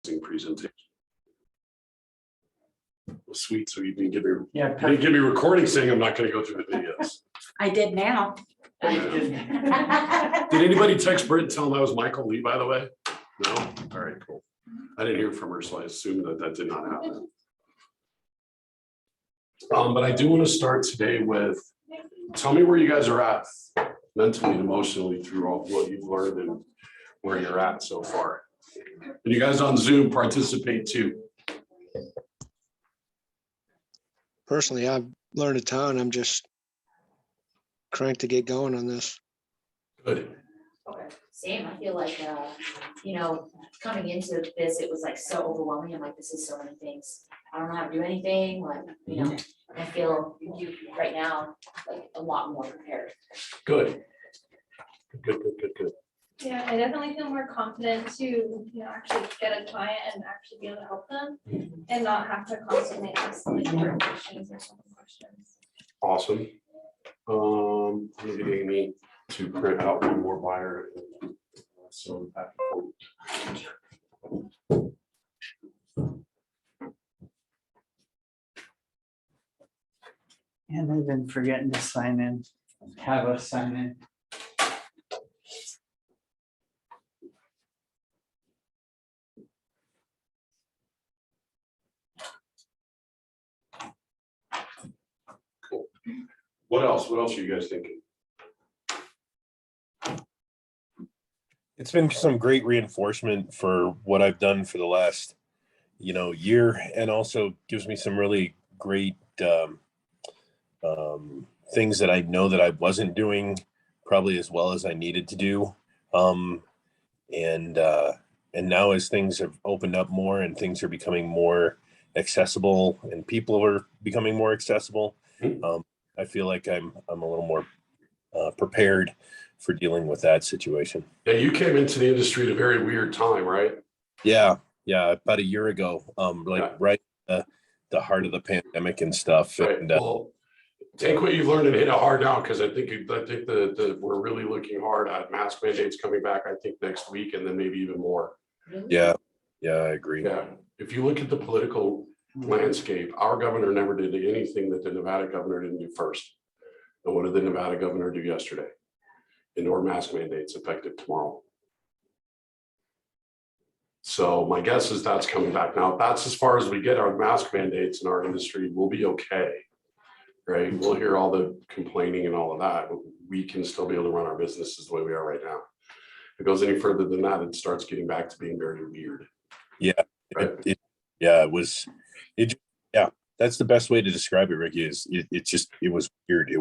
presentation. Well, sweet, so you didn't give me, Yeah, you didn't give me recording saying I'm not gonna go through the videos. I did now. Did anybody text Britt and tell him that was Michael Lee, by the way? No? All right, cool. I didn't hear from her, so I assumed that that did not happen. But I do want to start today with, tell me where you guys are at mentally and emotionally through all what you've learned and where you're at so far. And you guys on Zoom participate too. Personally, I've learned a ton. I'm just cranked to get going on this. Good. Same, I feel like, coming into this, it was like so overwhelming. I'm like, this is so many things. I don't know how to do anything, like, I feel right now, like a lot more prepared. Good. Good. Yeah, I definitely feel more confident to, actually get a client and actually be able to help them and not have to constantly ask them different questions or simple questions. Awesome. I'm gonna get Amy to print out one more buyer. So back. And I've been forgetting to sign in, have us sign in. What else? What else are you guys thinking? It's been some great reinforcement for what I've done for the last, year, and also gives me some really great things that I know that I wasn't doing probably as well as I needed to do. And now as things have opened up more and things are becoming more accessible and people are becoming more accessible, I feel like I'm a little more prepared for dealing with that situation. Yeah, you came into the industry at a very weird time, right? Yeah, about a year ago, right at the heart of the pandemic and stuff. Right. And Well, take what you've learned and hit it hard now, because I think that we're really looking hard at mask mandates coming back, I think next week, and then maybe even more. yeah, I agree. Yeah, if you look at the political landscape, our governor never did anything that the Nevada governor didn't do first. And what did the Nevada governor do yesterday? Indoor mask mandates effective tomorrow. So my guess is that's coming back. Now, if that's as far as we get our mask mandates in our industry, we'll be okay, right? We'll hear all the complaining and all of that, but we can still be able to run our businesses the way we are right now. If it goes any further than that, it starts getting back to being very weird. Yeah, Right. That's the best way to describe it, Ricky. It was weird. It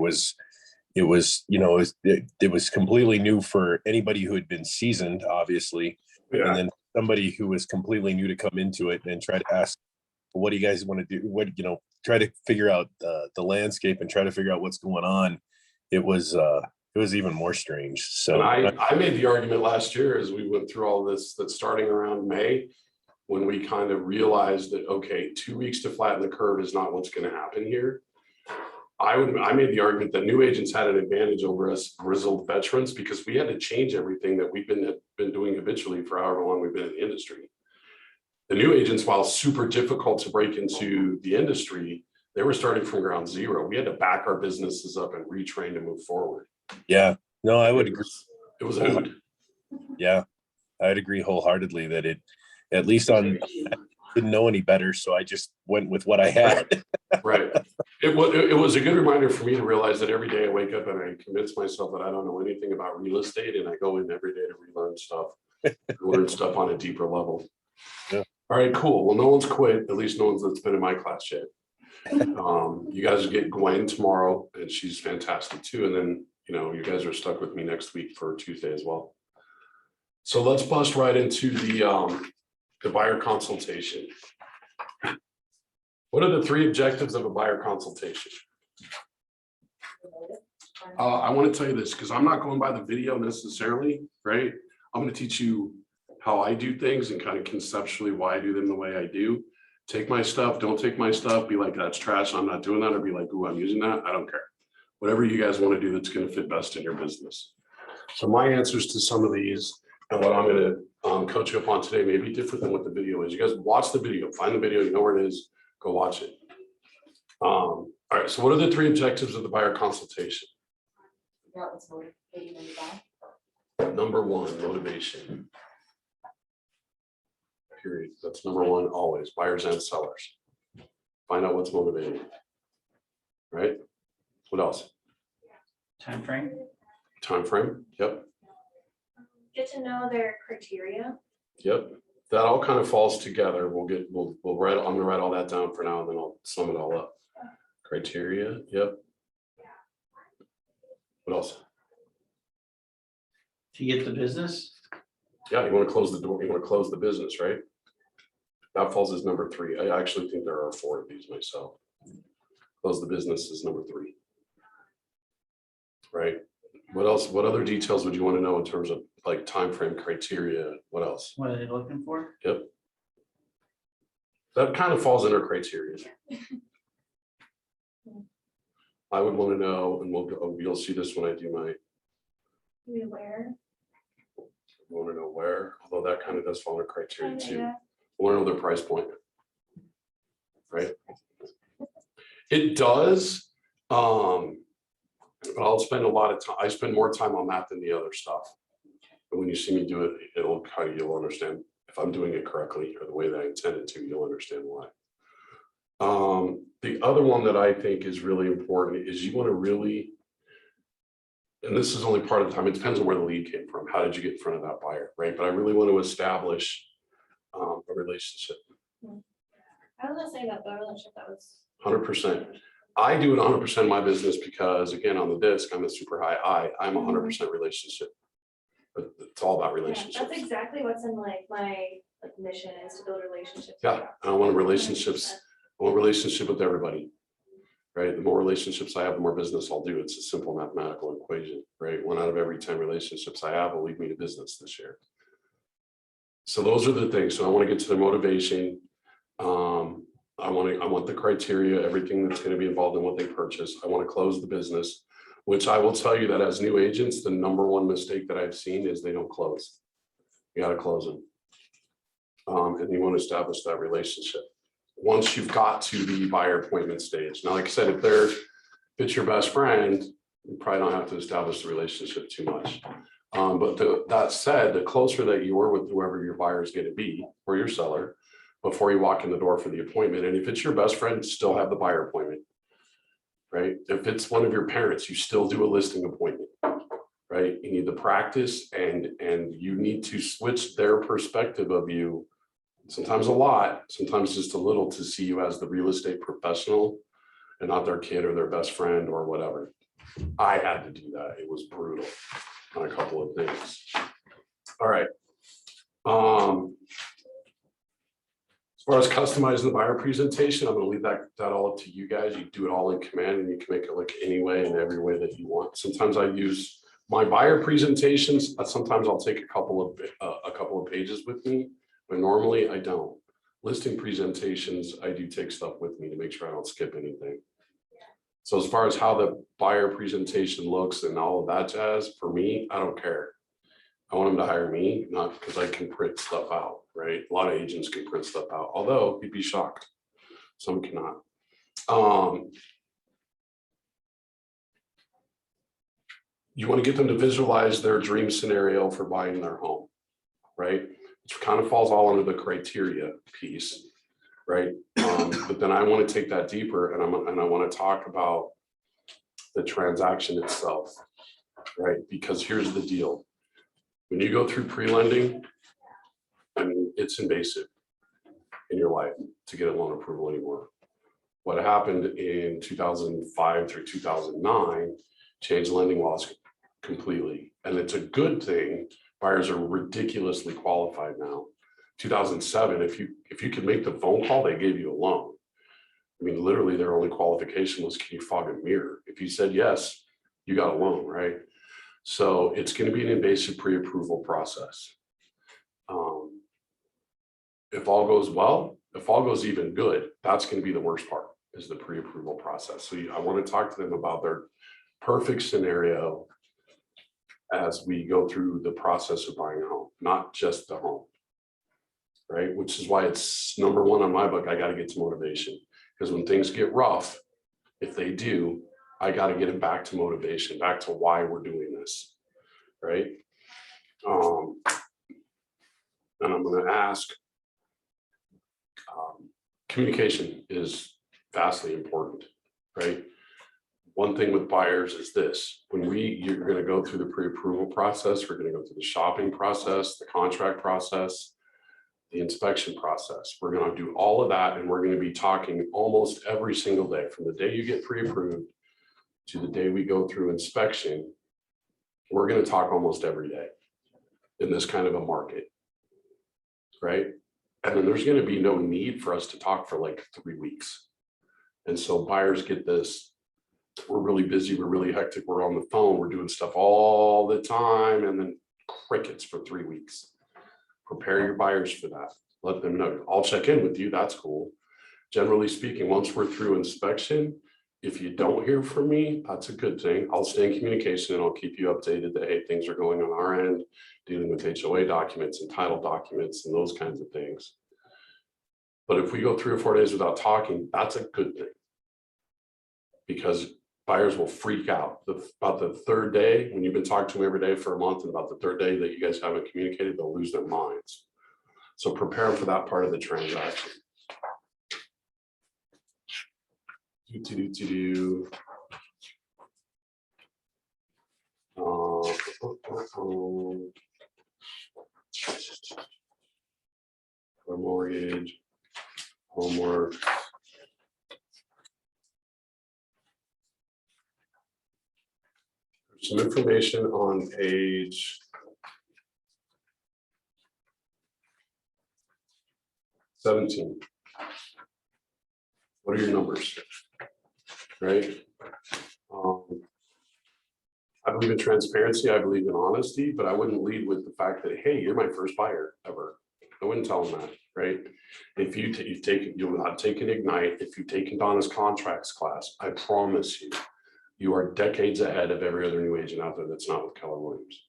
was completely new for anybody who had been seasoned, obviously, and then somebody who was completely new to come into it and try to ask, what do you guys want to do? Try to figure out the landscape and try to figure out what's going on. It was even more strange. So and I made the argument last year as we went through all this, that starting around May, when we kind of realized that, okay, 2 weeks to flatten the curve is not what's going to happen here. I made the argument that new agents had an advantage over us grizzled veterans because we had to change everything that we've been doing habitually for however long we've been in the industry. The new agents, while super difficult to break into the industry, they were starting from ground zero. We had to back our businesses up and retrain to move forward. yeah, no, I would agree. It was odd. Yeah, I'd agree wholeheartedly that it, at least I didn't know any better, so I just went with what I had. Right. It was a good reminder for me to realize that every day I wake up and I convince myself that I don't know anything about real estate, and I go in every day to relearn stuff, learn stuff on a deeper level. Yeah. All right, cool. Well, no one's quit. At least no one's that's been in my class yet. You guys get Gwen tomorrow, and she's fantastic too. And then you guys are stuck with me next week for Tuesday as well. So let's bust right into the buyer consultation. What are the 3 objectives of a buyer consultation? I want to tell you this because I'm not going by the video necessarily, right? I'm going to teach you how I do things and kind of conceptually why I do them the way I do. Take my stuff, don't take my stuff, be like, that's trash, I'm not doing that, or be like, ooh, I'm using that. I don't care. Whatever you guys want to do that's going to fit best in your business. So my answers to some of these and what I'm going to coach you up on today may be different than what the video is. You guys watch the video, find the video, you know where it is, go watch it. All right, so what are the 3 objectives of the buyer consultation? Figure out what's motivating them to buy. Number 1, motivation. Period. That's number 1 always, buyers and sellers. Find out what's motivating. Right? What else? Time frame. Time frame? Yep. Get to know their criteria. Yep. That all kind of falls together. We'll write, I'm gonna write all that down for now and then I'll sum it all up. Criteria, yep. What else? To get the business. Yeah, you want to close the door, you want to close the business, right? That falls as number 3. I actually think there are 4 of these myself. Close the business is number 3. Right? What else? What other details would you want to know in terms of like time frame, criteria? What else? What are they looking for? Yep. That kind of falls under criteria. I would want to know, and you'll see this when I do my, Be aware. want to know where, although that kind of does fall under criteria too. Yeah. Want to know their price point. Right? It does, but I'll spend a lot of time, I spend more time on that than the other stuff. But when you see me do it, you'll understand if I'm doing it correctly or the way that I intended to, you'll understand why. The other one that I think is really important is you want to really, and this is only part of the time, it depends on where the lead came from. How did you get in front of that buyer, right? But I really want to establish a relationship. I was gonna say that the relationship that was. 100%. I do it 100% in my business because again, on the disc, I'm a super high I. I'm 100% relationship. But it's all about Yeah, relationships. that's exactly what's in like my mission is to build relationships. Yeah, I want relationships. I want relationship with everybody. Right? The more relationships I have, the more business I'll do. It's a simple mathematical equation, right? 1 out of every 10 relationships I have will lead me to business this year. So those are the things. So I want to get to the motivation. I want the criteria, everything that's going to be involved in what they purchase. I want to close the business, which I will tell you that as new agents, the number 1 mistake that I've seen is they don't close. You got to close them. And you want to establish that relationship. Once you've got to the buyer appointment stage. Now, like I said, if it's your best friend, you probably don't have to establish the relationship too much. But that said, the closer that you are with whoever your buyer is going to be or your seller before you walk in the door for the appointment. And if it's your best friend, still have the buyer appointment, right? If it's one of your parents, you still do a listing appointment, right? You need to practice and you need to switch their perspective of you. Sometimes a lot, sometimes just a little, to see you as the real estate professional and not their kid or their best friend or whatever. I had to do that. It was brutal on a couple of things. All right. As far as customizing the buyer presentation, I'm going to leave that all up to you guys. You do it all in command and you can make it look any way and every way that you want. Sometimes I use my buyer presentations. Sometimes I'll take a couple of pages with me, but normally I don't. Listing presentations, I do take stuff with me to make sure I don't skip anything. So as far as how the buyer presentation looks and all of that jazz, for me, I don't care. I want them to hire me, not because I can print stuff out, right? A lot of agents can print stuff out, although you'd be shocked. Some cannot. You want to get them to visualize their dream scenario for buying their home, right? Which kind of falls all under the criteria piece, right? But then I want to take that deeper and I want to talk about the transaction itself, right? Because here's the deal. When you go through pre-lending, I mean, it's invasive in your life to get a loan approval anymore. What happened in 2005 through 2009 changed lending laws completely. And it's a good thing. Buyers are ridiculously qualified now. 2007, if you could make the phone call, they gave you a loan. I mean, literally their only qualification was, can you fog a mirror? If you said yes, you got a loan, right? So it's going to be an invasive pre-approval process. If all goes well, if all goes even good, that's going to be the worst part, is the pre-approval process. So I want to talk to them about their perfect scenario as we go through the process of buying a home, not just the home. Right, which is why it's number one on my book. I got to get to motivation, because when things get rough, if they do, I got to get it back to motivation, back to why we're doing this. Right. And I'm going to ask, communication is vastly important, right? One thing with buyers is this: when you're going to go through the pre-approval process, we're going to go through the shopping process, the contract process, the inspection process. We're going to do all of that, and we're going to be talking almost every single day, from the day you get pre-approved to the day we go through inspection. We're going to talk almost every day in this kind of a market, right? And then there's going to be no need for us to talk for like 3 weeks. And so buyers get this: we're really busy, we're really hectic, we're on the phone, we're doing stuff all the time, and then crickets for 3 weeks. Prepare your buyers for that. Let them know. I'll check in with you. That's cool. Generally speaking, once we're through inspection, if you don't hear from me, that's a good thing. I'll stay in communication and I'll keep you updated that, hey, things are going on our end, dealing with HOA documents and title documents and those kinds of things. But if we go 3 or 4 days without talking, that's a good thing, because buyers will freak out. About the third day, when you've been talking to them every day for a month, and about the third day that you guys haven't communicated, they'll lose their minds. So prepare them for that part of the transaction. For mortgage, homework. Some information on page 17. What are your numbers? Right. I believe in transparency. I believe in honesty, but I wouldn't lead with the fact that, hey, you're my first buyer ever. I wouldn't tell them that, right? If you've taken Ignite, if you've taken Donna's contracts class, I promise you are decades ahead of every other new agent out there that's not with Keller Williams.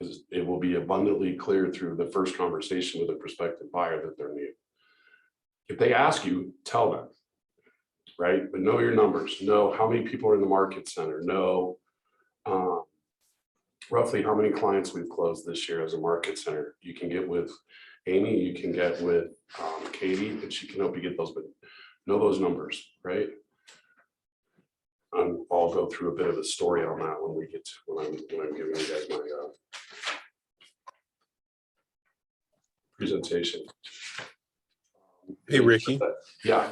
Because it will be abundantly clear through the first conversation with a prospective buyer that they're new. If they ask you, tell them, right? But know your numbers, know how many people are in the market center, know roughly how many clients we've closed this year as a market center. You can get with Amy, you can get with Katie, and she can help you get those, but know those numbers, right? I'll go through a bit of a story on that when we get to, when I'm giving you guys my presentation. Hey, Ricky. Yeah.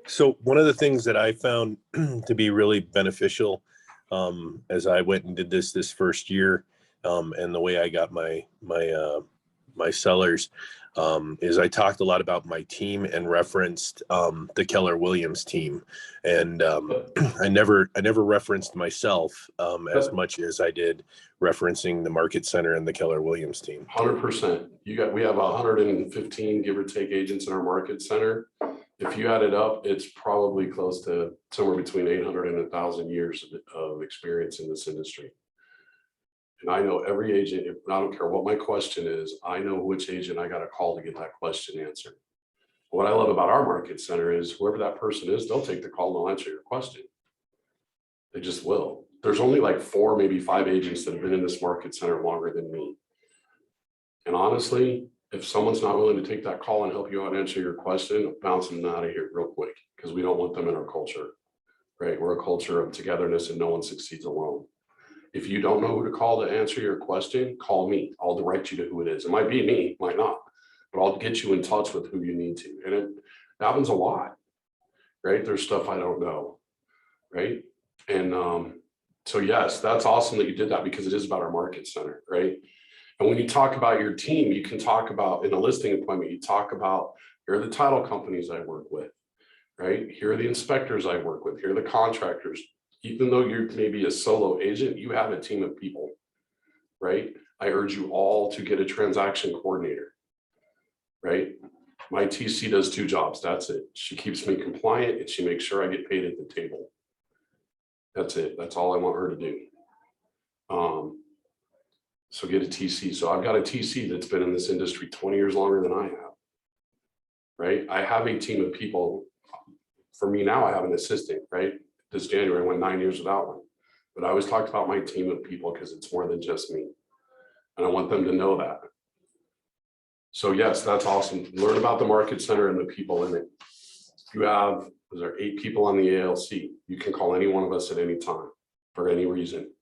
So one of the things that I found to be really beneficial as I went and did this first year, and the way I got my sellers, is I talked a lot about my team and referenced the Keller Williams team, and I never referenced myself as much as I did referencing the Market Center and the Keller Williams team. 100%. We have 115 give or take agents in our Market Center. If you add it up, it's probably close to somewhere between 800 and 1,000 years of experience in this industry. And I know every agent, I don't care what my question is, I know which agent I got to call to get that question answered. What I love about our Market Center is whoever that person is, they'll take the call and they'll answer your question. They just will. There's only like 4, maybe 5 agents that have been in this Market Center longer than me. And honestly, if someone's not willing to take that call and help you out and answer your question, bounce them out of here real quick, because we don't want them in our culture, right? We're a culture of togetherness and no one succeeds alone. If you don't know who to call to answer your question, call me. I'll direct you to who it is. It might be me, might not, but I'll get you in touch with who you need to. And it happens a lot, right? There's stuff I don't know, right? And so yes, that's awesome that you did that, because it is about our Market Center, right? And when you talk about your team, you can talk about, in a listing appointment, you talk about, here are the title companies I work with, right? Here are the inspectors I work with. Here are the contractors. Even though you're maybe a solo agent, you have a team of people, right? I urge you all to get a transaction coordinator, right? My TC does 2 jobs. That's it. She keeps me compliant and she makes sure I get paid at the table. That's it. That's all I want her to do. So get a TC. So I've got a TC that's been in this industry 20 years longer than I have. Right? I have a team of people. For me now, I have an assistant, right? This January I went 9 years without one. But I always talked about my team of people because it's more than just me. And I want them to know that. So yes, that's awesome. Learn about the market center and the people in it. You have, there are 8 people on the ALC. You can call any one of us at any time for any reason.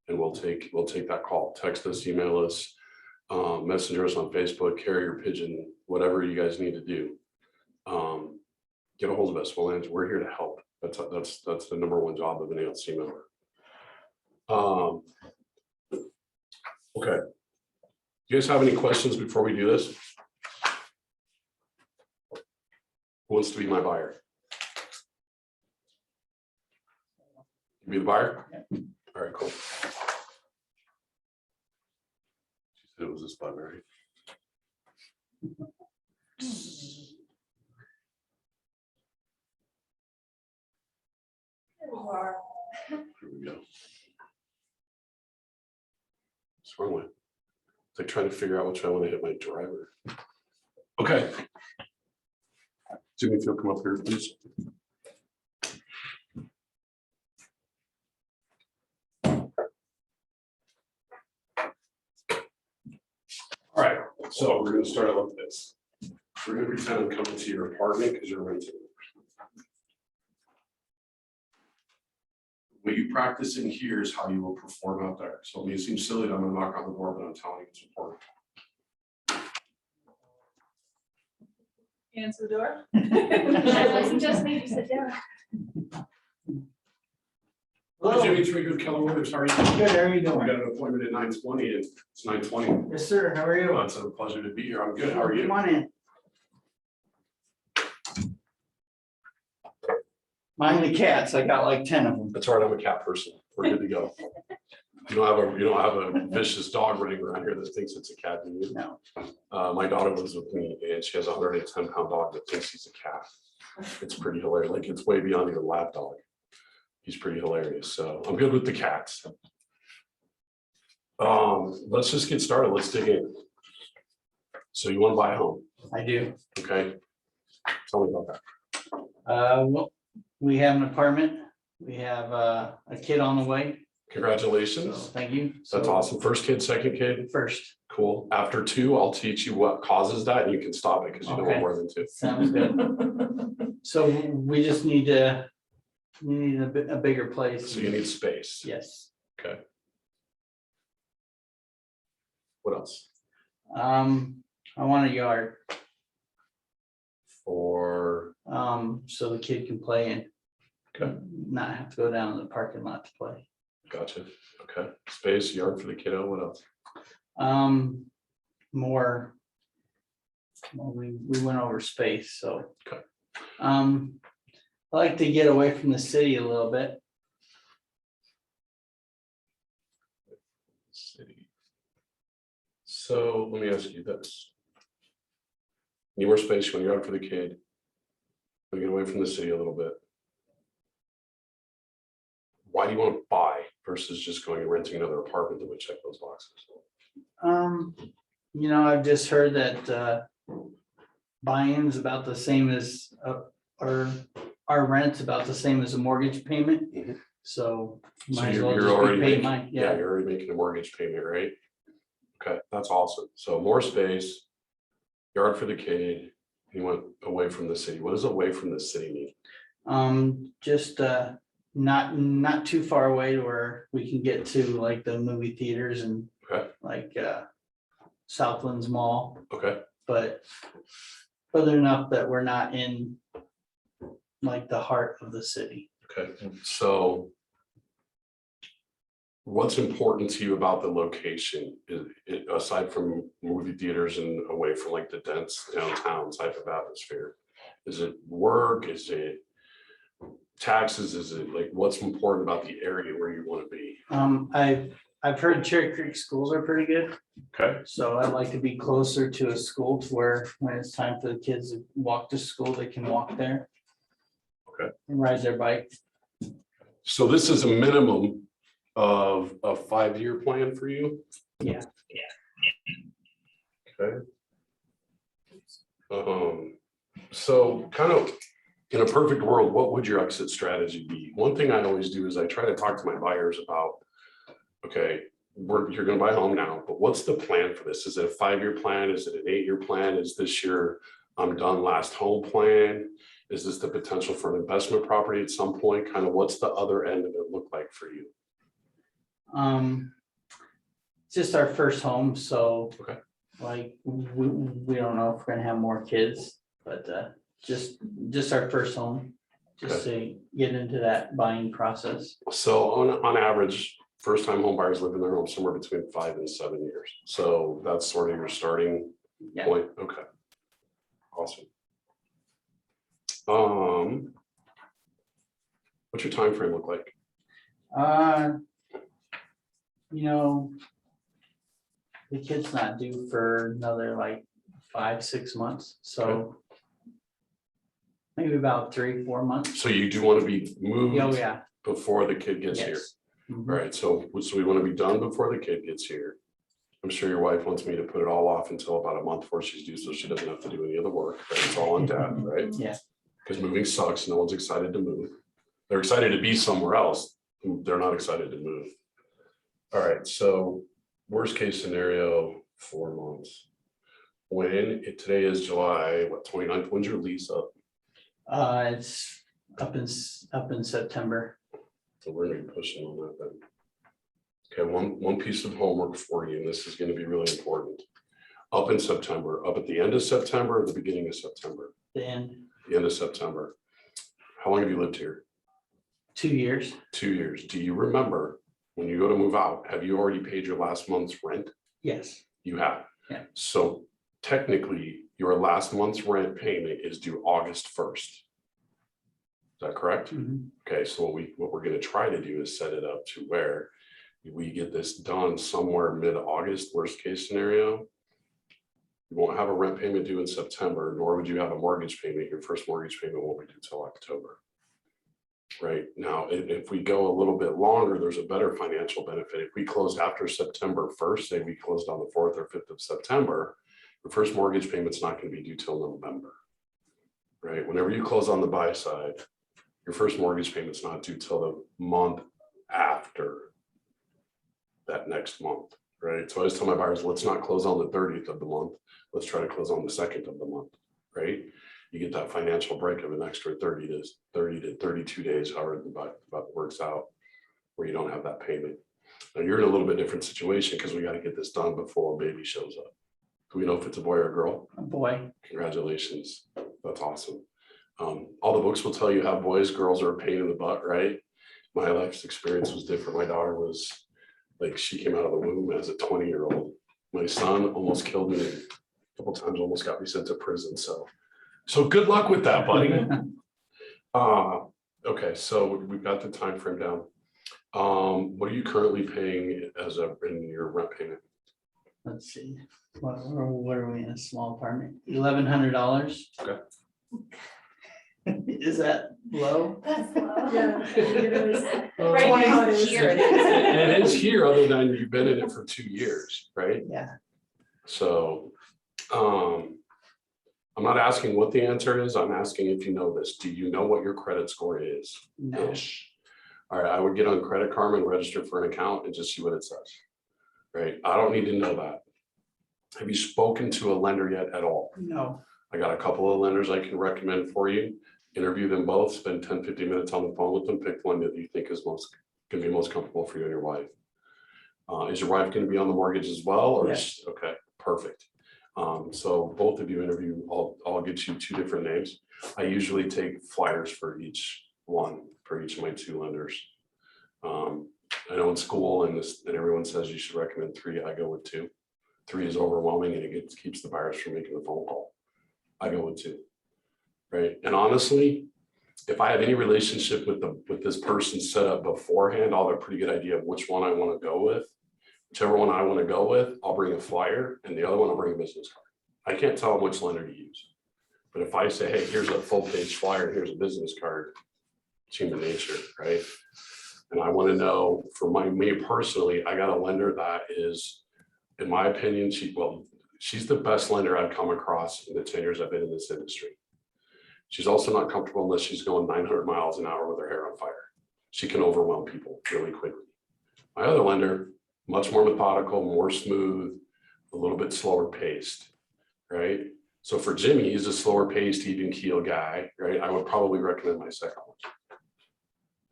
And we'll take that call. Text us, email us, messenger us on Facebook, carrier pigeon, whatever you guys need to do. Get a hold of us. We're here to help. That's the #1 job of an ALC member. Okay. You guys have any questions before we do this? Who wants to be my buyer? You be the buyer? All right, cool. She said it was this button, right? You are. Here we go. What's wrong with it? It's like trying to figure out which I want to hit my driver. Okay. Jimmy, if you'll come up here, please. All right, so we're gonna start out with this. We're gonna pretend I'm coming to your apartment because you're renting. What you practice in here is how you will perform out there. So it may seem silly that I'm gonna knock on the door, but I'm telling you it's important. Answer the door. It wasn't just me, you sit down. Hi, Jimmy, it's Rick with Keller Williams. How are you? Good, how are you I doing? got an appointment at 9:20 and it's 9:20. Yes, sir, how are you? It's a pleasure to be here. I'm good. How are you? Come on in. Mind the cats, I got like 10 of them. That's all right. I'm a cat person. We're good to go. You don't have a vicious dog running around here that thinks it's a cat, do you? No. My daughter lives with me and she has a 110-pound dog that thinks he's a cat. It's pretty hilarious. Like it's way beyond your lap dog. He's pretty hilarious. So I'm good with the cats. Let's just get started. Let's dig in. So you want to buy a home, I do. okay? Tell me about that. Well, we have an apartment. We have a kid on the way. So Congratulations. thank you. That's So, awesome. First kid, second kid. First, Cool. After 2, I'll teach you what causes that and you can stop it because you don't want Okay. more than 2. sounds good. So we just need a bigger place. So you need space. Yes. Okay. What else? I want a yard, For, so the kid can play and okay, not have to go down to the parking lot to play. gotcha. Okay. Space, yard for the kiddo. What else? More. Well, we went over space, so. Okay. I like to get away from the city a little bit. City. So let me ask you this. Need more space when you're out for the kid. We get away from the city a little bit. Why do you want to buy versus just going and renting another apartment that would check those boxes? I've just heard that buy-in's about the same as our rent's about the same as a mortgage payment. Mhm. So So might as you're well just already be paying making, mine. yeah, Yeah. you're already making a mortgage payment, right? Okay, that's awesome. So more space, yard for the kid, you went away from the city. What does away from the city mean? Just not too far away to where we can get to like the movie theaters and Okay, like Southlands Mall, okay, but further enough that we're not in like the heart of the city. okay. So what's important to you about the location, aside from movie theaters and away from like the dense downtown type of atmosphere? Is it work? Is it taxes? Is it like, what's important about the area where you want to be? I've heard Cherry Creek schools are pretty good, Okay, so I'd like to be closer to a school to where when it's time for the kids to walk to school, they can walk there. Okay. And ride their bike. so this is a minimum of a 5-year plan for you? Yeah. Okay. So kind of in a perfect world, what would your exit strategy be? One thing I always do is I try to talk to my buyers about, okay, you're gonna buy a home now, but what's the plan for this? Is it a 5-year plan? Is it an 8-year plan? Is this your I'm done last home plan? Is this the potential for an investment property at some point? Kind of what's the other end of it look like for you? Just our first home, so. Okay. Like, we don't know if we're gonna have more kids, but just our first home, just to get into that buying process. So on average, first time home buyers live in their home somewhere between 5 and 7 years. So that's sort of your starting Yeah. point. Okay. Awesome. What's your time frame look like? You know, the kid's not due for another like 5-6 months, so maybe about 3-4 months. So you do want to be moved Oh, yeah. before the kid gets here. Yes. Mhm. All right, so we want to be done before the kid gets here. I'm sure your wife wants me to put it all off until about a month before she's due, so she doesn't have to do any of the work. Right? It's all on dad, right? Yeah. Because moving sucks. No one's excited to move. They're excited to be somewhere else. They're not excited to move. All right, so worst case scenario, 4 months. Today is July, what, 29th? When's your lease up? It's up in September. So we're gonna be pushing on that then. Okay, one piece of homework for you, and this is gonna be really important. Up in September, up at the end of September, or the beginning of September? Then The end of September. How long have you lived here? 2 years. 2 years. Do you remember when you go to move out, have you already paid your last month's rent? Yes. You have. Yeah. So technically, your last month's rent payment is due August 1st. Is that correct? Mhm. Okay, so what we're gonna try to do is set it up to where we get this done somewhere mid-August, worst case scenario. You won't have a rent payment due in September, nor would you have a mortgage payment. Your first mortgage payment won't be due till October. Right now, if we go a little bit longer, there's a better financial benefit. If we closed after September 1st, say we closed on the 4th or 5th of September, the first mortgage payment's not going to be due till November. Right? Whenever you close on the buy side, your first mortgage payment's not due till the month after that next month. Right? So I always tell my buyers, let's not close on the 30th of the month. Let's try to close on the 2nd of the month. Right? You get that financial break of an extra 30 to 32 days, however that works out, where you don't have that payment. Now you're in a little bit different situation because we got to get this done before a baby shows up. Do we know if it's a boy or a girl? A boy. Congratulations. That's awesome. All the books will tell you how boys, girls are a pain in the butt, right? My life's experience was different. My daughter was like, she came out of the womb as a 20-year-old. My son almost killed me a couple times, almost got me sent to prison. So good luck with that, buddy. Okay, so we've got the time frame down. What are you currently paying in your rent payment? Let's see. What are we in a small apartment? $1,100. Okay. Is that low? That's low. Right now, here it is. It is here, other than you've been in it for 2 years, right? Yeah. So, I'm not asking what the answer is. I'm asking if you know this. Do you know what your credit score is? No. Ish. All right, I would get on Credit Karma and register for an account and just see what it says. Right? I don't need to know that. Have you spoken to a lender yet at all? No. I got a couple of lenders I can recommend for you. Interview them both, spend 10, 15 minutes on the phone with them, pick one that you think is gonna be most comfortable for you and your wife. Is your wife gonna be on the mortgage as well, or Yes. okay, perfect. So both of you interview, I'll get you 2 different names. I usually take flyers for each of my 2 lenders. I know in school and everyone says you should recommend 3, I go with 2. 3 is overwhelming and it keeps the buyers from making the phone call. I go with 2. Right. And honestly, if I have any relationship with this person set up beforehand, I'll have a pretty good idea of which one I want to go with. Whichever one I want to go with, I'll bring a flyer, and the other one I'll bring a business card. I can't tell them which lender to use. But if I say, hey, here's a full page flyer, here's a business card, it's human nature, right? And I want to know for me personally, I got a lender that is in my opinion, she's the best lender I've come across in the 10 years I've been in this industry. She's also not comfortable unless she's going 900 miles an hour with her hair on fire. She can overwhelm people really quickly. My other lender, much more methodical, more smooth, a little bit slower paced, right? So for Jimmy, he's a slower paced, even keel guy, right? I would probably recommend my second one.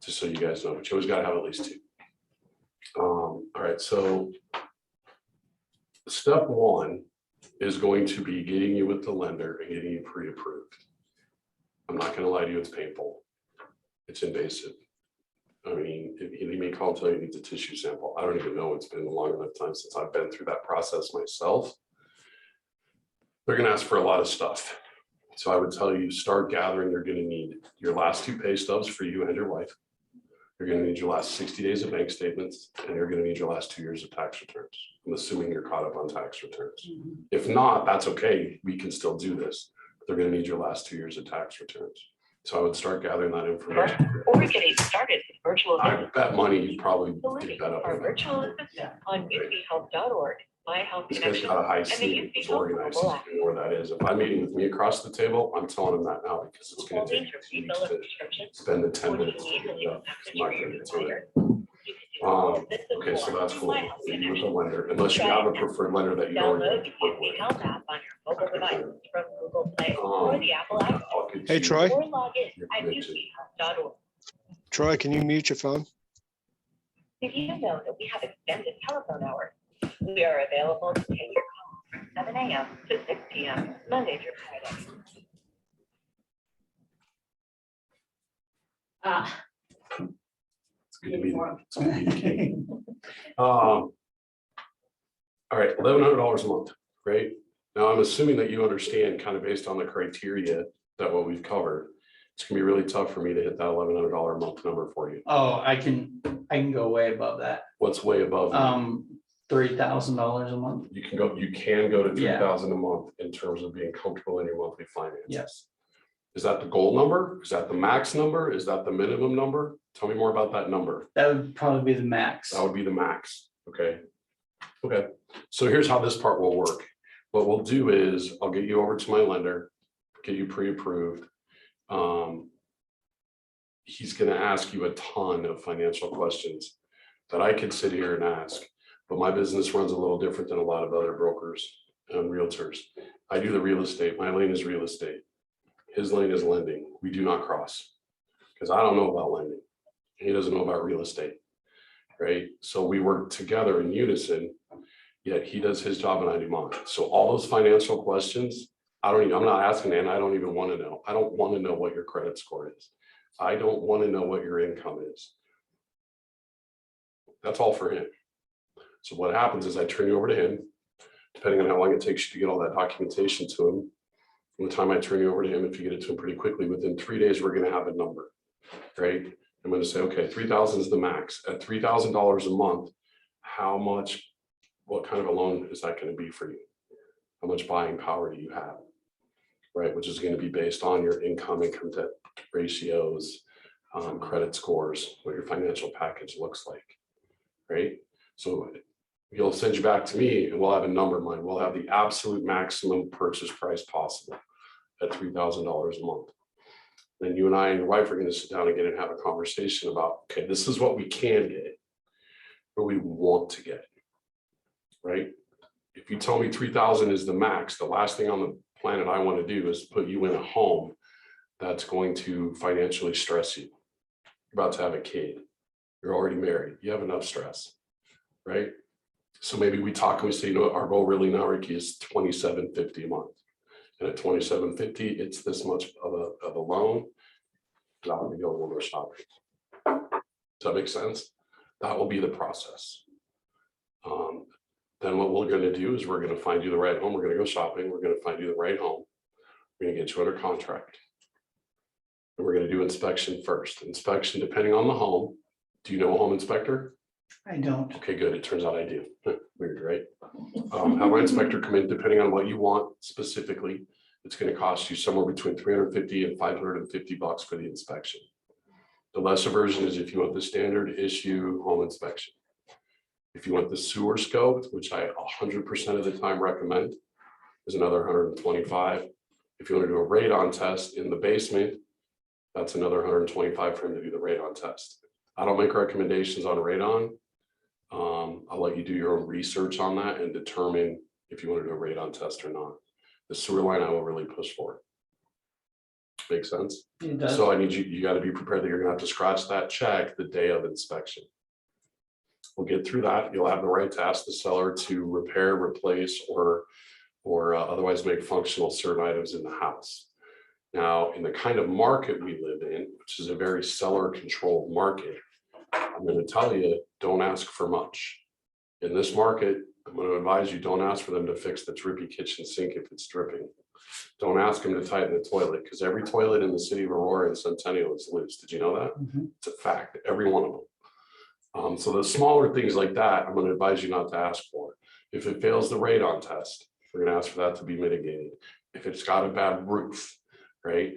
Just so you guys know, but you always got to have at least two. All right, so step one is going to be getting you with the lender and getting you pre-approved. I'm not going to lie to you, it's painful. It's invasive. I mean, he may call and tell you he needs a tissue sample. I don't even know. It's been a long enough time since I've been through that process myself. They're going to ask for a lot of stuff. So I would tell you, start gathering. You're going to need your last 2 pay stubs for you and your wife. You're going to need your last 60 days of bank statements, and you're going to need your last 2 years of tax returns. I'm assuming you're caught up on tax returns. If not, that's okay. We can still do this. But they're going to need your last 2 years of tax returns. So I would start gathering that information. Or getting started with virtual I bet money you probably Facility, pick that up. our virtual assistant on UVHealth.org, My Health This guy's Connection, got a high and the C, it's UV Health organized, mobile he's app. doing where that is. If I'm meeting with me across the table, I'm telling him that now because it's gonna We'll take need to 2 refill weeks a to prescription, spend the 10 or you minutes. need to leave a message I'm not for your gonna get to it. provider. You can do all of this and Okay, so more that's with cool. My Health You with a Connection. lender, unless you have a preferred lender that you already. Download the UV Health app on your mobile device from Google Play or the Apple App Store, Hey, Troy. or log in at UVHealth.org. Troy, can you mute your phone? Did you know that we have extended telephone hours? We are available to take your call from 7 a.m. to 6 p.m. Monday through Friday. It's gonna be, it's gonna be the key. All right, $1,100 a month, right? Now, I'm assuming that you understand kind of based on the criteria that what we've covered, it's gonna be really tough for me to hit that $1,100 a month number for you. Oh, I can go way above that. What's way above? $3,000 a month. You can go to Yeah. 3,000 a month in terms of being comfortable in your monthly finances. Yes. Is that the goal number? Is that the max number? Is that the minimum number? Tell me more about that number. That would probably be the max. That would be the max, okay? Okay, so here's how this part will work. What we'll do is I'll get you over to my lender, get you pre-approved. He's gonna ask you a ton of financial questions that I could sit here and ask, but my business runs a little different than a lot of other brokers and realtors. I do the real estate. My lane is real estate. His lane is lending. We do not cross because I don't know about lending. He doesn't know about real estate, right? So we work together in unison, yet he does his job and I do mine. So all those financial questions, I'm not asking, and I don't even want to know. I don't want to know what your credit score is. I don't want to know what your income is. That's all for him. So what happens is I turn you over to him, depending on how long it takes you to get all that documentation to him. From the time I turn you over to him, if you get it to him pretty quickly, within 3 days, we're going to have a number, right? I'm going to say, okay, 3,000 is the max. At $3,000 a month, how much, what kind of a loan is that going to be for you? How much buying power do you have, right? Which is going to be based on your income debt ratios, credit scores, what your financial package looks like, right? So he'll send you back to me and we'll have a number in mind. We'll have the absolute maximum purchase price possible at $3,000 a month. Then you and I and your wife are going to sit down again and have a conversation about, okay, this is what we can get, what we want to get, right? If you tell me 3,000 is the max, the last thing on the planet I want to do is put you in a home that's going to financially stress you. You're about to have a kid. You're already married. You have enough stress, right? So maybe we talk and we say, you know what, our goal really now, Ricky, is $2,750 a month. And at $2,750, it's this much of a loan. Now we we'll go shopping. Does that make sense? That will be the process. Then what we're going to do is we're going to find you the right home. We're going to go shopping. We're going to find you the right home. We're going to get you under contract. And we're going to do inspection first. Inspection, depending on the home. Do you know a home inspector? I don't. Okay, good. It turns out I do. Weird, right? Have my inspector come in, depending on what you want specifically. It's going to cost you somewhere between $350 and $550 for the inspection. The lesser version is if you want the standard issue home inspection. If you want the sewer scoped, which I 100% of the time recommend, is another 125. If you want to do a radon test in the basement, that's another 125 for him to do the radon test. I don't make recommendations on radon. I'll let you do your own research on that and determine if you want to do a radon test or not. The sewer line I will really push for. Make sense? It does. So I need you got to be prepared that you're gonna have to scratch that check the day of inspection. We'll get through that. You'll have the right to ask the seller to repair, replace, or otherwise make functional certain items in the house. Now, in the kind of market we live in, which is a very seller controlled market, I'm going to tell you, don't ask for much. In this market, I'm going to advise you, don't ask for them to fix the drippy kitchen sink if it's dripping. Don't ask them to tighten the toilet, because every toilet in the city of Aurora and Centennial is loose. Did you know that? Mhm. It's a fact, every one of them. So the smaller things like that, I'm going to advise you not to ask for. If it fails the radon test, we're going to ask for that to be mitigated. If it's got a bad roof, right?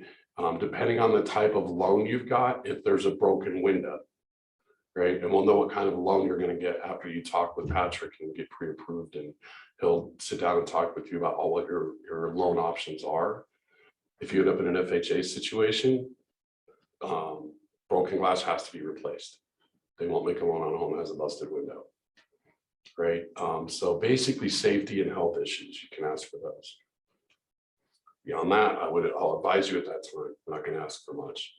Depending on the type of loan you've got, if there's a broken window, right? And we'll know what kind of loan you're going to get after you talk with Patrick and get pre-approved, and he'll sit down and talk with you about all what your loan options are. If you end up in an FHA situation, broken glass has to be replaced. They won't make a loan on a home that has a busted window, right? So basically safety and health issues, you can ask for those. Beyond that, I'll advise you at that time. I'm not going to ask for much,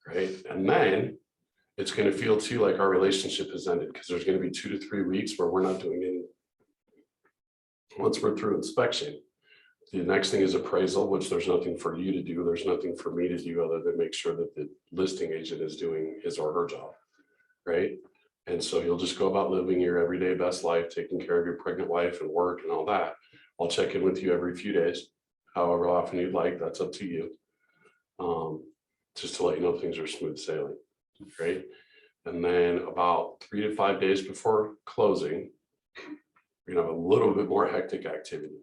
right? And then it's going to feel too like our relationship has ended, because there's going to be 2 to 3 weeks where we're not doing any. Once we're through inspection, the next thing is appraisal, which there's nothing for you to do. There's nothing for me to do other than make sure that the listing agent is doing his or her job, right? And so you'll just go about living your everyday best life, taking care of your pregnant wife and work and all that. I'll check in with you every few days, however often you'd like. That's up to you. Just to let you know things are smooth sailing, right? And then about 3 to 5 days before closing, we're gonna have a little bit more hectic activity,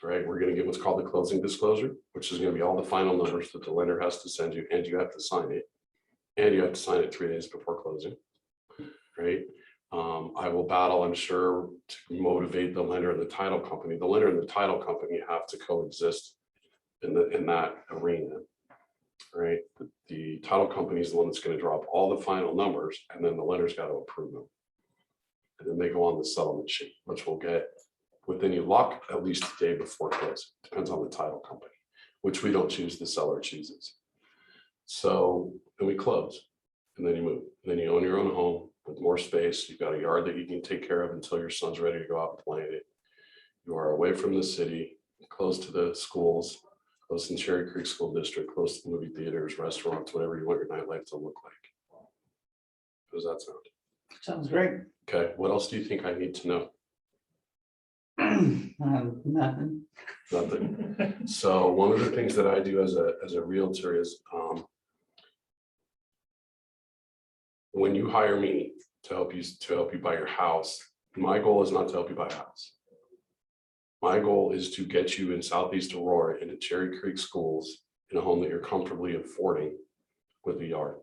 right? We're gonna get what's called the closing disclosure, which is gonna be all the final numbers that the lender has to send you, and you have to sign it. And you have to sign it 3 days before closing, right? I will battle, I'm sure, to motivate the lender and the title company. The lender and the title company have to coexist in that arena, right? The title company is the one that's going to drop all the final numbers, and then the lender's got to approve them. And then they go on the settlement sheet, which we'll get with any luck at least a day before closing. Depends on the title company, which we don't choose, the seller chooses. So then we close, and then you move. And then you own your own home with more space. You've got a yard that you can take care of until your son's ready to go out and play in it. You are away from the city, close to the schools, close to Cherry Creek School District, close to the movie theaters, restaurants, whatever you want your nightlife to look like. How does that sound? Sounds great. Okay, what else do you think I need to know? Nothing. Nothing. So one of the things that I do as a realtor is when you hire me to help you buy your house, my goal is not to help you buy a house. My goal is to get you in Southeast Aurora into Cherry Creek schools in a home that you're comfortably affording with a yard.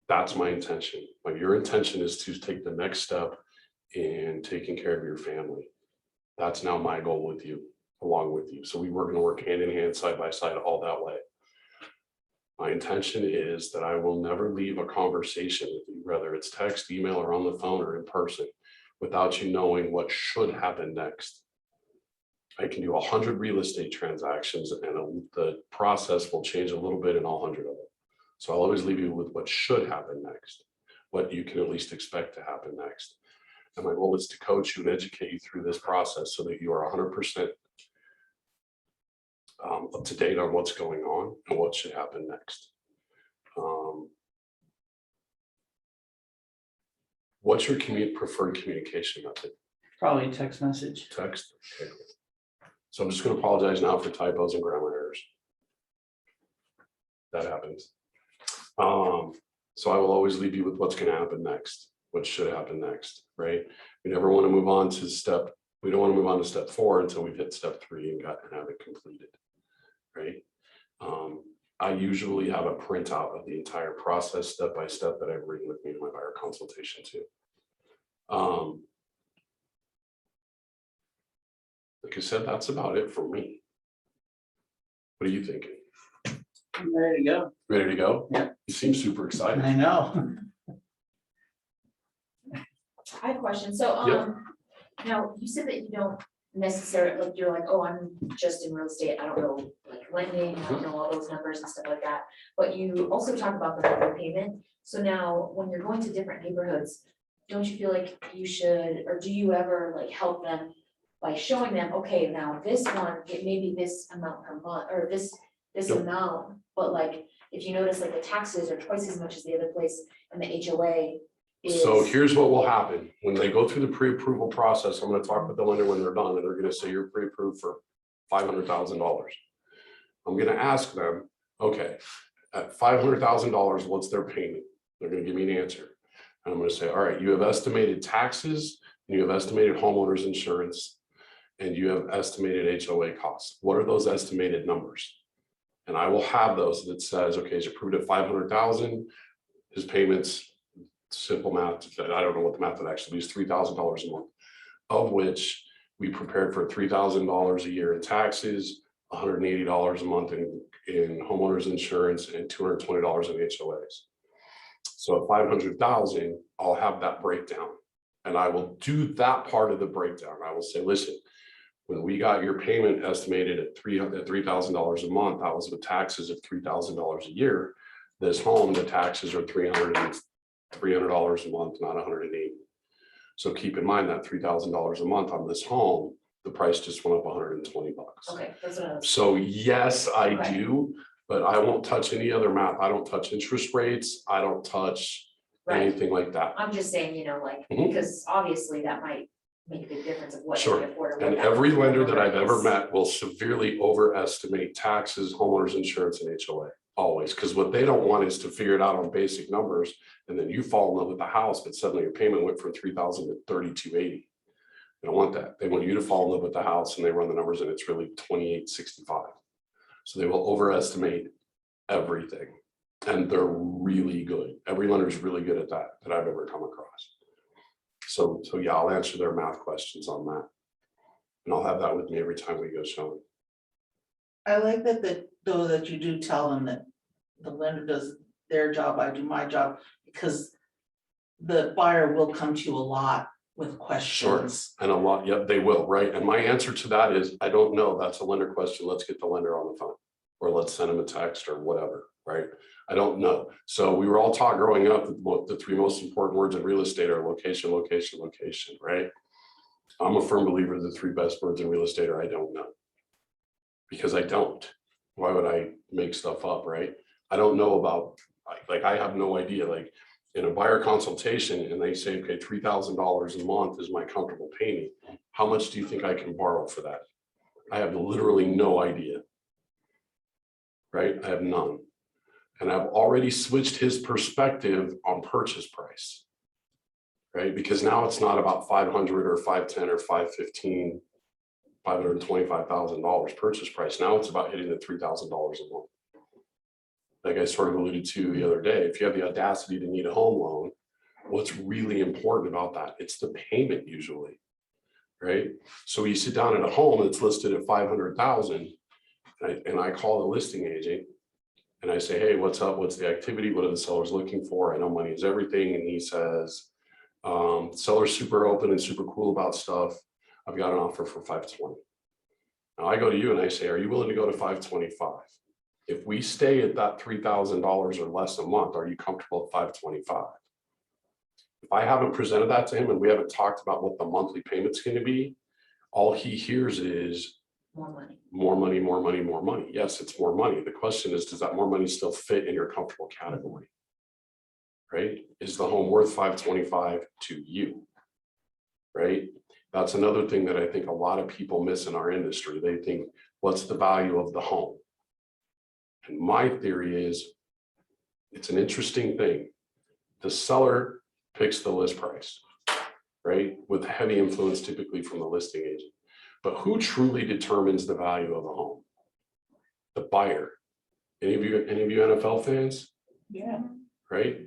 That's my intention. But your intention is to take the next step in taking care of your family. That's now my goal with you, along with you. So we're going to work hand in hand, side by side, all that way. My intention is that I will never leave a conversation with you, whether it's text, email, or on the phone or in person, without you knowing what should happen next. I can do 100 real estate transactions, and the process will change a little bit in all 100 of them. So I'll always leave you with what should happen next, what you can at least expect to happen next. And my goal is to coach you and educate you through this process so that you are 100% up to date on what's going on and what should happen next. What's your preferred communication method? Probably text message. Text? Okay. So I'm just going to apologize now for typos and grammar errors. That happens. So I will always leave you with what's going to happen next, what should happen next, right? We never want to move on to we don't want to move on to step 4 until we've hit step 3 and have it completed, right? I usually have a printout of the entire process, step by step, that I've written with me in my buyer consultation too. Like I said, that's about it for me. What are you thinking? I'm ready to go. Ready to go? Yeah. You seem super excited. I know. I have a question. So, Yep. now you said that you don't necessarily, like, you're like, oh, I'm just in real estate. I don't know, like lending, I don't know all those numbers and stuff like that. But you also talk about the monthly payment. So now, when you're going to different neighborhoods, don't you feel like you should, or do you ever like help them by showing them, okay, now this one, it may be this amount per month, or this Yep. amount, but like, if you notice like the taxes are twice as much as the other place and the HOA is. So here's what will happen. When they go through the pre-approval process, I'm gonna talk with the lender when they're done, and they're gonna say you're pre-approved for $500,000. I'm gonna ask them, okay, at $500,000, what's their payment? They're gonna give me an answer. And I'm gonna say, all right, you have estimated taxes, and you have estimated homeowners insurance, and you have estimated HOA costs. What are those estimated numbers? And I will have those that says, okay, he's approved at 500,000, his payments, simple math, I don't know what the math would actually is, $3,000 a month, of which we prepared for $3,000 a year in taxes, $180 a month in homeowners insurance, and $220 in HOAs. So at 500,000, I'll have that breakdown, and I will do that part of the breakdown. I will say, listen, when we got your payment estimated at $3,000 a month, that was with taxes of $3,000 a year. This home, the taxes are $300 a month, not $180. So keep in mind that $3,000 a month on this home, the price just went up $120. Okay, that's what I was. So yes, I Okay. do, but I won't touch any other math. I don't touch interest rates. I don't touch Right, anything like that. I'm just saying, you know, like, Mhm. because obviously that might make a big difference of what they Sure. can afford. or what And that every monthly lender that number I've ever is. met will severely overestimate taxes, homeowners insurance, and HOA, always, because what they don't want is to figure it out on basic numbers, and then you fall in love with the house, but suddenly your payment went from 3,000 to 3,280. They don't want that. They want you to fall in love with the house, and they run the numbers, and it's really 2,865. So they will overestimate everything, and they're really good. Every lender is really good at that I've ever come across. So yeah, I'll answer their math questions on that. And I'll have that with me every time we go showing. I like though that you do tell them that the lender does their job, I do my job, because the buyer will come to you a lot with questions. And a lot, yep, they will, right? And my answer to that is, I don't know. That's a lender question. Let's get the lender on the phone. Or let's send them a text or whatever, right? I don't know. So we were all taught growing up that the three most important words in real estate are location, location, location, right? I'm a firm believer the three best words in real estate are I don't know. Because I don't. Why would I make stuff up, right? I don't know about, like I have no idea, like in a buyer consultation and they say, okay, $3,000 a month is my comfortable payment. How much do you think I can borrow for that? I have literally no idea. Right? I have none. And I've already switched his perspective on purchase price. Right? Because now it's not about 500 or 510 or 515, $525,000 purchase price. Now it's about hitting the $3,000 a month. Like I sort of alluded to the other day, if you have the audacity to need a home loan, what's really important about that? It's the payment usually, right? So you sit down at a home that's listed at 500,000, and I call the listing agent and I say, hey, what's up? What's the activity? What are the sellers looking for? I know money is everything. And he says, seller's super open and super cool about stuff. I've got an offer for 520. Now I go to you and I say, are you willing to go to 525? If we stay at that $3,000 or less a month, are you comfortable at 525? If I haven't presented that to him and we haven't talked about what the monthly payment's going to be, all he hears is More money. more money, more money, more money. Yes, it's more money. The question is, does that more money still fit in your comfortable category? Right? Is the home worth 525 to you? Right? That's another thing that I think a lot of people miss in our industry. They think, what's the value of the home? And my theory is, it's an interesting thing. The seller picks the list price, right? With heavy influence typically from the listing agent. But who truly determines the value of a home? The buyer. Any of you NFL fans? Yeah. Right?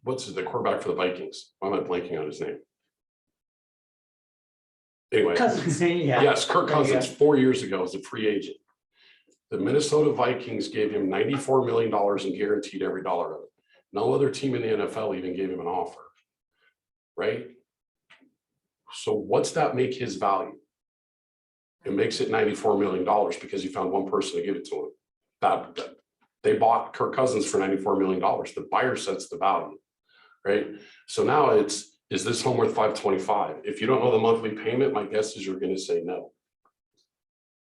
what's the quarterback for the Vikings? Why am I blanking on his name? Anyway, Cousins. Yeah. yes, Kirk There you go. Cousins, 4 years ago as a free agent. The Minnesota Vikings gave him $94 million and guaranteed every dollar of it. No other team in the NFL even gave him an offer, right? So what's that make his value? It makes it $94 million because you found one person to give it to him. That they bought Kirk Cousins for $94 million. The buyer sets the value, right? So now is this home worth 525? If you don't know the monthly payment, my guess is you're going to say no.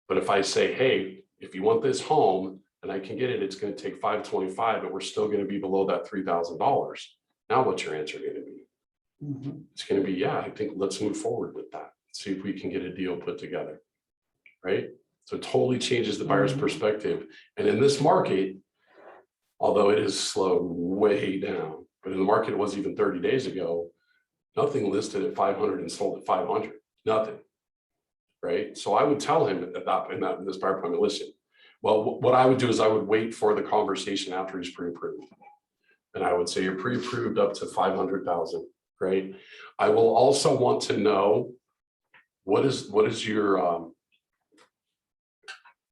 But if I say, hey, if you want this home and I can get it, it's going to take 525, but we're still going to be below that $3,000. Now what's your answer going to be? Mhm. It's going to be, yeah, I think let's move forward with that. See if we can get a deal put together. Right? So it totally changes the buyer's perspective. And in this market, although it is slowed way down, but in the market it was even 30 days ago, nothing listed at 500 and sold at 500, nothing. Right? So I would tell him at that in this buyer appointment, listen, well, what I would do is I would wait for the conversation after he's pre-approved. And I would say you're pre-approved up to 500,000, right? I will also want to know what is your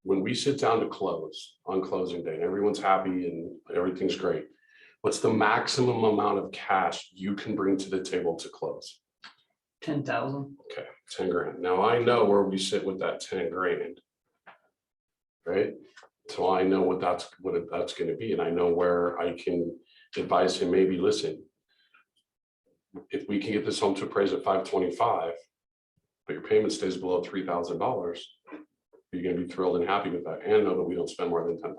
when we sit down to close on closing day and everyone's happy and everything's great, what's the maximum amount of cash you can bring to the table to close? 10,000. Okay, 10 grand. Now I know where we sit with that 10 grand, right? So I know what that's going to be. And I know where I can advise him, maybe listen, if we can get this home to appraise at 525, but your payment stays below $3,000, you're going to be thrilled and happy with that and know that we don't spend more than $10,000.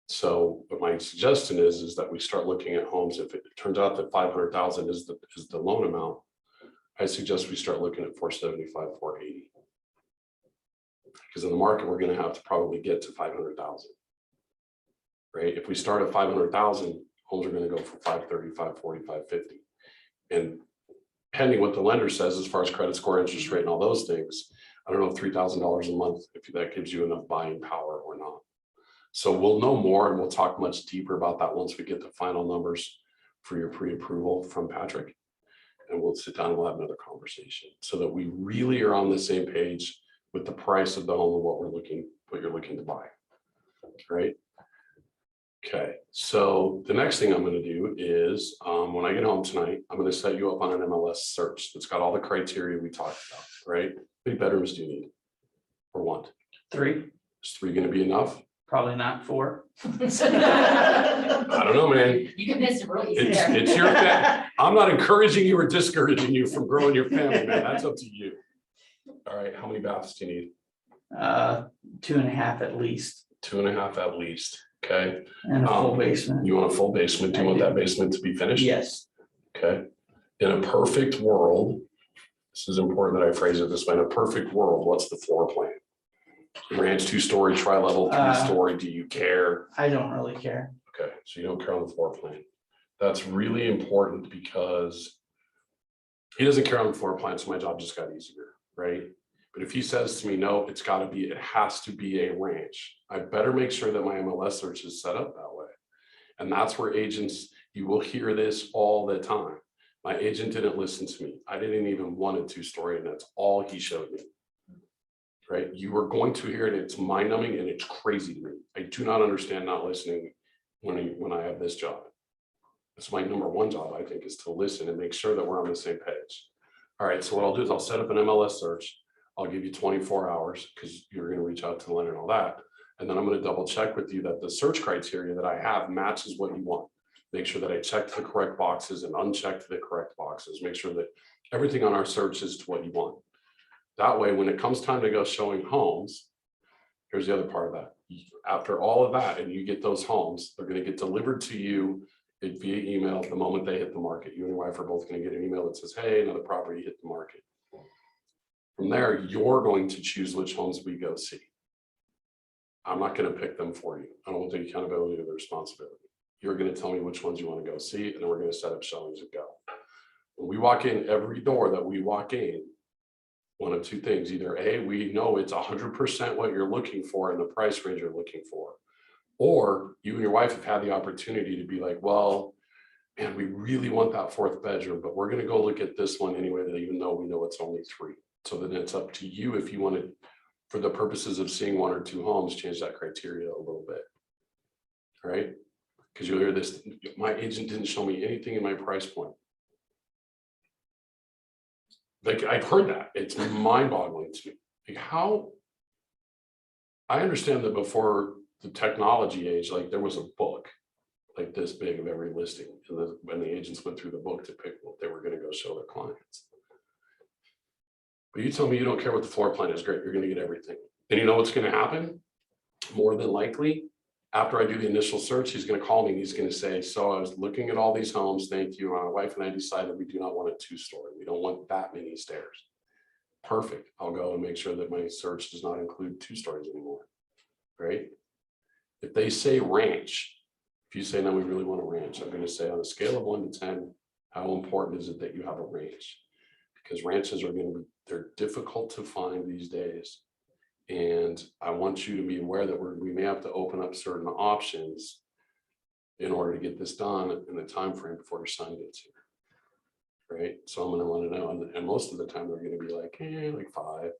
So what my suggestion is that we start looking at homes. If it turns out that 500,000 is the loan amount, I suggest we start looking at 475, 480. Because in the market, we're going to have to probably get to 500,000. Right? If we start at 500,000, homes are going to go for 530, 540, 550. And pending what the lender says as far as credit score, interest rate, and all those things, I don't know if $3,000 a month, if that gives you enough buying power or not. So we'll know more and we'll talk much deeper about that once we get the final numbers for your pre-approval from Patrick. And we'll sit down and we'll have another conversation so that we really are on the same page with the price of the home and what you're looking to buy. Right? Okay, so the next thing I'm going to do is when I get home tonight, I'm going to set you up on an MLS search that's got all the criteria we talked about, right? How many bedrooms do you need or want? 3, Is 3 going to be enough? probably not 4. I don't know, man. You convinced him real easy It's, there. it's your family. I'm not encouraging you or discouraging you from growing your family, man. That's up to you. All right, how many baths do you need? 2.5 at least, 2.5 at least. Okay. and a full basement. You want a full basement? Do you want that basement to be finished? Yes. Okay. In a perfect world, this is important that I phrase it this way. In a perfect world, what's the floor plan? Ranch 2-story, tri-level, 3-story. Do you care? I don't really care. Okay, so you don't care on the floor plan. That's really important because he doesn't care on the floor plan, so my job just got easier, right? But if he says to me, no, it has to be a ranch, I better make sure that my MLS search is set up that way. And that's where agents, you will hear this all the time. My agent didn't listen to me. I didn't even want a 2-story, and that's all he showed me. Right? You are going to hear it. It's mind numbing and it's crazy to me. I do not understand not listening when I have this job. It's my number one job, I think, is to listen and make sure that we're on the same page. All right, so what I'll do is I'll set up an MLS search. I'll give you 24 hours because you're going to reach out to the lender and all that. And then I'm going to double check with you that the search criteria that I have matches what you want. Make sure that I checked the correct boxes and unchecked the correct boxes. Make sure that everything on our search is to what you want. That way, when it comes time to go showing homes, here's the other part of that. After all of that, and you get those homes, they're going to get delivered to you via email the moment they hit the market. You and your wife are both going to get an email that says, hey, another property hit the market. From there, you're going to choose which homes we go see. I'm not going to pick them for you. I don't want the accountability or the responsibility. You're going to tell me which ones you want to go see, and then we're going to set up showings and go. When we walk in, every door that we walk in, one of two things: either A, we know it's 100% what you're looking for in the price range you're looking for, or you and your wife have had the opportunity to be like, well, And we really want that fourth bedroom, but we're gonna go look at this one anyway, even though we know it's only 3. So then it's up to you if you wanted, for the purposes of seeing 1 or 2 homes, change that criteria a little bit. Right? Because you'll hear this, my agent didn't show me anything in my price point. Like, I've heard that, it's mind boggling to me, like how. I understand that before the technology age, like there was a book like this big of every listing, and when the agents went through the book to pick what they were gonna go show their clients. But you tell me you don't care what the floor plan is, great, you're gonna get everything. And you know what's gonna happen? More than likely, after I do the initial search, he's gonna call me and he's gonna say, so I was looking at all these homes, thank you, my wife and I decided we do not want a 2-story, we don't want that many stairs. Perfect, I'll go and make sure that my search does not include 2 stories anymore, right? If they say ranch, if you say, no, we really want a ranch, I'm gonna say on a scale of 1 to 10, how important is it that you have a ranch? Because ranches are gonna be, they're difficult to find these days. And I want you to be aware that we may have to open up certain options in order to get this done in the time frame before your son gets here. Right, so I'm gonna want to know, and most of the time they're gonna be like, like 5.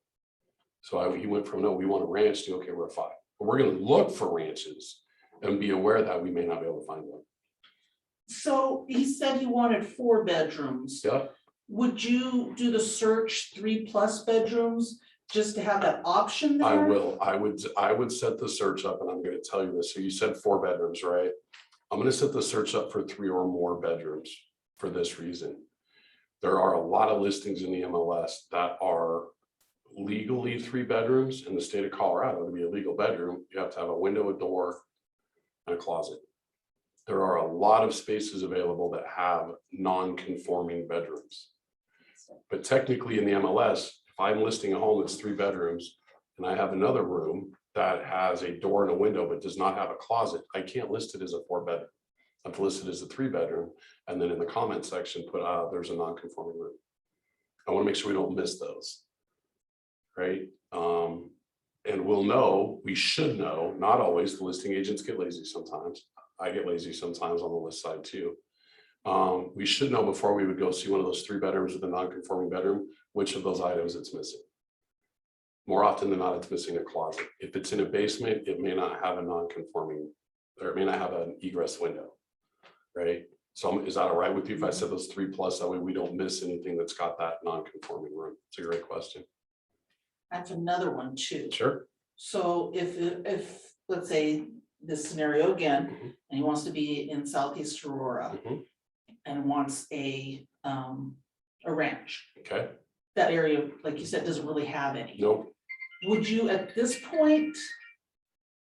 So he went from, no, we want a ranch to, okay, we're a 5. But we're gonna look for ranches and be aware that we may not be able to find one. So he said he wanted 4 bedrooms. Yeah, Would you do the search 3+ bedrooms just to have that option there? I will, I would set the search up, and I'm gonna tell you this, so you said 4 bedrooms, right? I'm gonna set the search up for 3 or more bedrooms for this reason. There are a lot of listings in the MLS that are legally 3 bedrooms. In the state of Colorado, to be a legal bedroom, you have to have a window, a door, and a closet. There are a lot of spaces available that have non-conforming bedrooms. But technically in the MLS, if I'm listing a home that's 3 bedrooms and I have another room that has a door and a window but does not have a closet, I can't list it as a 4 bedroom. I have to list it as a 3 bedroom, and then in the comment section put there's a non-conforming room. I want to make sure we don't miss those. Right? And we'll know, we should know, not always, the listing agents get lazy sometimes. I get lazy sometimes on the list side too. We should know before we would go see one of those 3 bedrooms with a non-conforming bedroom, which of those items it's missing. More often than not, it's missing a closet. If it's in a basement, it may not have a non-conforming, or it may not have an egress window. Right? So is that all right with you if I said those 3+, that way we don't miss anything that's got that non-conforming room? It's a great question. I have another one too. Sure. So if let's say this scenario again, Mhm. and he wants to be in Southeast Aurora Mhm. and wants a ranch. Okay, That area, like you said, doesn't really have any. nope, Would you at this point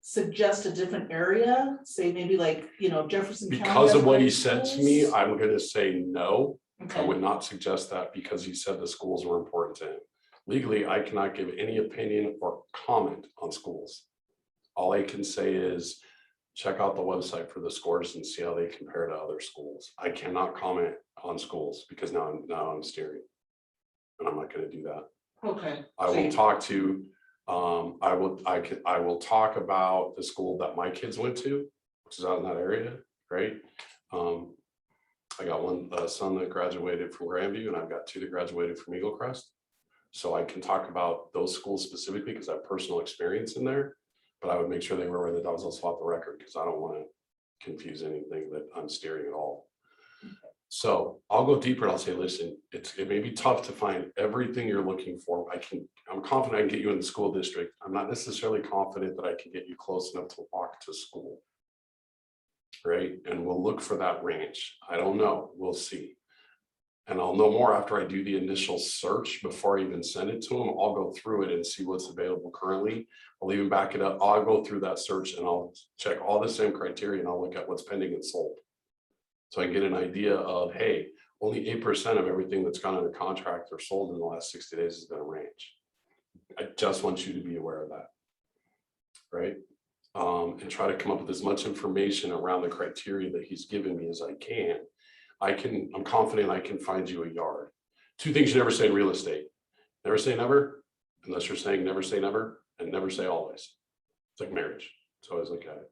suggest a different area? Say maybe like, Jefferson County? because has of what he great said to me, schools? I'm gonna say no. I Okay, would not suggest that because he said the schools were important to him. Legally, I cannot give any opinion or comment on schools. All I can say is check out the website for the scores and see how they compare to other schools. I cannot comment on schools because now I'm steering. And I'm not gonna do that. okay. I So will you- talk to, I will talk about the school that my kids went to, which is out in that area, right? I got one son that graduated from Grandview, and I've got 2 that graduated from Eagle Crest. So I can talk about those schools specifically because I have personal experience in there, but I would make sure they were where the dogs will swap the record because I don't want to confuse anything that I'm steering at all. So I'll go deeper and I'll say, listen, it may be tough to find everything you're looking for. I'm confident I can get you in the school district. I'm not necessarily confident that I can get you close enough to walk to school. Right? And we'll look for that ranch. I don't know. We'll see. And I'll know more after I do the initial search before I even send it to them. I'll go through it and see what's available currently. I'll even back it up. I'll go through that search and I'll check all the same criteria and I'll look at what's pending and sold. So I get an idea of, hey, only 8% of everything that's gone under contract or sold in the last 60 days has been a ranch. I just want you to be aware of that. Right? And try to come up with as much information around the criteria that he's given me as I can. I'm confident I can find you a yard. 2 things you never say in real estate. Never say never, unless you're saying never say never, and never say always. It's like marriage. So I always look at it.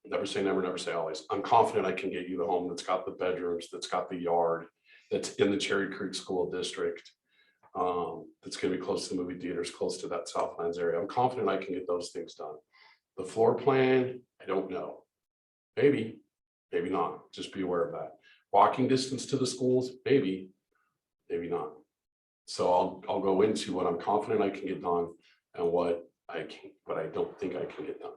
Never say never, never say always. I'm confident I can get you the home that's got the bedrooms, that's got the yard, that's in the Cherry Creek School District. That's gonna be close to the movie theaters, close to that Southlands area. I'm confident I can get those things done. The floor plan, I don't know. Maybe, maybe not. Just be aware of that. Walking distance to the schools, maybe, maybe not. So I'll go into what I'm confident I can get done and what I don't think I can get done.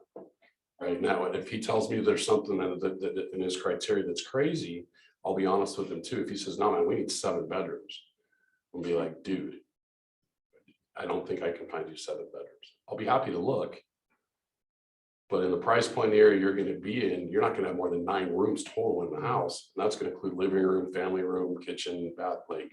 Right now, if he tells me there's something that in his criteria that's crazy, I'll be honest with him too. If he says, no, man, we need 7 bedrooms, I'll be like, dude, I don't think I can find you 7 bedrooms. I'll be happy to look. But in the price point area you're gonna be in, you're not gonna have more than 9 rooms total in the house. And that's gonna include living room, family room, kitchen, bath, like.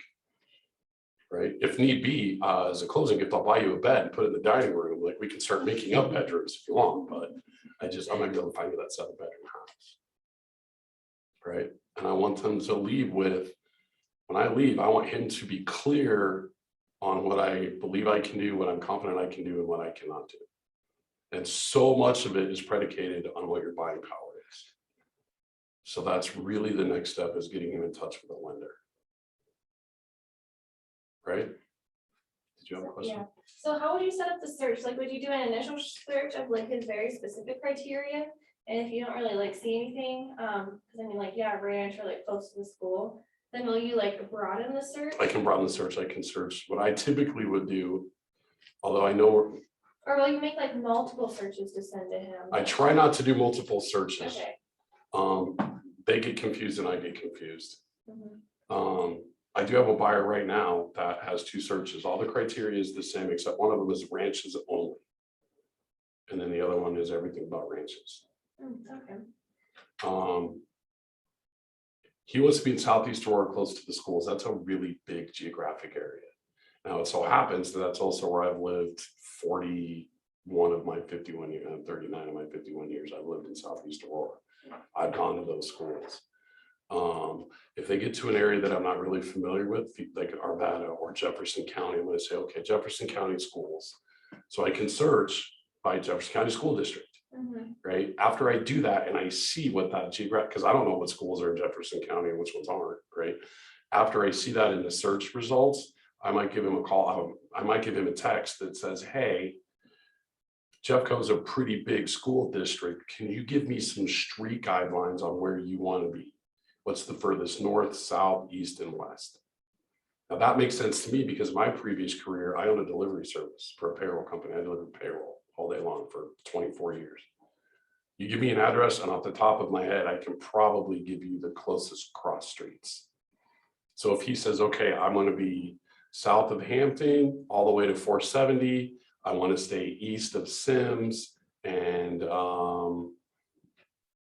Right? If need be, as a closing gift, I'll buy you a bed and put it in the dining room. Like we can start making up bedrooms if you want, but I'm not gonna find you that 7-bedroom house. Right? And I want them to leave with, when I leave, I want him to be clear on what I believe I can do, what I'm confident I can do, and what I cannot do. And so much of it is predicated on what your buying power is. So that's really the next step, is getting him in touch with a lender. Right? Did you have a question? Yeah, so how would you set up the search? Like, would you do an initial search of like his very specific criteria? And if you don't really like see anything, because I mean, like, yeah, ranch or like close to the school, then will you like broaden the search? I can broaden the search. I can search. What I typically would do, although I know, Or will you make like multiple searches to send to him? I try not to do multiple searches. Okay. They get confused and I get confused. Mhm. I do have a buyer right now that has 2 searches. All the criteria is the same, except one of them is ranches only. And then the other one is everything about ranches. Okay. He wants to be in Southeast Aurora, close to the schools. That's a really big geographic area. Now, it so happens that that's also where I've lived 41 of my 51 years, 39 of my 51 years. I've lived in Southeast Aurora. I've gone to those schools. If they get to an area that I'm not really familiar with, like Arvada or Jefferson County, I'm going to say, okay, Jefferson County schools. So I can search by Jefferson County School District. Mhm. Right? After I do that and I see what that geographic, because I don't know what schools are in Jefferson County and which ones aren't, right? After I see that in the search results, I might give him a call. I might give him a text that says, hey, Jeffco's a pretty big school district. Can you give me some street guidelines on where you want to be? What's the furthest north, south, east, and west? Now that makes sense to me because my previous career, I owned a delivery service for a payroll company. I delivered payroll all day long for 24 years. You give me an address and off the top of my head, I can probably give you the closest cross streets. So if he says, okay, I'm going to be south of Hampton all the way to 470, I want to stay east of Sims and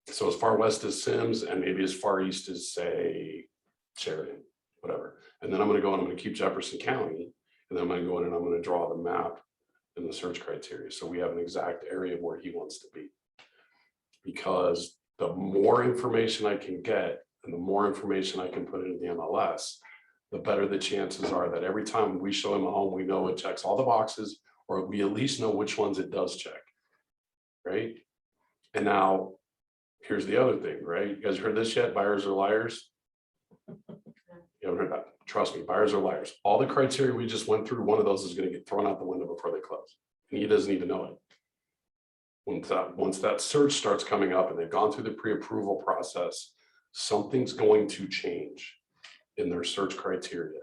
so as far west as Sims and maybe as far east as, say, Sheridan, whatever. And then I'm going to go and I'm going to keep Jefferson County and then I'm going to go in and I'm going to draw the map in the search criteria. So we have an exact area of where he wants to be. Because the more information I can get and the more information I can put into the MLS, the better the chances are that every time we show him a home, we know it checks all the boxes, or we at least know which ones it does check. Right? And now, here's the other thing, right? You guys heard this yet? Buyers are liars. You haven't heard that. Trust me, buyers are liars. All the criteria we just went through, one of those is going to get thrown out the window before they close. And he doesn't even know it. Once that search starts coming up and they've gone through the pre-approval process, something's going to change in their search criteria.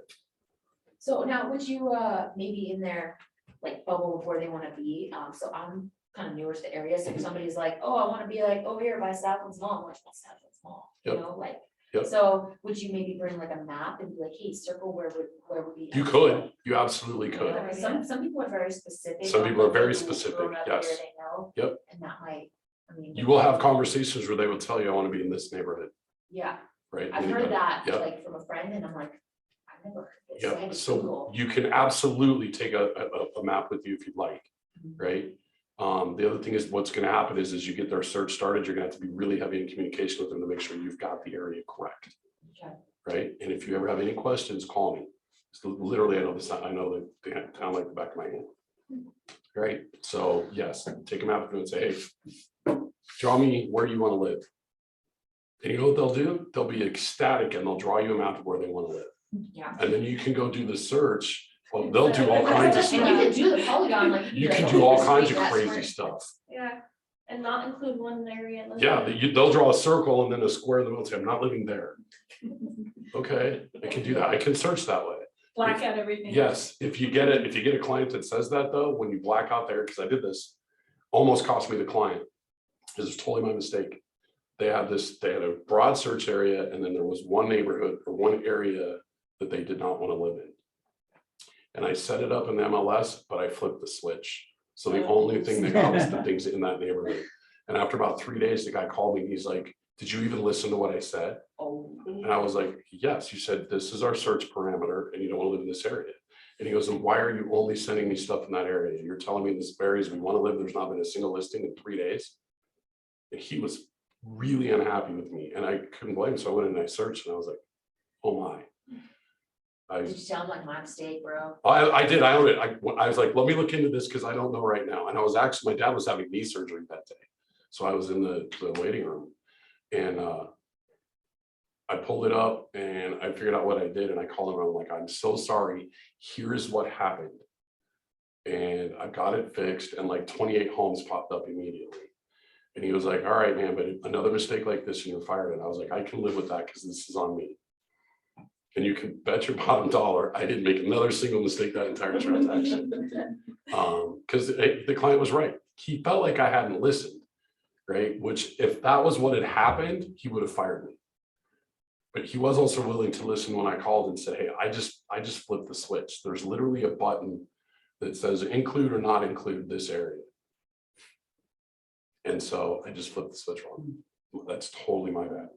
So now would you, maybe in their like bubble of where they wanna be, so I'm kind of newer to the area, so if somebody's like, oh, I wanna be like over here by Southlands Mall, I'm like, what's Southlands Mall? You Yep. know, like, Yep. so would you maybe bring like a map and be like, hey, circle where would be. You could, you absolutely You could. know, some people are very specific. Some on people are what they very do, specific, grown up there, yes. They know. Yep. And that might, I mean. You will have conversations where they will tell you, I want to be in this neighborhood, Yeah, right? I've heard that, Yep. like from a friend, and I'm like, I've never heard this. I Yeah, had to so Google. you can absolutely take a map with you if you'd like, right? The other thing is what's going to happen is you get their search started, you're going to have to be really heavy in communication with them to make sure you've got the area correct. Okay. Right? And if you ever have any questions, call me. So literally, I know the town like the back of my hand. Right? So yes, take a map and say, hey, draw me where you want to live. And you know what they'll do? They'll be ecstatic and they'll draw you a map of where they want to live. Yeah. And then you can go do the search. Well, they'll do all kinds of And you stuff. can do the polygon, like. You like, can oh, do all this kinds street, of that crazy square. stuff. Yeah, and not include one area. and Yeah, then- they'll draw a circle and then a square in the middle, and say, I'm not living there. Okay, I can do that. I can search that way. Black out everything. Yes, if you get a client that says that though, when you black out there, because I did this, almost cost me the client. This is totally my mistake. They had a broad search area and then there was one neighborhood or one area that they did not want to live in. And I set it up in the MLS, but I flipped the switch. So the only thing that got was the things in that neighborhood. And after about 3 days, the guy called me and he's like, did you even listen to what I said? And I was like, yes, you said this is our search parameter and you don't want to live in this area. And he goes, and why are you only sending me stuff in that area? You're telling me this areas we want to live, there's not been a single listing in 3 days. And he was really unhappy with me and I couldn't blame him. So I went in and I searched and I was like, oh my. Did you tell him like my mistake, bro? I did, I own it. I was like, let me look into this because I don't know right now. And I was actually, my dad was having knee surgery that day. So I was in the waiting room and I pulled it up and I figured out what I did and I called him. I'm like, I'm so sorry. Here's what happened. And I got it fixed and like 28 homes popped up immediately. And he was like, all right, man, but another mistake like this and you're fired. And I was like, I can live with that because this is on me. And you can bet your bottom dollar I didn't make another single mistake that entire transaction. Because the client was right. He felt like I hadn't listened, right? Which if that was what had happened, he would have fired me. But he was also willing to listen when I called and said, hey, I just flipped the switch. There's literally a button that says include or not include this area. And so I just flipped the switch wrong. That's totally my bad.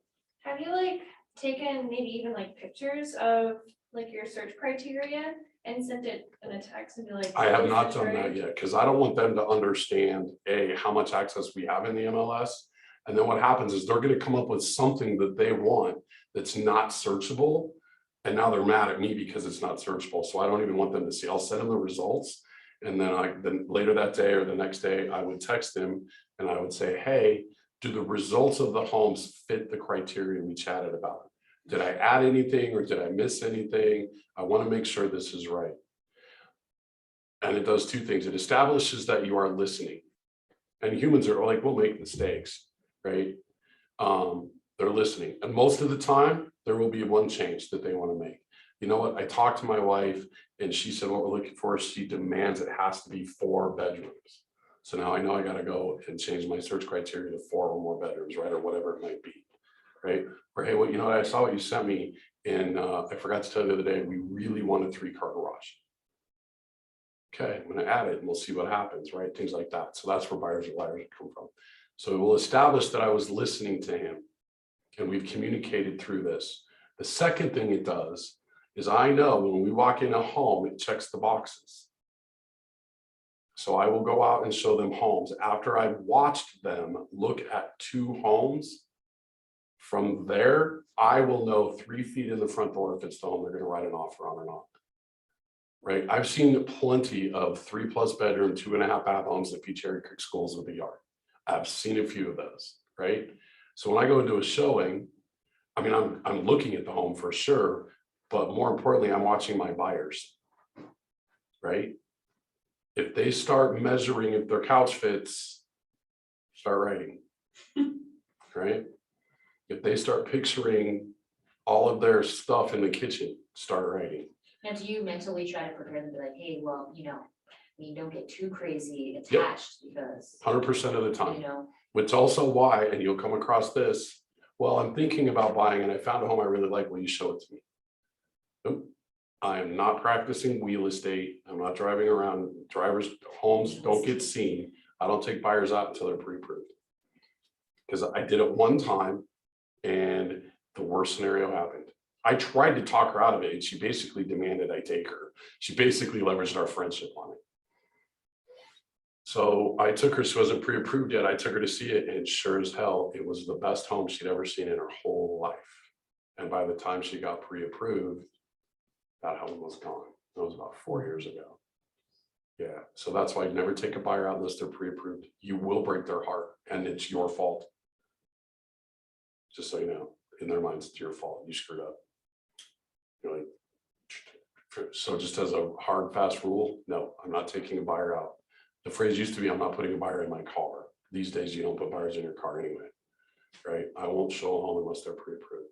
Have you like taken maybe even like pictures of like your search criteria and sent it in a text and be like? I have "This not is done right"? that yet because I don't want them to understand how much access we have in the MLS. And then what happens is they're going to come up with something that they want that's not searchable. And now they're mad at me because it's not searchable. So I don't even want them to see. I'll send them the results. And then later that day or the next day, I would text them and I would say, hey, do the results of the homes fit the criteria we chatted about? Did I add anything or did I miss anything? I want to make sure this is right. And it does two things. It establishes that you are listening. And humans are like, we'll make mistakes, right? They're listening. And most of the time, there will be one change that they want to make. You know what? I talked to my wife and she said, what we're looking for, she demands it has to be 4 bedrooms. So now I know I got to go and change my search criteria to 4 or more bedrooms, right? Or whatever it might be, right? Or, hey, well, you know what? I saw what you sent me and I forgot to tell you the other day, we really want a 3-car garage. Okay, I'm going to add it and we'll see what happens, right? Things like that. So that's where buyers and liars come from. So it will establish that I was listening to him and we've communicated through this. The second thing it does is I know when we walk in a home, it checks the boxes. So I will go out and show them homes. After I've watched them look at 2 homes, from there, I will know 3 feet in the front door if it's the home they're going to write an offer on or not. Right? I've seen plenty of 3+ bedroom, 2.5 bath homes that feature Cherry Creek schools with a yard. I've seen a few of those, right? So when I go into a showing, I mean, I'm looking at the home for sure, but more importantly, I'm watching my buyers, right? If they start measuring if their couch fits, start writing, right? If they start picturing all of their stuff in the kitchen, start writing. Now, do you mentally try to prepare them to be like, hey, well, you know, I mean, don't get too crazy attached because, 100% of the time. you know, Which also why, and you'll come across this, well, I'm thinking about buying and I found a home I really like, will you show it to me? Nope. I am not practicing real estate. I'm not driving around. Drivers' homes don't get seen. I don't take buyers out until they're pre-approved. Because I did it one time and the worst scenario happened. I tried to talk her out of it and she basically demanded I take her. She basically leveraged our friendship on it. So I took her, she wasn't pre-approved yet. I took her to see it and sure as hell, it was the best home she'd ever seen in her whole life. And by the time she got pre-approved, that home was gone. That was about 4 years ago. Yeah, so that's why I never take a buyer out unless they're pre-approved. You will break their heart and it's your fault. Just so you know, in their minds, it's your fault. You screwed up. You're like, so just as a hard, fast rule, no, I'm not taking a buyer out. The phrase used to be, I'm not putting a buyer in my car. These days, you don't put buyers in your car anyway, right? I won't show a home unless they're pre-approved.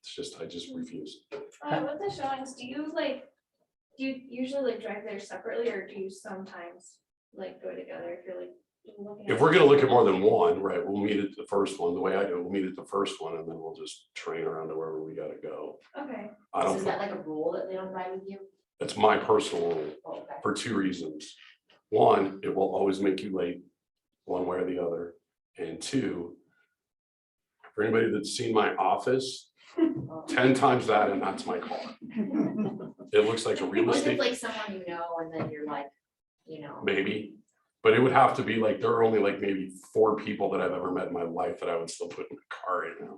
It's just, I just refuse. With the showings, do you usually like drive there separately, or do you sometimes like go together if you're like looking? If we're gonna look at more than one, right, we'll meet at the first one. The way I do, it, we'll meet at the first one and then we'll just train around to wherever we gotta go. Okay, I So don't, is that like a rule that they don't ride with you? it's my personal rule Oh, okay. for two reasons. One, it will always make you late, one way or the other. And two, for anybody that's seen my office, 10 times that, and that's my car. It looks like a real What if estate, it's like someone you know, and then you're like, you know, maybe, but it would have to be like, there are only like maybe 4 people that I've ever met in my life that I would still put in the car right now.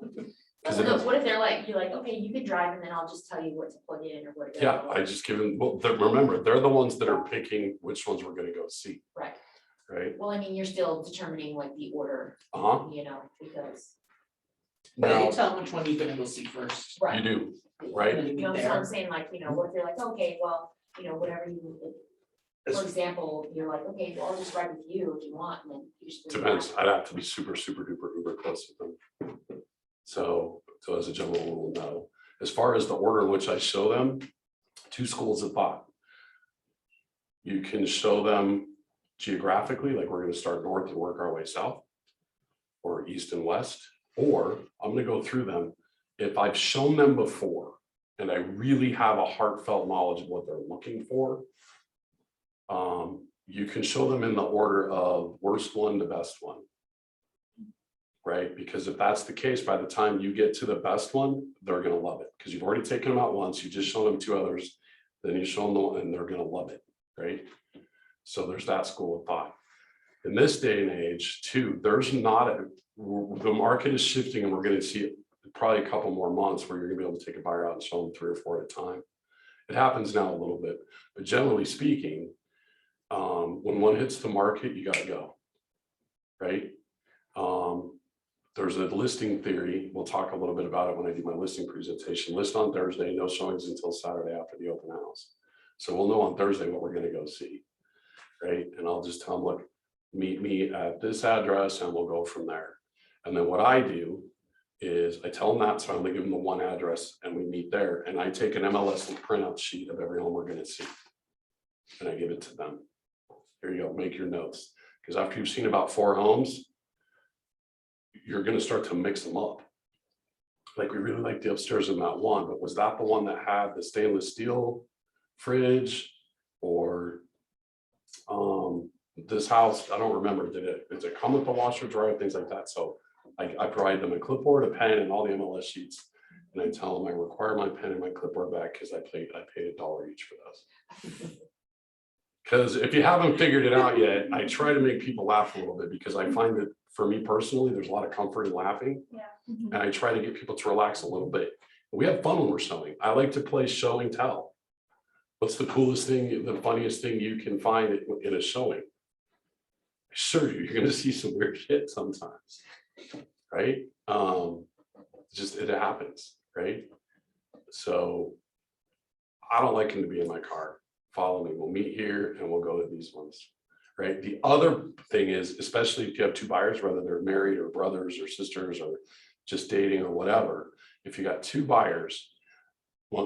Because no, what if they're like, you're like, okay, you can drive, and then I'll just tell you what to plug in or what to go. yeah, I just give them, well, remember, they're the ones that are picking which ones we're gonna go see, Right, right? well, I mean, you're still determining like the order, Uh-huh, you know, because, But you now, tell them which one you're gonna go see first. you right, do, right? And then you know, you so I'm there. saying like, you know, what if they're like, okay, well, you know, whatever you, for example, you're like, okay, well, I'll just ride with you if you want, and then you just. Depends, I'd have to be super, super duper uber close with them. So as a general rule, no. As far as the order in which I show them, 2 schools of thought. You can show them geographically, like we're gonna start north and work our way south, or east and west, or I'm gonna go through them. If I've shown them before, and I really have a heartfelt knowledge of what they're looking for, you can show them in the order of worst one to best one. Right, because if that's the case, by the time you get to the best one, they're gonna love it, because you've already taken them out once, you just show them 2 others, then you show them the one, and they're gonna love it, right? So there's that school of thought. In this day and age, too, there's not the market is shifting, and we're gonna see probably a couple more months where you're gonna be able to take a buyer out and show them 3 or 4 at a time. It happens now a little bit, but generally speaking, when one hits the market, you gotta go, right? There's a listing theory. We'll talk a little bit about it when I do my listing presentation. List on Thursday, no showings until Saturday after the open house. So we'll know on Thursday what we're gonna go see, right? And I'll just tell them, look, meet me at this address and we'll go from there. And then what I do is I tell them that, so I only give them the one address and we meet there. And I take an MLS printout sheet of every home we're gonna see. And I give it to them. Here you go, make your notes. Because after you've seen about 4 homes, you're gonna start to mix them up. Like, we really like the upstairs in that one, but was that the one that had the stainless steel fridge? Or this house, I don't remember, does it come with the washer dryer, things like that? So I provide them a clipboard, a pen, and all the MLS sheets. And I tell them I require my pen and my clipboard back because I paid $1 each for those. Because if you haven't figured it out yet, I try to make people laugh a little bit, because I find that for me personally, there's a lot of comfort in laughing. yeah. And I try to get people to relax a little bit. We have fun when we're showing. I like to play show and tell. What's the coolest thing, the funniest thing you can find in a showing? Sure, you're gonna see some weird shit sometimes, right? Just, it happens, right? So I don't like him to be in my car. Follow me, we'll meet here and we'll go to these ones, right? The other thing is, especially if you have 2 buyers, whether they're married or brothers or sisters or just dating or whatever, if you got 2 buyers,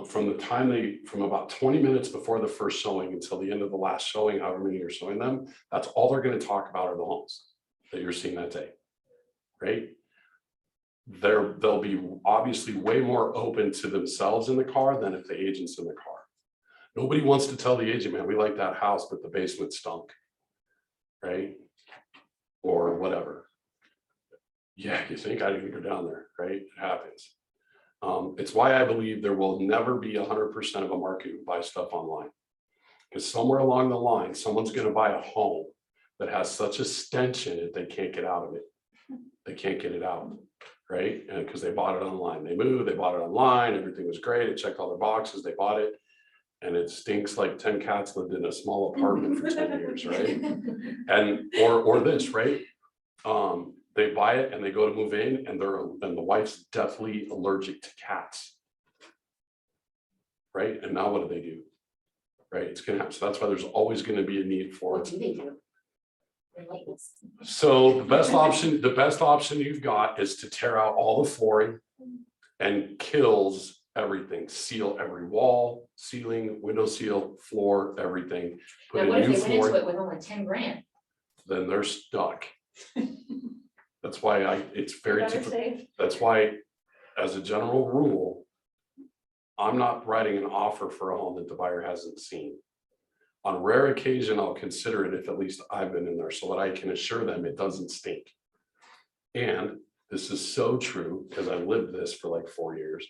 from about 20 minutes before the first showing until the end of the last showing, however many you're showing them, that's all they're going to talk about are the homes that you're seeing that day, right? They'll be obviously way more open to themselves in the car than if the agent's in the car. Nobody wants to tell the agent, man, we like that house, but the basement stunk, right? Or whatever. Yeah, you think I didn't go down there, right? It happens. It's why I believe there will never be 100% of a market who buys stuff online. Because somewhere along the line, someone's going to buy a home that has such a stench in it, they can't get out of it. They can't get it out, right? And because they bought it online, they moved, they bought it online, everything was great, it checked all their boxes, they bought it. and it stinks like 10 cats lived in a small apartment for 10 years, right? And, or this, right? They buy it and they go to move in and the wife's deathly allergic to cats. Right? And now what do? Right? It's gonna happen. So that's why there's always gonna be a need for What it. do they do? They're like this. So the best option you've got is to tear out all the flooring and kills everything. Seal every wall, ceiling, window seal, floor, everything. Put Now, in what if new they went into flooring, it with only 10 grand? then they're stuck. That's why it's very Better typical. safe. That's why, as a general rule, I'm not writing an offer for a home that the buyer hasn't seen. On rare occasion, I'll consider it if at least I've been in there so that I can assure them it doesn't stink. And this is so true because I lived this for like 4 years.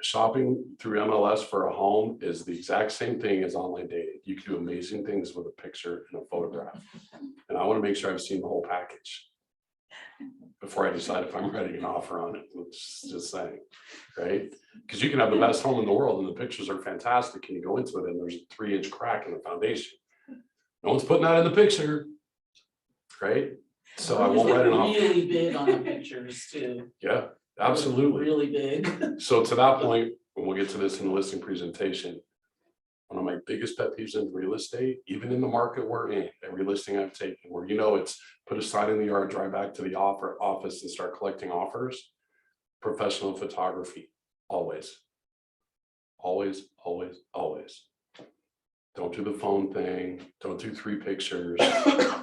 Shopping through MLS for a home is the exact same thing as online dating. You can do amazing things with a picture and a photograph. And I want to make sure I've seen the whole package before I decide if I'm writing an offer on it. Just saying, right? Because you can have the best home in the world and the pictures are fantastic and you go into it and there's a 3-inch crack in the foundation. No one's putting that in the picture, right? So I won't write an offer. Really big on the pictures too. Yeah, absolutely. Really big. So to that point, when we'll get to this in the listing presentation, one of my biggest pet peeves in real estate, even in the market we're in, every listing I've taken, where it's put a sign in the yard, drive back to the office and start collecting offers. Professional photography, always. Always, always, always. Don't do the phone thing. Don't do 3 pictures.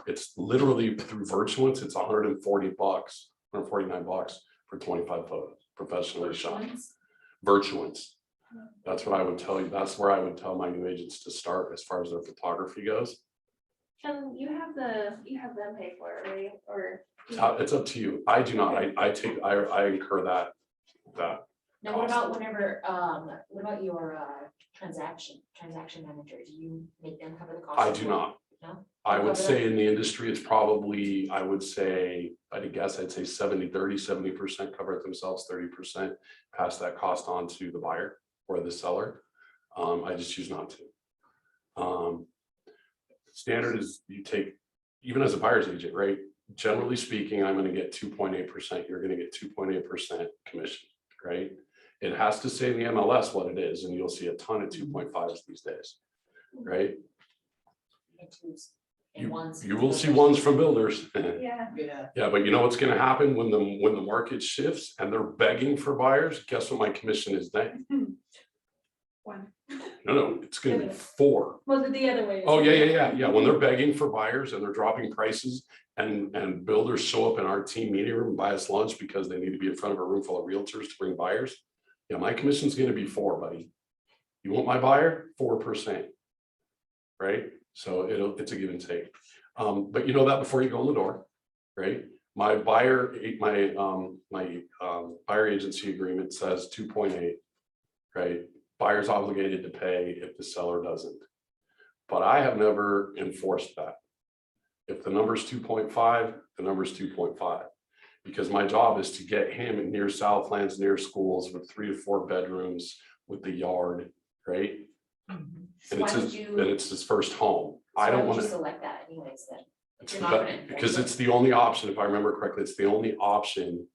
It's literally through Virtuance, it's $140, $149 for 25 photos, professionally shot. Virtuance. That's what I would tell you. That's where I would tell my new agents to start as far as their photography goes. And you have them pay for it, right? Or It's up to you. I do not. I incur that. Now, what about what about your transaction manager? Do you make them cover the cost? I of do it? not. No? I would Cover that? say in the industry, it's probably, I'd say 70-30, 70% cover it themselves, 30% pass that cost on to the buyer or the seller. I just choose not to. Standard is you take, even as a buyer's agent, right? Generally speaking, I'm going to get 2.8%. You're going to get 2.8% commission, right? It has to say in the MLS what it is, and you'll see a ton of 2.5s these days, right? And twos and ones. You will see ones from builders. yeah. Yeah. Yeah, but you know what's gonna happen when the market shifts and they're begging for buyers? Guess what my commission is then? 1. No, it's gonna be 4. Was it the other way? Oh, yeah. When they're begging for buyers and they're dropping prices and builders show up in our team meeting room and buy us lunch because they need to be in front of a room full of realtors to bring buyers. Yeah, my commission's gonna be 4, buddy. You want my buyer? 4%. Right? So it's a give and take. But you know that before you go in the door, right? My buyer agency agreement says 2.8, right? Buyer's obligated to pay if the seller doesn't. But I have never enforced that. If the number's 2.5, the number's 2.5. Because my job is to get him in near Southlands, near schools with 3 to 4 bedrooms with the yard, right? So And why would you? it's his first home. So I why don't would want you to, select that anyways then? If you're not gonna enforce because it? it's the only option, if I remember correctly, it's the only option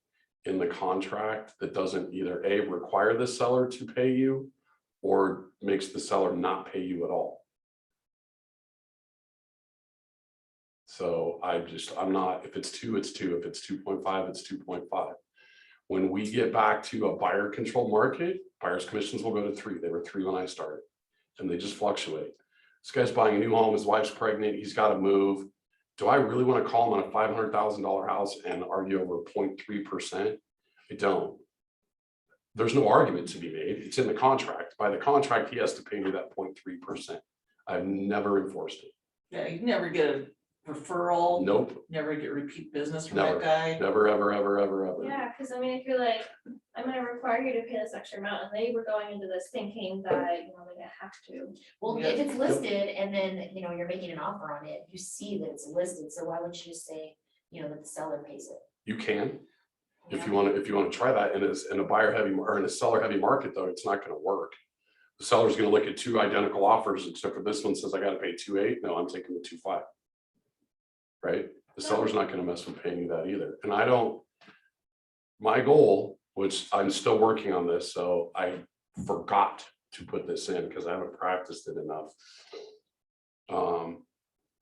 in the contract that doesn't either A, require the seller to pay you or makes the seller not pay you at all. So I'm not, if it's 2, it's 2. If it's 2.5, it's 2.5. When we get back to a buyer controlled market, buyer's commissions will go to 3. They were 3 when I started and they just fluctuate. This guy's buying a new home, his wife's pregnant, he's got to move. Do I really want to call him on a $500,000 house and argue over 0.3%? I don't. There's no argument to be made. It's in the contract. By the contract, he has to pay me that 0.3%. I've never enforced it. Yeah, you never get a referral. Nope, Never get repeat business from Never. that guy. never, ever, ever, ever, ever. Yeah, because I mean, if you're like, I'm gonna require you to pay this extra amount, and they were going into this thinking that, they're gonna have to. Well, Yeah. if it's listed and then, you're making an offer on it, you see that it's listed, so why wouldn't you just say, that the seller pays it? You can, if Yeah. you want to try that in a buyer heavy or in a seller heavy market, though, it's not going to work. The seller's gonna look at two identical offers, except for this one says I gotta pay 2.8. No, I'm taking the 2.5. Right? The seller's not gonna mess with paying you that either. And I don't, my goal, which I'm still working on this, so I forgot to put this in because I haven't practiced it enough.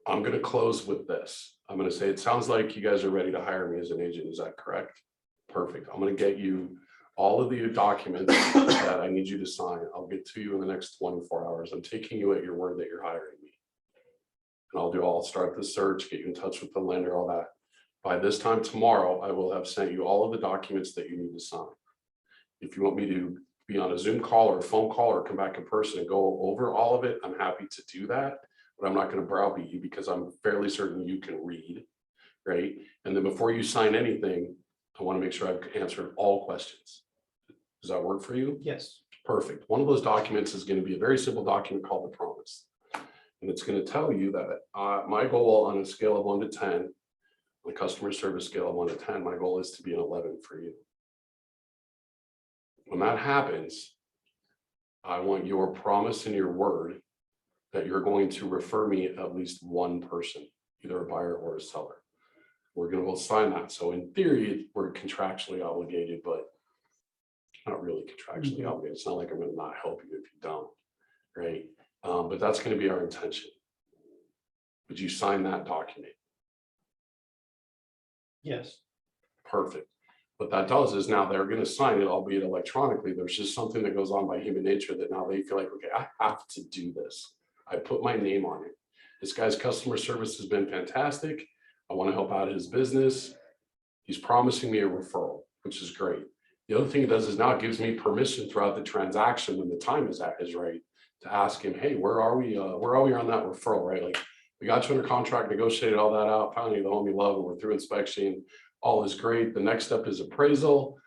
I'm gonna close with this. I'm gonna say, it sounds like you guys are ready to hire me as an agent. Is that correct? Perfect. I'm gonna get you all of the documents that I need you to sign. I'll get to you in the next 24 hours. I'm taking you at your word that you're hiring me. And I'll start the search, get you in touch with the lender, all that. By this time tomorrow, I will have sent you all of the documents that you need to sign. If you want me to be on a Zoom call or a phone call or come back in person and go over all of it, I'm happy to do that. But I'm not going to browbeat you because I'm fairly certain you can read, right? And then before you sign anything, I want to make sure I've answered all questions. Does that work for you? Yes. Perfect. One of those documents is going to be a very simple document called the promise. And it's going to tell you that my goal on a scale of 1 to 10, on a customer service scale of 1 to 10, my goal is to be an 11 for you. When that happens, I want your promise and your word that you're going to refer me at least one person, either a buyer or a seller. We're going to both sign that. So in theory, we're contractually obligated, but not really contractually obligated. It's not like I'm going to not help you if you don't, right? But that's going to be our intention. Would you sign that document? Yes. Perfect. What that does is now they're going to sign it, albeit electronically. There's just something that goes on by human nature that now they feel like, okay, I have to do this. I put my name on it. This guy's customer service has been fantastic. I want to help out his business. He's promising me a referral, which is great. The other thing it does is now it gives me permission throughout the transaction when the time is right to ask him, hey, where are we on that referral, right? Like, we got you under contract, negotiated all that out, found you the home you love, and we're through inspection. All is great. The next step is appraisal.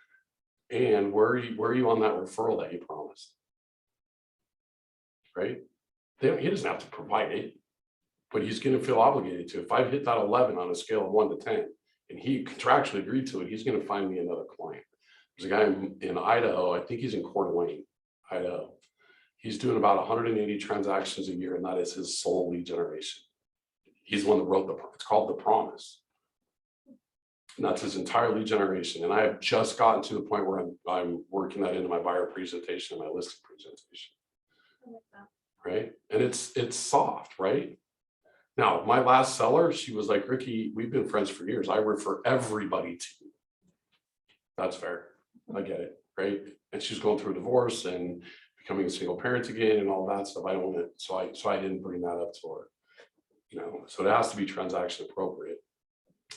And where are you on that referral that you promised? Right? He doesn't have to provide it, but he's going to feel obligated to. If I've hit that 11 on a scale of 1 to 10, and he contractually agreed to it, he's going to find me another client. There's a guy in Idaho, I think he's in Coeur d'Alene, Idaho. He's doing about 180 transactions a year, and that is his sole lead generation. He's the one that wrote it's called The Promise. And that's his entire lead generation. And I have just gotten to the point where I'm working that into my buyer presentation and my listing presentation. Right? And it's soft, right? Now, my last seller, she was like, Ricky, we've been friends for years. I refer everybody to you. That's fair. I get it, right? And she's going through a divorce and becoming a single parent again and all that stuff. I don't want it. So I didn't bring that up to her. So it has to be transaction appropriate,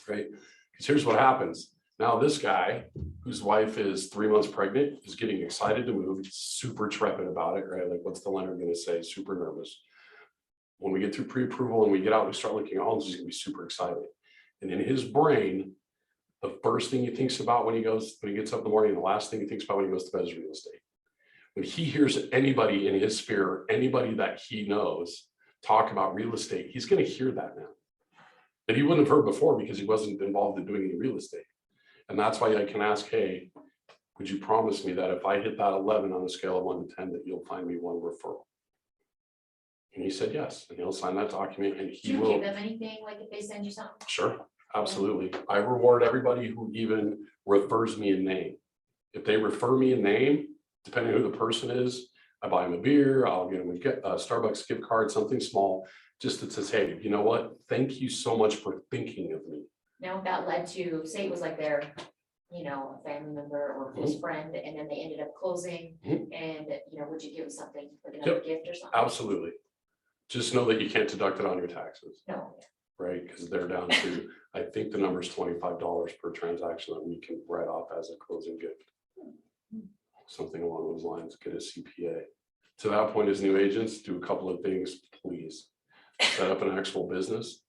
right? Because here's what happens. Now this guy, whose wife is 3 months pregnant, is getting excited to move. He's super trepid about it, right? Like, what's the lender going to say? Super nervous. When we get through pre-approval and we get out, we start looking at homes, he's going to be super excited. And in his brain, the first thing he thinks about when he gets up in the morning, and the last thing he thinks about when he goes to bed is real estate. When he hears anybody in his sphere, anybody that he knows talk about real estate, he's going to hear that now. That he wouldn't have heard before because he wasn't involved in doing any real estate. And that's why I can ask, hey, would you promise me that if I hit that 11 on a scale of 1 to 10, that you'll find me one referral? And he said yes, and he'll sign that document and Do he you will. give them anything, like if they send you something? Sure, absolutely. I reward everybody who even refers me a name. If they refer me a name, depending on who the person is, I buy them a beer, I'll get them a Starbucks gift card, something small, just that says, hey, you know what? Thank you so much for thinking of me. Now, if that led to, say it was like their, a family member or close friend, and then they ended up closing, and, would you give them something, like another gift or something? Absolutely. Just know that you can't deduct it on your taxes. No. Right, because they're down to, I think the number is $25 per transaction that we can write off as a closing gift. Something along those lines, get a CPA. To that point, as new agents, do a couple of things, please. Set up an actual business,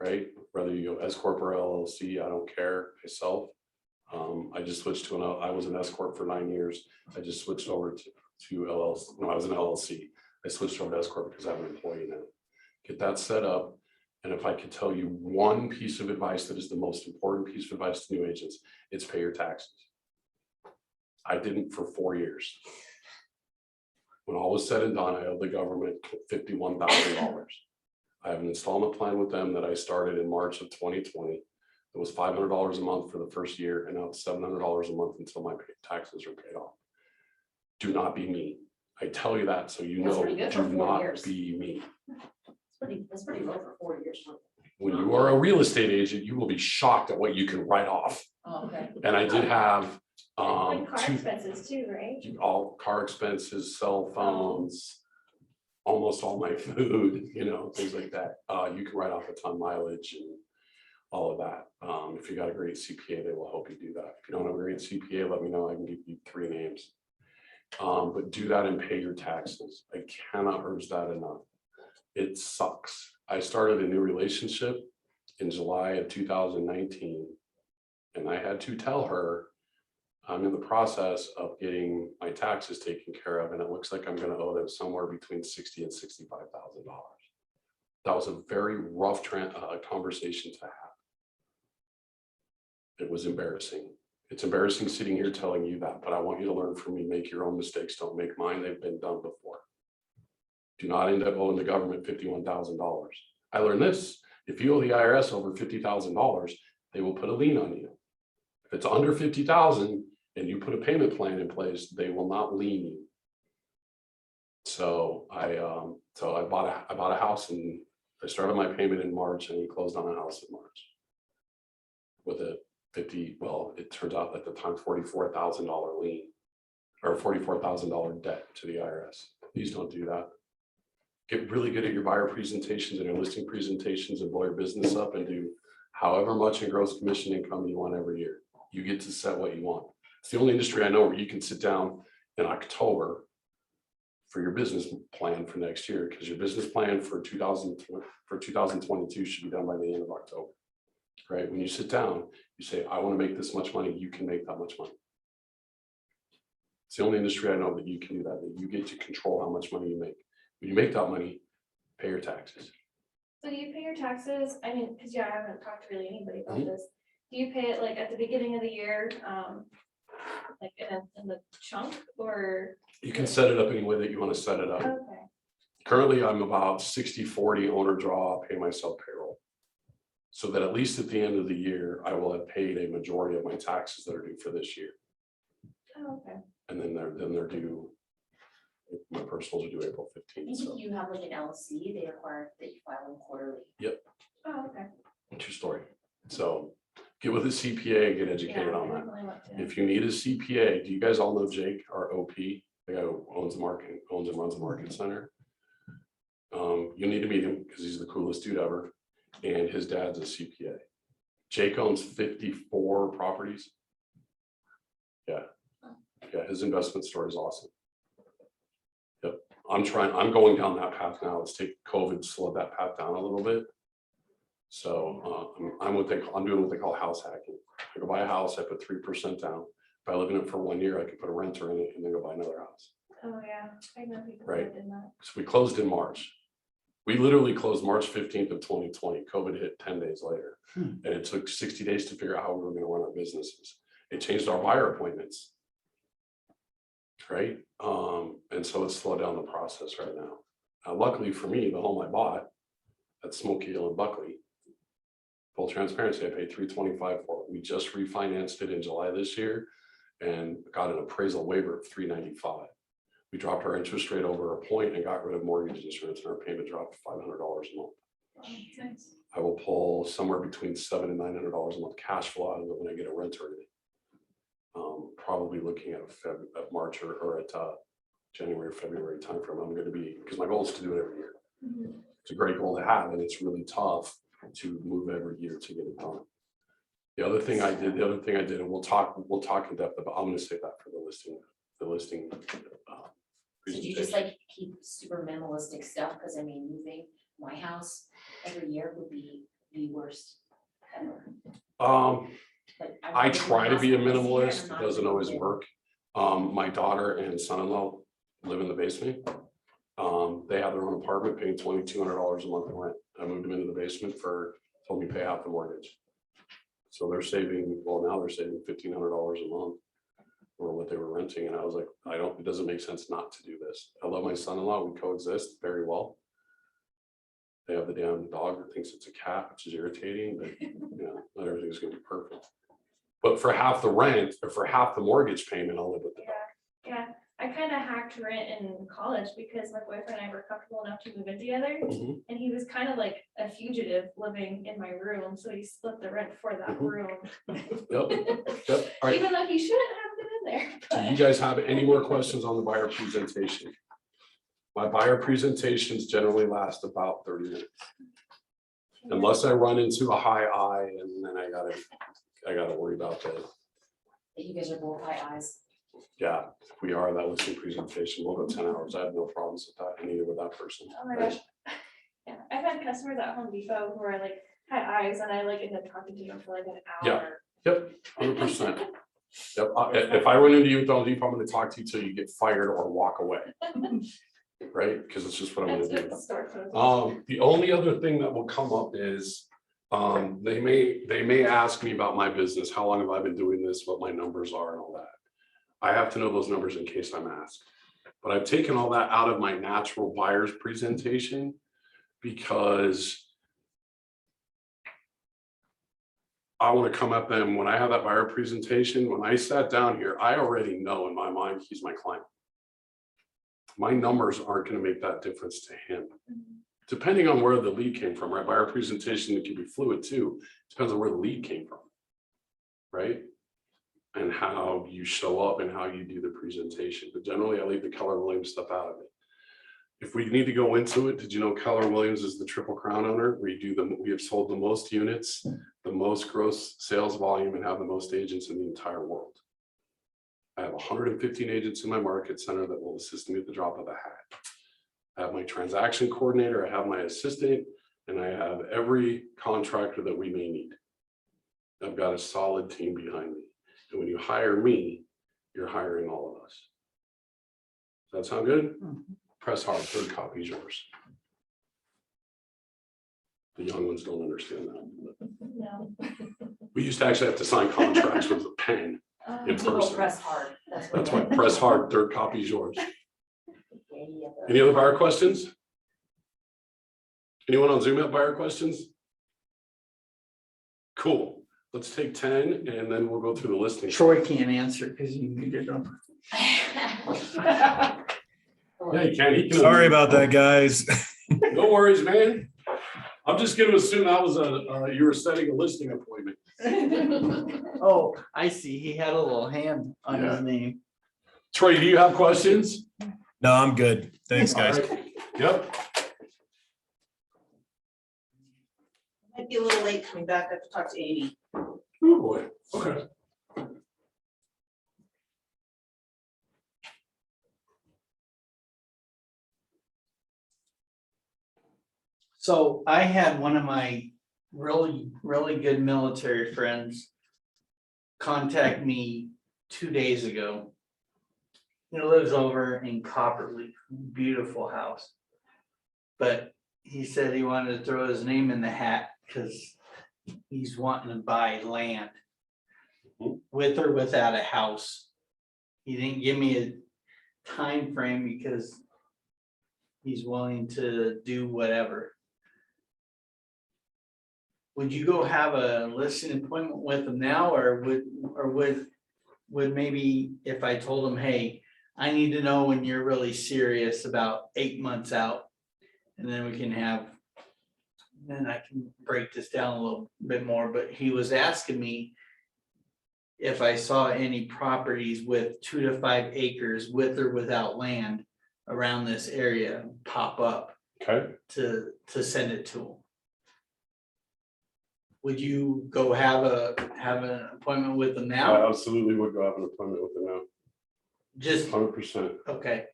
right? Whether you go S Corp or LLC, I don't care myself. I just switched to I was an S Corp for 9 years. I just switched over to LLC. No, I was an LLC. I switched over to S Corp because I have an employee now. Get that set up. And if I could tell you one piece of advice that is the most important piece of advice to new agents, it's pay your taxes. I didn't for 4 years. When all was said and done, I owe the government $51,000. I have an installment plan with them that I started in March of 2020. It was $500 a month for the first year, and now it's $700 a month until my taxes are paid off. Do not be me. I tell you that so you That's know, pretty good for do 4 not years. be me. That's pretty low for 4 years. When you are a real estate agent, you will be shocked at what you can write off. Oh, okay. And I did have Like car two, expenses too, right? all car expenses, cell phones, almost all my food, you know, things like that. You can write off a ton mileage and all of that. If you got a great CPA, they will help you do that. If you don't have a great CPA, let me know. I can give you 3 names. But do that and pay your taxes. I cannot urge that enough. It sucks. I started a new relationship in July of 2019, and I had to tell her I'm in the process of getting my taxes taken care of, and it looks like I'm going to owe them somewhere between $60,000 and $65,000. That was a very rough conversation to have. It was embarrassing. It's embarrassing sitting here telling you that, but I want you to learn from me. Make your own mistakes. Don't make mine. They've been done before. Do not end up owing the government $51,000. I learned this. If you owe the IRS over $50,000, they will put a lien on you. If it's under $50,000 and you put a payment plan in place, they will not lien you. So I bought a house, and I started my payment in March, and we closed on a house in March with a it turns out at the time $44,000 lien or $44,000 debt to the IRS. Please don't do that. Get really good at your buyer presentations and your listing presentations and blow your business up and do however much in gross commission income you want every year. You get to set what you want. It's the only industry I know where you can sit down in October for your business plan for next year, because your business plan for 2022 should be done by the end of October. Right? When you sit down, you say, I want to make this much money, you can make that much money. It's the only industry I know that you can do that you get to control how much money you make. When you make that money, pay your taxes. So you pay your taxes, I mean, because I haven't talked to really anybody about Mhm. this. Do you pay it like at the beginning of the year, like in the chunk, or? You can set it up any way that you want to set it up. Okay, Currently, I'm about 60-40 owner draw, pay myself payroll. So that at least at the end of the year, I will have paid a majority of my taxes that are due for this year. oh, okay. And then they're due, my personals are due April I 15th. think So if you have like an LLC, they require that you file them quarterly. Oh, okay. true story. So get with a CPA and get educated Yeah, on I that. definitely want to. If you need a CPA, do you guys all know Jake, our OP, the guy who owns and runs the market center? You need to meet him because he's the coolest dude ever. And his dad's a CPA. Jake owns 54 properties. Yeah. Yeah, his investment story is awesome. Yep. I'm going down that path now. It's taken COVID to slow that path down a little bit. So I'm doing what they call house hacking. I go buy a house, I put 3% down. If I live in it for 1 year, I can put a renter in it and then go buy another house. Oh, yeah, I know people Right. that did that. So we closed in March. We literally closed March 15th of 2020. COVID hit 10 days later. And it took 60 days to figure out how we were going to run our businesses. It changed our buyer appointments. Right. And so it's slowed down the process right now. Luckily for me, the home I bought at Smoky Hill and Buckley, full transparency, I paid $325 for it. We just refinanced it in July this year and got an appraisal waiver of $395. We dropped our interest rate over a point and got rid of mortgage insurance, and our payment dropped to $500 a month. Nice. I will pull somewhere between $700 and $900 a month cash flow out of it when I get a renter in it. Probably looking at March or at January, February timeframe. I'm going to be, because my goal is to do it every year. Mhm. It's a great goal to have, and it's really tough to move every year to get it done. The other thing I did, and we'll talk in depth about, I'm going to save that for the listing. So do you just like keep super minimalistic stuff? Because I mean, moving my house every year would be the worst ever. Like, I moved my try to house be a this year and minimalist. I'm It not doesn't always moving. work. My daughter and son-in-law live in the basement. They have their own apartment paying $2,200 a month in rent. I moved them into the basement told me pay half the mortgage. So they're saving, now they're saving $1,500 a month. or what they were renting, and I was like, it doesn't make sense not to do this. I love my son-in-law, we coexist very well. They have the damn dog that thinks it's a cat, which is irritating, but not everything's gonna be perfect. But for half the rent, or for half the mortgage payment, I'll live with the dog. Yeah, I kind of hacked rent in college because my boyfriend and I were comfortable enough to move in together. Mhm. And he was kind of like a fugitive living in my room, so he split the rent for that Mhm. room. Yep, all right. Even though he shouldn't have been in there. Do you guys have any more questions on the buyer presentation? My buyer presentations generally last about 30 minutes. Unless I run into a high eye and then I gotta worry about that. You guys are both high eyes. Yeah, if we are, that listing presentation, we'll go 10 hours. I have no problems with that, and neither with that person. Oh my right? gosh. Yeah, I've had customers at Home Depot who are like, had eyes, and I like end up talking to them for like an Yeah. hour. Yep, 100%. Yep, if I run into you at Home Depot, I'm gonna talk to you till you get fired or walk away. Right, because it's just what I'm That's gonna what do. the store closes. The only other thing that will come up is, they may ask me about my business, how long have I been doing this, what my numbers are and all that. I have to know those numbers in case I'm asked. But I've taken all that out of my natural buyer's presentation because I want to come at them when I have that buyer presentation. When I sat down here, I already know in my mind, he's my client. My numbers aren't going to make that difference to him. Depending on where the lead came from, right? Buyer presentation, it can be fluid too. Depends on where the lead came from, right? And how you show up and how you do the presentation. But generally, I leave the Keller Williams stuff out of it. If we need to go into it, did you know Keller Williams is the Triple Crown owner? We have sold the most units, the most gross sales volume, and have the most agents in the entire world. I have 115 agents in my market center that will assist me at the drop of a hat. I have my transaction coordinator, I have my assistant, and I have every contractor that we may need. I've got a solid team behind me. And when you hire me, you're hiring all of us. Does that sound good? Press hard, third copy is yours. The young ones don't understand that. No. We used to actually have to sign contracts with a pen in People person. press hard. That's why press hard, third copy is yours. Any Any other buyer questions? Anyone on Zoom have buyer questions? Cool. Let's take 10 and then we'll go through the listing. Troy can't answer because you muted him. Yeah, he can. He can. Sorry about that, guys. No worries, man. I'm just gonna assume that was you were setting a listing appointment. Oh, I see. He had a little hand on his Yeah. name. Troy, do you have questions? No, I'm good. Thanks, guys. All right. Yep. Might be a little late coming back. I have to talk to Amy. Oh, boy. Okay. So I had one of my really good military friends contact me 2 days ago. He lives over in Copperleaf, beautiful house. But he said he wanted to throw his name in the hat because he's wanting to buy land with or without a house. He didn't give me a time frame because he's willing to do whatever. Would you go have a listing appointment with him now, or would maybe if I told him, hey, I need to know when you're really serious about 8 months out, and then we can have, then I can break this down a little bit more, but he was asking me if I saw any properties with 2 to 5 acres with or without land around this area pop up Okay. to send it to him. Would you go have an appointment with them I now? absolutely would go have an appointment with them now. Just, 100%. okay,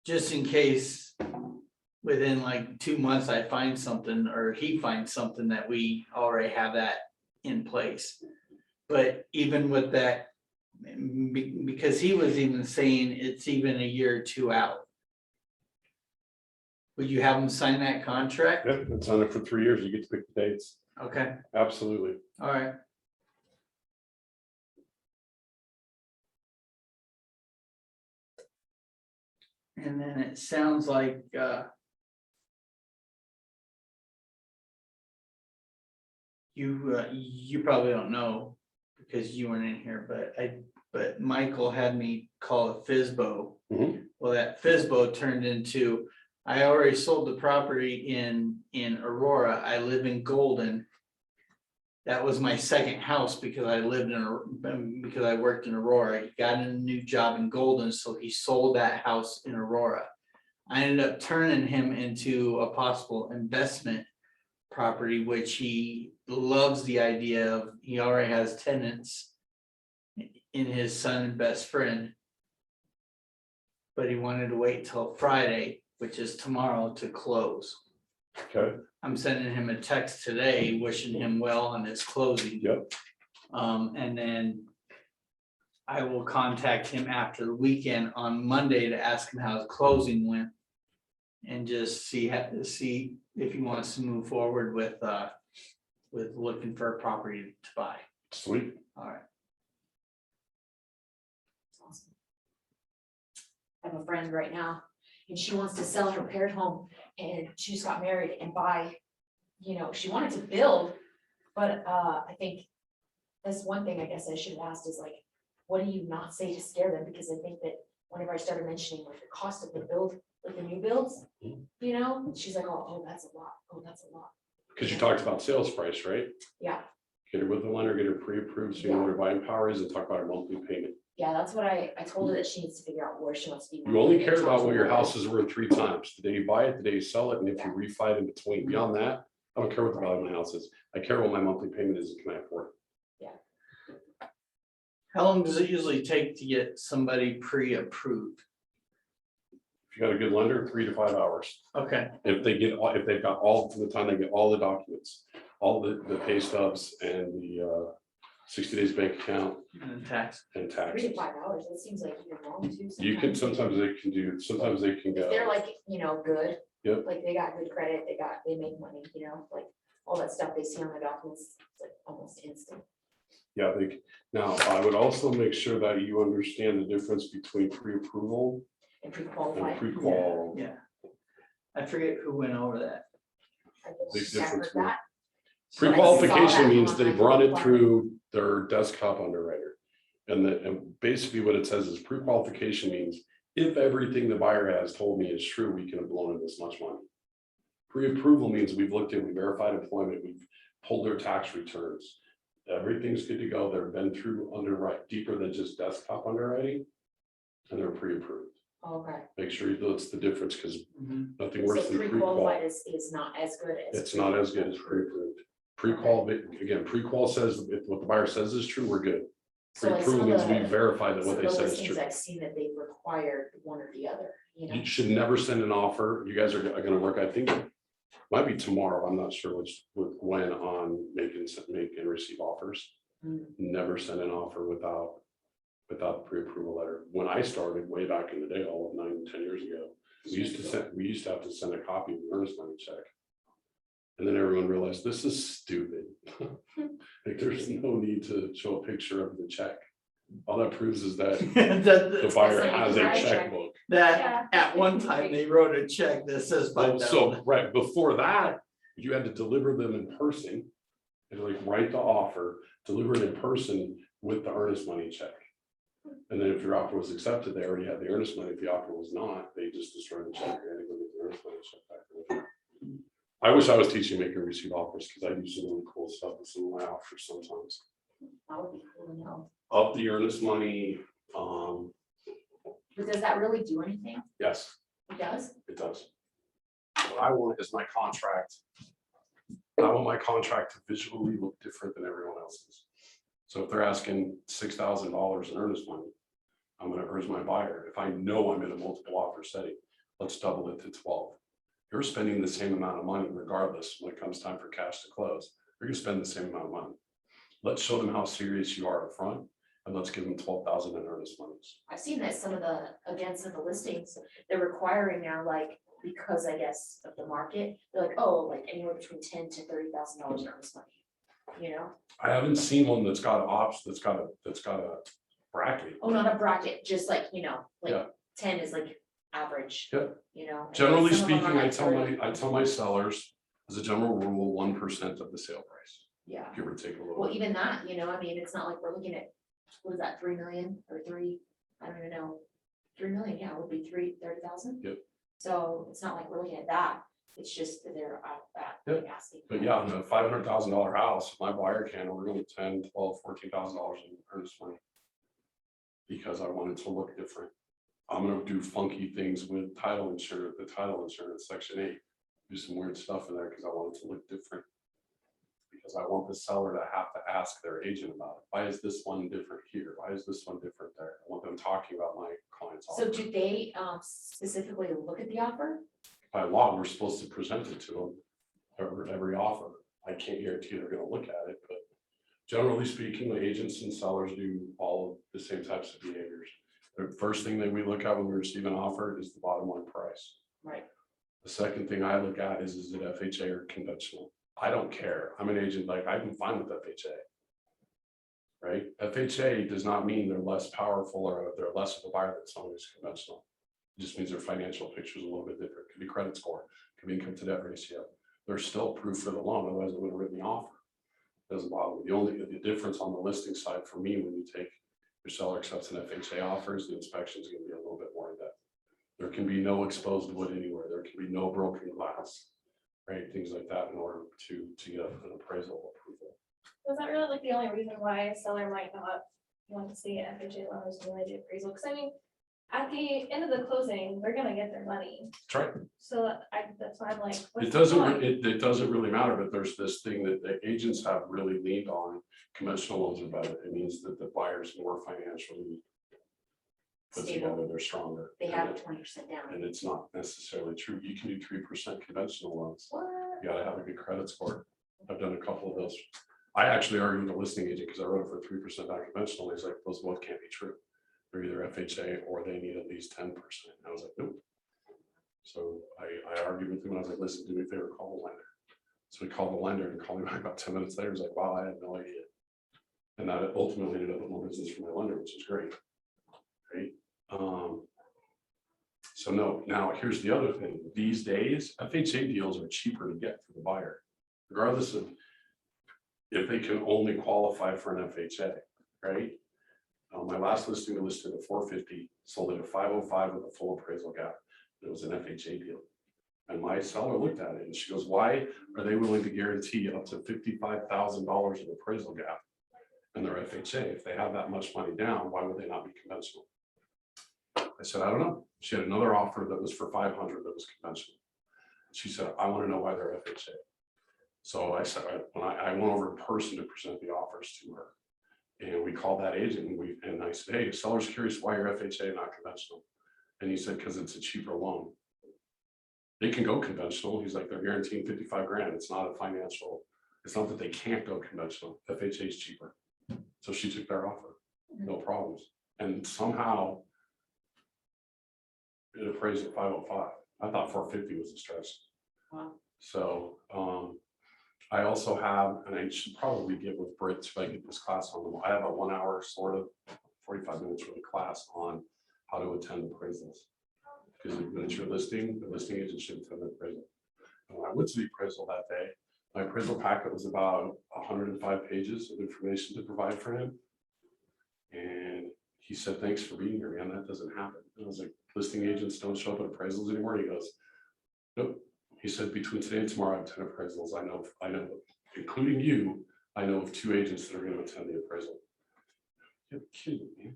just in case within like 2 months I find something or he finds something that we already have that in place. But even with that, because he was even saying it's even a year or two out. Would you have him sign that contract? Yep, it's on it for 3 years. You get to pick the dates. Okay, Absolutely. all right. And then it sounds like, you probably don't know because you weren't in here, but Michael had me call a FISBO. Mhm. Well, that FISBO turned into, I already sold the property in Aurora. I live in Golden. That was my second house because I lived because I worked in Aurora. He got a new job in Golden, so he sold that house in Aurora. I ended up turning him into a possible investment property, which he loves the idea of. He already has tenants in his son and best friend. But he wanted to wait till Friday, which is tomorrow, to close. Okay, I'm sending him a text today, wishing him well on his closing. yep, And then I will contact him after the weekend on Monday to ask him how his closing went. And just see if he wants to move forward with looking for a property to buy. sweet. All right. Awesome. I have a friend right now, and she wants to sell her paired home, and she just got married and buy, she wanted to build, but I think that's one thing I guess I should have asked is like, what do you not say to scare them? Because I think that whenever I started mentioning like the cost of the build, like the new builds, she's like, oh, that's a lot. Oh, that's a lot. Because you talked about sales price, right? Yeah, Get her with the lender, get her pre-approved, so you know what her buying power is, and talk about her monthly payment. yeah, that's what I told her, that she needs to figure out where she wants to be. You only care about what your house is worth 3 times: the day you buy it, the day you sell it, and if you refi it in between. Beyond that, I don't care what the value of my house is. I care what my monthly payment is and can I afford it. How long does it usually take to get somebody pre-approved? If you got a good lender, 3 to 5 hours. Okay, If they've got all, from the time they get all the documents, all the pay stubs and the 60 days bank account and then tax. and 3 taxes. to 5 hours, that seems like you're wrong too. You can, sometimes they can do, sometimes they can If they're go, like, good. Yep. Like they got good credit, they make money, like all that stuff they see on the documents, it's like almost instant. yeah, now, I would also make sure that you understand the difference between pre-approval And and pre-qualified. pre-qual. Yeah. I forget who went over that. Big Yeah, I've difference, heard man. that. Pre-qualification that means on they've my run it requirement. through their desktop underwriter. And basically what it says is pre-qualification means if everything the buyer has told me is true, we can have blown in this much money. Pre-approval means we've looked at, we verified employment, we've pulled their tax returns. Everything's good to go. They've been through underwrite deeper than just desktop underwriting. And they're pre-approved. Okay, Make sure you know it's the difference, because Mhm. nothing so worse than pre-qual. pre-qualified is not as good as. It's not as good as pre-approved. Pre-qual, again, pre-qual says if what the buyer says is true, we're good. So like some Pre-approval of means we the, verify that some what of they the said is listings true. I've seen that they've required one or the other, You should never send an offer. You guys are gonna work, I think, might be tomorrow. I'm not sure with Gwen on make and receive offers. Mm. Never send an offer without the pre-approval letter. When I started way back in the day, all of 9, 10 years ago, we used to have to send a copy of the earnest money check. And then everyone realized this is stupid. Like there's no need to show a picture of the check. All that proves is that the buyer has a checkbook. That at one time they wrote a check that says Well, $5,000. so, right, before that, you had to deliver them in person. And like write the offer, deliver it in person with the earnest money check. And then if your offer was accepted, they already had the earnest money. If the offer was not, they just destroyed the check. They had to go get the earnest money check back. I wish I was teaching make and receive offers, because I do some really cool stuff with some of my offers sometimes. That would be cool to know. Of the earnest money, But does that really do anything? yes, It does? it does. What I want is my contract. I want my contract to visually look different than everyone else's. So if they're asking $6,000 in earnest money, I'm gonna urge my buyer, if I know I'm in a multiple offer setting, let's double it to 12. You're spending the same amount of money regardless when it comes time for cash to close. You're gonna spend the same amount of money. Let's show them how serious you are up front, and let's give them 12,000 in earnest monies. I've seen that some of the listings, they're requiring now, like, because I guess of the market, they're like, oh, like anywhere between $10,000 to $30,000 in earnest money, I haven't seen one that's got that's got a bracket. Oh, not a bracket, just like, Yeah. like 10 is like average, Yep. you know. and Generally some of them are speaking, like 30. I tell my sellers, as a general rule, 1% of the sale price, Yeah, give or take a little. well, bit. even that, you know, I mean, it's not like we're looking at, what was that, 3 million or 3, I don't even know. 3 million, yeah, it would be 30,000. Yep. So it's not like we're looking at that, it's just that they're out that Yep. asking. But yeah, on a $500,000 house, my buyer can, we're going to $10,000, $12,000, $14,000 in earnest money. Because I want it to look different. I'm gonna do funky things with title insurance, the title insurance, section 8. Do some weird stuff in there because I want it to look different. Because I want the seller to have to ask their agent about it. Why is this one different here? Why is this one different there? I want them talking about my client's So offer. do they specifically look at the offer? By law, we're supposed to present it to them, every offer. I can't guarantee they're gonna look at it, but generally speaking, the agents and sellers do all of the same types of behaviors. The first thing that we look at when we receive an offer is the bottom line price. Right. The second thing I look at is it FHA or conventional? I don't care. I'm an agent, like I'm fine with FHA. Right? FHA does not mean they're less powerful or they're less of a buyer than someone who's conventional. It just means their financial picture is a little bit different. Could be credit score, could be income to debt ratio. There's still proof for the loan, otherwise it would have written the offer. Doesn't bother me. The difference on the listing side for me, when you take your seller accepts an FHA offers, the inspection is going to be a little bit more in depth. There can be no exposed wood anywhere. There can be no broken glass, right? Things like that in order to get an appraisal approval. Was that really like the only reason why a seller might not want to see an FHA loan is when they do appraisal? Because I mean, at the end of the closing, they're gonna get their money. That's right. So that's why I'm like. what's It the doesn't, point? it doesn't really matter, but there's this thing that the agents have really leaned on. Conventional loans are better. It means that the buyer's more financially put Stable. together, they're stronger. They have 20% down. And it's not necessarily true. You can do 3% conventional loans. What? You gotta have a good credit score. I've done a couple of those. I actually argued with a listing agent because I wrote it for 3% non-conventional. He's like, those both can't be true. They're either FHA or they need at least 10%. I was like, nope. So I argued with him and I was like, listen, do me a favor, call the lender. So we called the lender and called me back about 10 minutes later. He's like, wow, I had no idea. And that ultimately ended up with more business for my lender, which is great. Right. So no, now here's the other thing. These days, FHA deals are cheaper to get for the buyer, regardless of if they can only qualify for an FHA, right? My last listing, I listed at 450, sold it at 505 with a full appraisal gap. It was an FHA deal. And my seller looked at it and she goes, why are they willing to guarantee up to $55,000 of appraisal gap in their FHA? If they have that much money down, why would they not be conventional? I said, I don't know. She had another offer that was for 500 that was conventional. She said, I want to know why they're FHA. So I said, I went over in person to present the offers to her. And we called that agent and I said, hey, seller's curious why you're FHA, not conventional. And he said, because it's a cheaper loan. They can go conventional. He's like, they're guaranteeing 55 grand. It's not a financial, it's not that they can't go conventional. FHA is cheaper. So she took their offer, no problems. And somehow it appraised at 505. I thought 450 was a stretch. Wow. So I also have, and I should probably get with Britt to I get this class on them. I have a 1 hour sort of 45 minutes really class on how to attend appraisals. Because when it's your listing, the listing agent should attend the appraisal. And when I went to the appraisal that day, my appraisal packet was about 105 pages of information to provide for him. And he said, thanks for being here, man. That doesn't happen. And I was like, listing agents don't show up at appraisals anymore. He goes, nope. He said, between today and tomorrow, I have 10 appraisals. I know, including you, I know of 2 agents that are going to attend the appraisal. You're kidding me.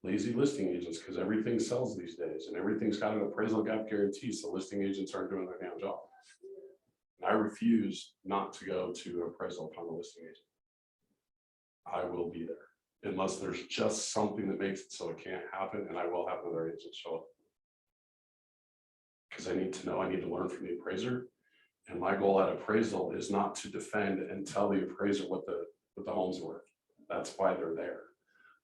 Lazy listing agents, because everything sells these days and everything's got an appraisal gap guarantee. So listing agents aren't doing their damn job. And I refuse not to go to appraisal upon the listing agent. I will be there unless there's just something that makes it so it can't happen, and I will have another agent show up. Because I need to know, I need to learn from the appraiser. And my goal at appraisal is not to defend and tell the appraiser what the home's worth. That's why they're there.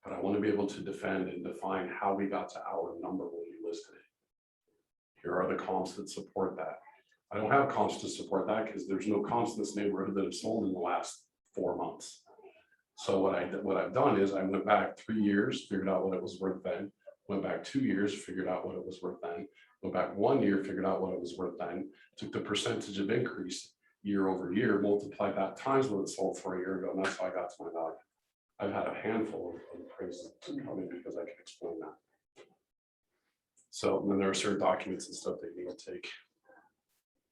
But I want to be able to defend and define how we got to our number when we listed it. Here are the comps that support that. I don't have comps to support that because there's no comps in this neighborhood that have sold in the last 4 months. So what I've done is I went back 3 years, figured out what it was worth then, Went back 2 years, figured out what it was worth then. Went back 1 year, figured out what it was worth then. Took the percentage of increase year over year, multiplied that times what it sold for a year ago, and that's how I got to my value. I've had a handful of appraisals come in because I can explain that. So and then there are certain documents and stuff that you need to take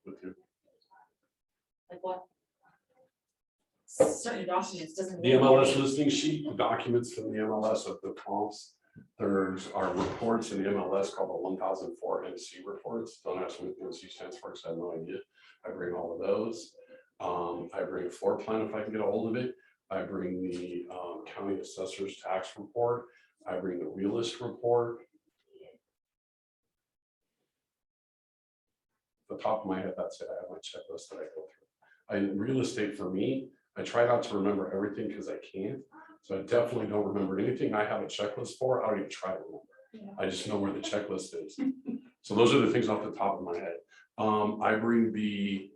with you. Like what? Certain documents doesn't. The MLS listing sheet, the documents from the MLS of the comps. There's our reports in the MLS called the 1004 NC reports. Don't ask me what NC stands for because I have no idea. I bring all of those. I bring a floor plan if I can get a hold of it. I bring the county assessor's tax report. I bring the realist report. The top of my head, that's it. I have my checklist that I go through. In real estate for me, I try not to remember everything because I can't. So I definitely don't remember anything I have a checklist for. I don't even try to remember. I just know where the checklist is. So those are the things off the top of my head. I bring the,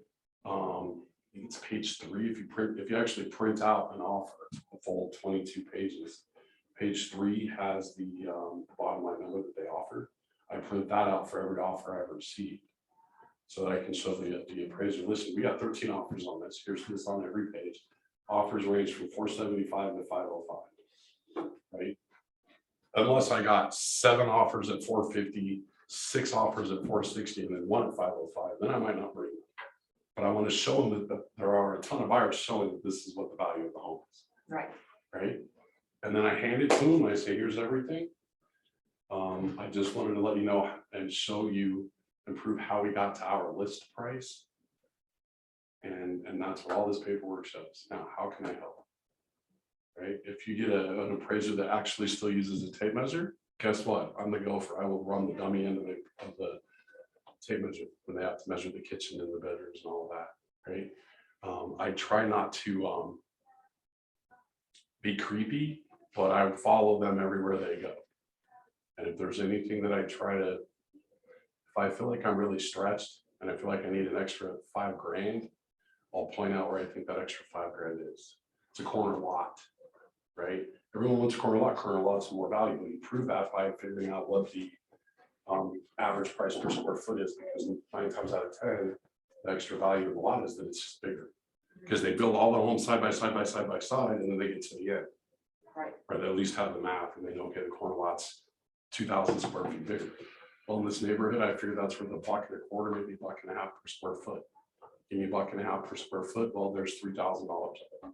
it's page 3. If you actually print out an offer, a full 22 pages, page 3 has the bottom line number that they offer. I print that out for every offer I've received, so that I can show the appraiser, listen, we got 13 offers on this. Here's this on every page. Offers range from 475 to 505, right? Unless I got 7 offers at 450, 6 offers at 460, and then 1 at 505, then I might not bring them. But I want to show them that there are a ton of buyers showing that this is what the value of the home is. Right. Right? And then I hand it to them, I say, here's everything. I just wanted to let you know and show you and prove how we got to our list price. And that's what all this paperwork shows. Now, how can I help? Right? If you get an appraiser that actually still uses a tape measure, guess what? I'm the gopher. I will run the dummy end of the tape measure when they have to measure the kitchen and the bedrooms and all of that. Right? I try not to be creepy, but I follow them everywhere they go. And if there's anything that I try to, if I feel like I'm really stretched and I feel like I need an extra $5 grand, I'll point out where I think that extra $5 grand is. It's a corner lot, right? Everyone wants a corner lot. Corner lots are more valuable. You prove that by figuring out what the average price per square foot is, because 9 times out of 10, the extra value of the lot is that it's just bigger. Because they build all the homes side by side, and then they get to the end. Right. Right, they at least have the math, and they don't get the corner lots 2,000 square feet bigger. Well, in this neighborhood, I figure that's where the $1.25, maybe $1.50 per square foot. Give me $1.50 per square foot. Well, there's $3,000 of it.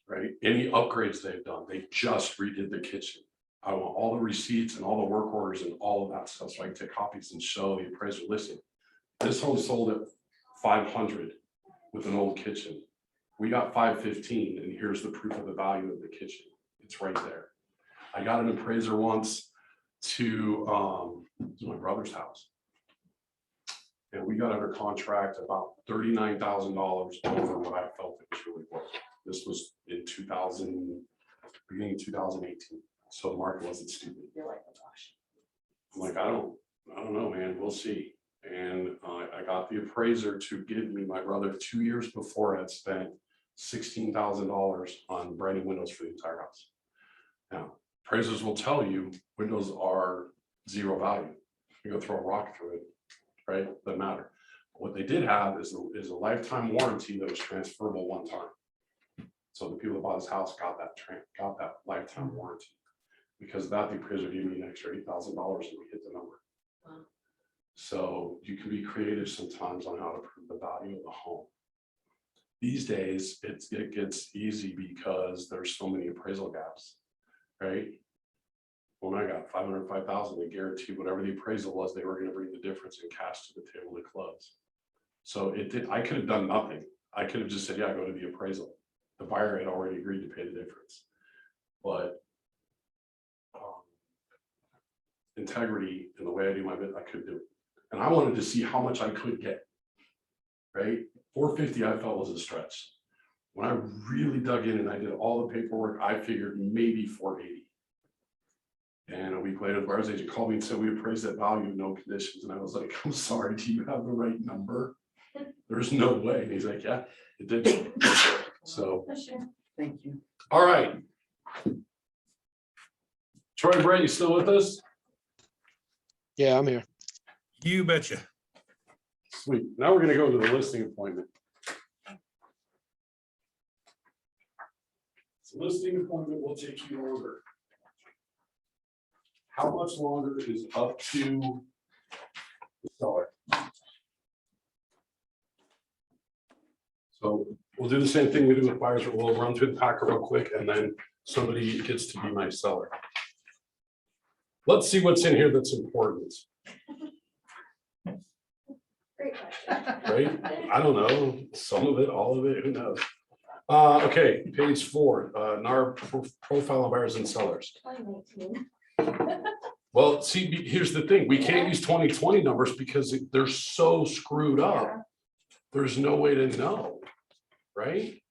Right? Any upgrades they've done, they just redid the kitchen. I want all the receipts and all the work orders and all of that stuff, so I can take copies and show the appraiser. Listen, this home sold at 500 with an old kitchen. We got 515, and here's the proof of the value of the kitchen. It's right there. I got an appraiser once to my brother's house, and we got under contract about $39,000 over what I felt it was really worth. This was in beginning of 2018, so the market wasn't stupid. You're like, oh gosh. I'm like, I don't know, man. We'll see. And I got the appraiser to give me, my brother 2 years before had spent $16,000 on brand new windows for the entire house. Now, appraisers will tell you windows are zero value. You go throw a rock through it, right? Doesn't matter. What they did have is a lifetime warranty that was transferable one time. So the people that bought this house got that lifetime warranty. Because of that, the appraiser gave me an extra $8,000 and we hit the number. Wow. So you can be creative sometimes on how to prove the value of the home. These days, it gets easy because there's so many appraisal gaps, right? When I got 505,000, they guaranteed whatever the appraisal was, they were going to bring the difference in cash to the table to close. So I could have done nothing. I could have just said, yeah, go to the appraisal. The buyer had already agreed to pay the difference. But integrity in the way I do my bit, I could do it. And I wanted to see how much I could get, right? 450 I felt was a stretch. When I really dug in and I did all the paperwork, I figured maybe 480. And a week later, the buyer's agent called me and said, we appraised that value, no conditions. And I was like, I'm sorry, do you have the right number? There's no way. And he's like, yeah, it did. So, For sure. Thank you. all right. Troy Brett, you still with us? Yeah, I'm here. You betcha. Sweet. Now we're gonna go to the listing appointment. So listing appointment will take you longer. How much longer is up to the seller? So we'll do the same thing we do with buyers. We'll run through the packet real quick and then somebody gets to be my seller. Let's see what's in here that's important, Great question. right? I don't know, some of it, all of it, who knows? Okay, page 4, NAR profile of buyers and sellers. 2019. Well, see, here's the thing, we can't use 2020 numbers because they're so screwed up. Yeah. There's no way to know, right?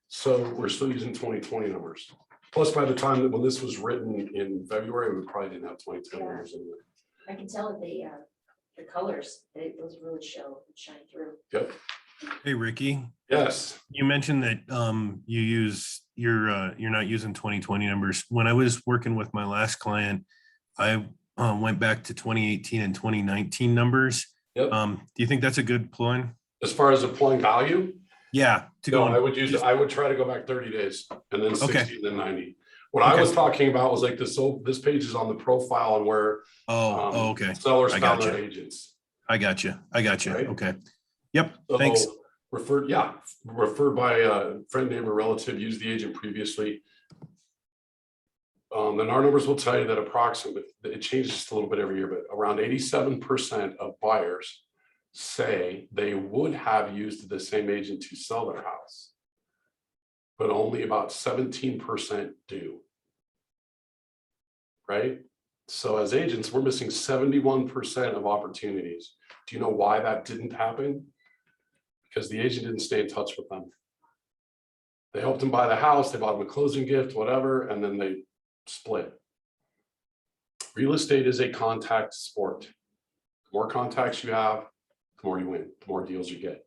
So we're still using 2020 numbers. Plus, by the time that when this was written in February, we probably didn't have 2020 Yeah. numbers anyway. I can tell that the colors, those really show, shine through. Yep, Hey, Ricky, yes, you mentioned that you use you're not using 2020 numbers. When I was working with my last client, I went back to 2018 and 2019 numbers. Yep. Do you think that's a good ploy? as far as applying value, Yeah. To no, go I would use, just- I would try to go back 30 days and then 60 Okay. and then 90. What I Okay. was talking about was like this, so this page is on the profile and where Oh, okay. sellers I found gotcha. their agents. I got you. Right. Okay. Yep. So Thanks. referred by a friend, neighbor, relative, used the agent previously. The NAR numbers will tell you that approximately, it changes just a little bit every year, but around 87% of buyers say they would have used the same agent to sell their house. But only about 17% do. Right? So as agents, we're missing 71% of opportunities. Do you know why that didn't happen? Because the agent didn't stay in touch with them. They helped them buy the house, they bought them a closing gift, whatever, and then they split. Real estate is a contact sport. The more contacts you have, the more you win, the more deals you get.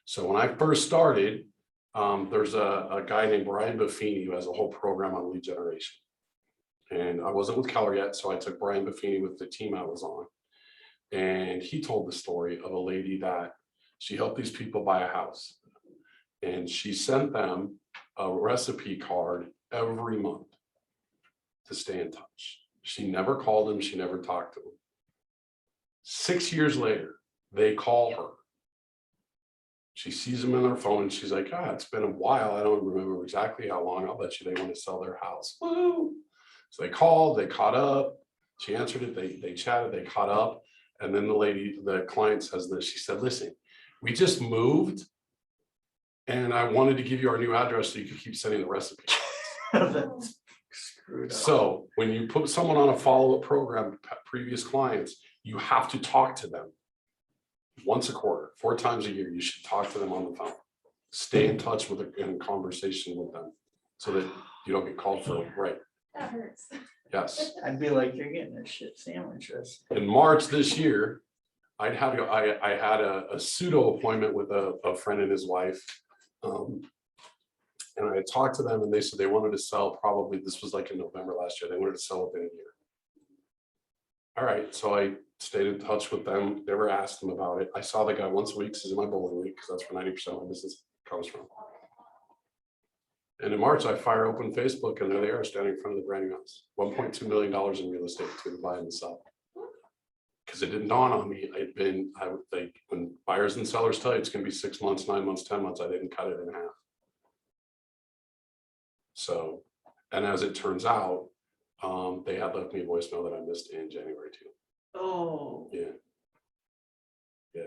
So when I first started, there's a guy named Brian Buffini who has a whole program on lead generation. And I wasn't with Keller yet, so I took Brian Buffini with the team I was on. And he told the story of a lady that she helped these people buy a house. And she sent them a recipe card every month to stay in touch. She never called them, she never talked to them. 6 years later, they call her. She sees them in their phone and she's like, it's been a while. I don't remember exactly how long. I'll bet you they want to sell their house. Woo! So they called, they caught up. She answered it, they chatted, they caught up. And then the client says this, she said, listen, we just moved and I wanted to give you our new address so you could keep sending the recipe. That's screwed up. So when you put someone on a follow-up program, previous clients, you have to talk to them once a quarter, 4 times a year. You should talk to them on the phone. Stay in touch with in conversation with them so that you don't get called for right. That hurts. Yes. I'd be like, you're getting a shit sandwich. In March this year, I had a pseudo appointment with a friend and his wife. And I talked to them and they said they wanted to sell probably, this was like in November last year, they wanted to sell within a year. All right, so I stayed in touch with them, never asked them about it. I saw the guy once a week, this is my bowling league, because that's where 90% of my business comes from. And in March, I fire open Facebook and there they are standing in front of the brand new house. $1.2 million in real estate between buy and sell. Because it didn't dawn on me, I would think when buyers and sellers tell you it's gonna be 6 months, 9 months, 10 months, I didn't cut it in half. So, and as it turns out, they had left me a voicemail that I missed in January too. Oh, Yeah.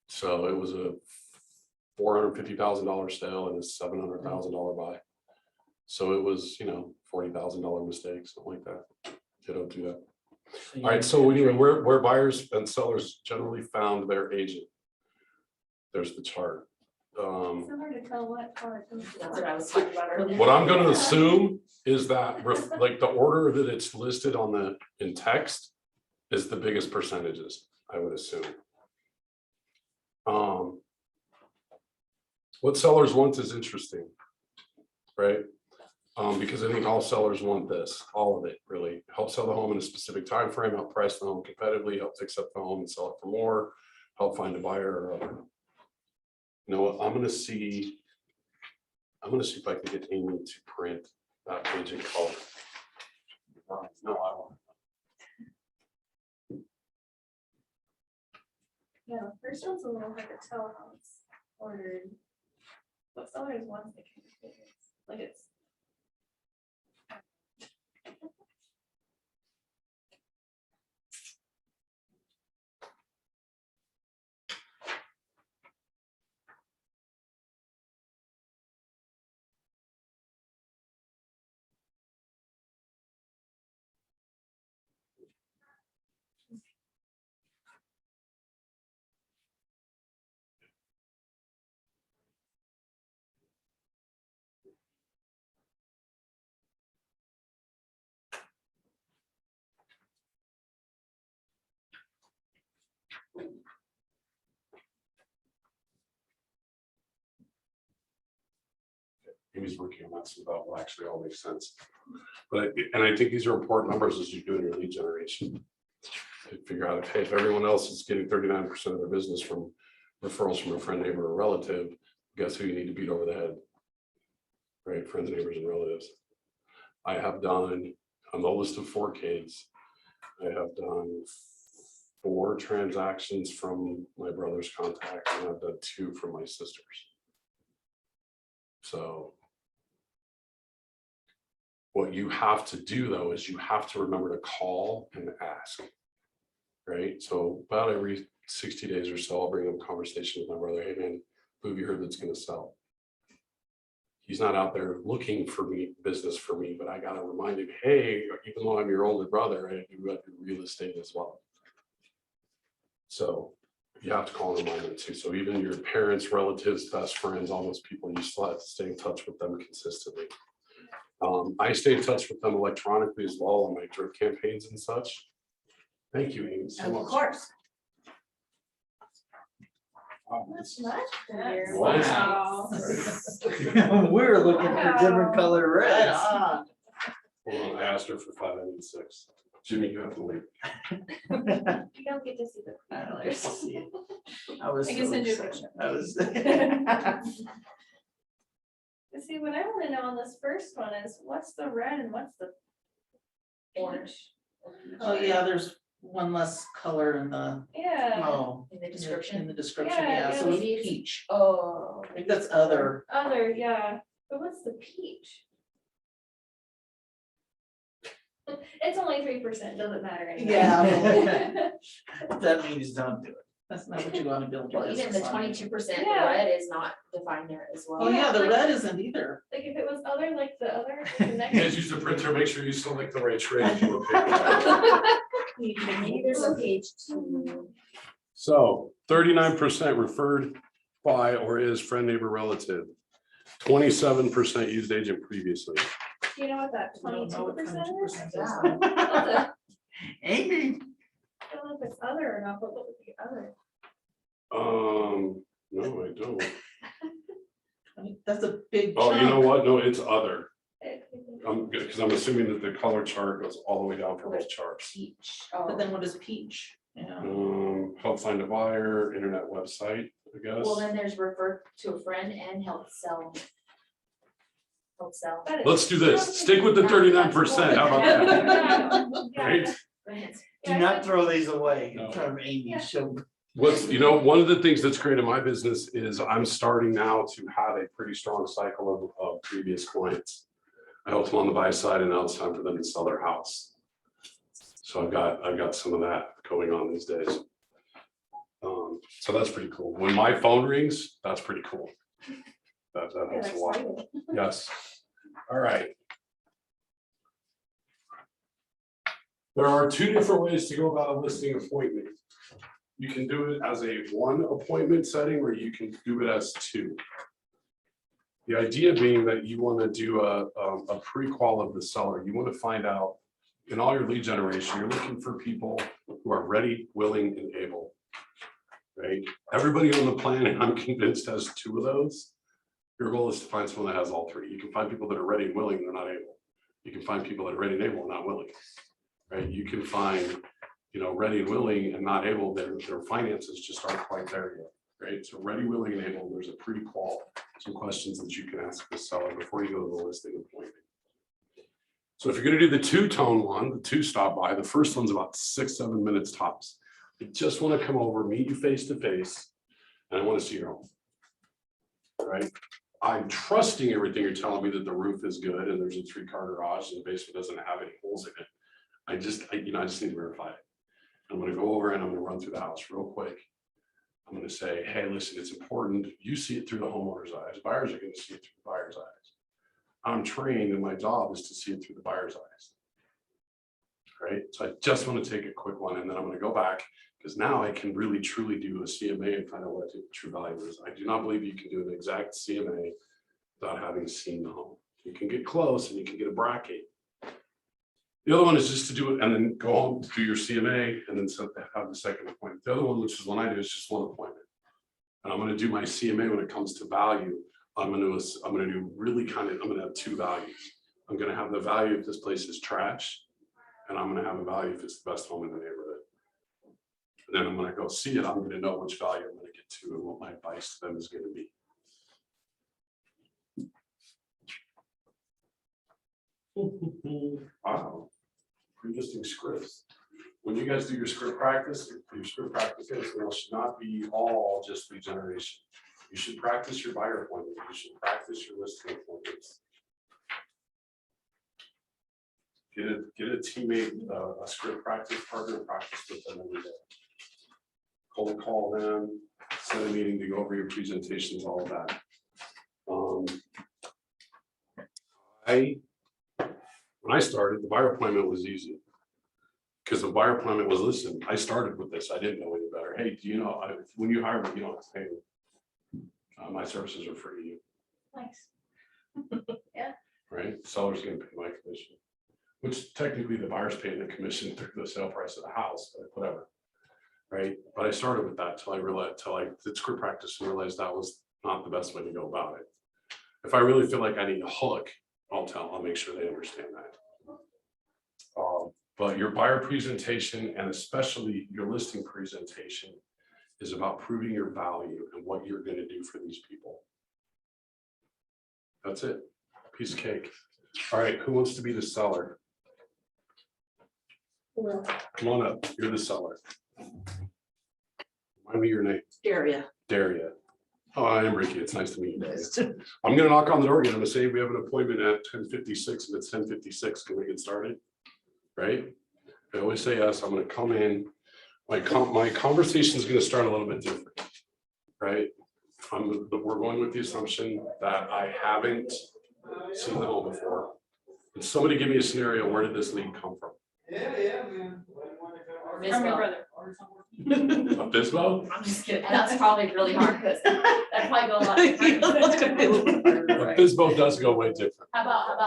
So it was a $450,000 sale and a $700,000 buy. So it was, $40,000 mistake, something like that. You don't do that. All right, so anyway, where buyers and sellers generally found their agent. There's the chart. It's so hard to tell what part. That's what I was talking about earlier. What I'm gonna assume is that like the order that it's listed on in text is the biggest percentages, I would assume. What sellers want is interesting, right? Because I think all sellers want this, all of it, really. Help sell the home in a specific time frame, help price the home competitively, help fix up the home and sell it for more, help find a buyer or other. You know what, I'm gonna see if I can get Amy to print that page in color. No, I won't. Yeah, the first one's a little hard to tell how it's ordered. But sellers wants the kind of things, like it's. Amy's working on that, so that will actually all make sense. But, and I think these are important numbers as you're doing your lead generation. To figure out, hey, if everyone else is getting 39% of their business from referrals from a friend, neighbor, or relative, guess who you need to beat over the head? Right, friends, neighbors, and relatives. I have done, on the list of 4 kids, I have done 4 transactions from my brother's contacts, and I've done 2 from my sisters. So what you have to do though is you have to remember to call and ask, right? So about every 60 days or so, I'll bring up a conversation with my brother. Hey man, who have you heard that's going to sell? He's not out there looking for me, business for me, but I got to remind him, hey, even though I'm your older brother, I do real estate as well. So you have to call and remind them too. So even your parents, relatives, best friends, all those people, you still have to stay in touch with them consistently. I stay in touch with them electronically as well on my drip campaigns and such. Thank you, Amy, so much. Of course. That's much better. Wow. We're looking for different color Right reds. on. Well, I asked her for 5 and 6. Jimmy, you have to leave. You don't get to see the I don't colors. see it. I was. I can so send you a excited. picture. I was. See, what I wanna know on this first one is what's the red and what's the orange? Oh, yeah, there's one less color in the, Yeah, oh. In the In description. the description, Yeah, yeah, yeah, so it's maybe it's- peach. Oh. I think that's other. other, yeah, but what's the peach? It's only 3%, doesn't matter anyway. Yeah. That means don't do it. That's not what you want to build your Well, even the business on. 22%, the Yeah. red is not defined there as well. Oh, yeah, the like- red isn't either. Like if it was other, like the other, the You next. guys use the printer, make sure you select the right trade. for the paper. Maybe there's a page 2. So 39% referred by or is friend, neighbor, relative. 27% used agent previously. Do you know what that I don't know what 22% is? 22% is. Yeah. Amy. I don't know if it's other or not, but what would be other? No, I don't. That's a big Oh, you know chunk. what? No, it's other. It could be- I'm good, because I'm assuming that the color chart goes all the way down for both charts. Peach. But Oh. then what is peach? Yeah. Help find a buyer, internet website, I guess. Well, then there's refer to a friend and help sell. Help sell. That is- Let's do this. Stick with the 39%. How about that? Yeah. Right? Right. Do not throw these away No. from Amy. Yeah. She'll. What's, you know, one of the things that's great in my business is I'm starting now to have a pretty strong cycle of previous clients. I helped them on the buy side and now it's time for them to sell their house. So I've got some of that going on these days. So that's pretty cool. When my phone rings, that's pretty cool. That helps a lot. Excited. Yes. All right. There are 2 different ways to go about a listing appointment. You can do it as a 1 appointment setting, or you can do it as 2. The idea being that you want to do a pre-qual of the seller. You want to find out in all your lead generation, you're looking for people who are ready, willing, and able. Right? Everybody on the planet, I'm convinced, has 2 of those. Your goal is to find someone that has all three. You can find people that are ready and willing and they're not able. You can find people that are ready and able and not willing, right? You can find, ready and willing and not able, their finances just aren't quite there yet, right? So ready, willing, and able, there's a pre-qual, some questions that you can ask the seller before you go to the listing appointment. So if you're gonna do the two-tone one, the two stop by, the first one's about 6-7 minutes tops. I just wanna come over, meet you face to face, and I wanna see your home. Right? I'm trusting everything you're telling me that the roof is good and there's a 3-car garage and the basement doesn't have any holes in it. I just need to verify it. I'm gonna go over and I'm gonna run through the house real quick. I'm gonna say, hey, listen, it's important. You see it through the homeowner's eyes. Buyers are gonna see it through the buyer's eyes. I'm trained and my job is to see it through the buyer's eyes. Right? So I just want to take a quick one and then I'm going to go back because now I can really truly do a CMA and find out what the true value is. I do not believe you can do an exact CMA without having seen the home. You can get close and you can get a bracket. The other one is just to do it and then go home to do your CMA and then have the second appointment. The other one, which is one I do, is just one appointment. And I'm going to do my CMA when it comes to value. I'm going to do really I'm going to have two values. I'm going to have the value if this place is trash, and I'm going to have a value if it's the best home in the neighborhood. And then I'm going to go see it. I'm going to know which value I'm going to get to and what my advice to them is going to be. Wow, pre-listing scripts. When you guys do your script practice, your script practice should not be all just lead generation. You should practice your buyer appointment. You should practice your listing appointments. Get a teammate, a script practice partner, practice with them every day. Cold call them, set a meeting to go over your presentations, all of that. When I started, the buyer appointment was easy. Because the buyer appointment was, listen, I started with this. I didn't know any better. Hey, do you know, when you hire me, you don't have to pay me. My services are free to you. Nice. Yeah. Right? Seller's gonna pay my commission, which technically the buyer's paying the commission through the sale price of the house, but whatever. Right? But I started with that till I did script practice and realized that was not the best way to go about it. If I really feel like I need a hook, I'll make sure they understand that. But your buyer presentation and especially your listing presentation is about proving your value and what you're going to do for these people. That's it. Piece of cake. All right, who wants to be the seller? Come on up. You're the seller. Remind me your name. Daria. Daria. Oh, I am Ricky. It's nice to meet you. Daria. I'm going to knock on the door again. I'm going to say we have an appointment at 10:56 and it's 10:56. Can we get started? Right? I always say yes. I'm going to come in. My conversation is going to start a little bit different, right? We're going with the assumption that I haven't seen the home before. And somebody give me a scenario. Where did this lead come from? From your brother. A Bisbo? I'm just kidding. And that's probably really hard because that'd probably go a lot. Different. A Bisbo does go way different. How about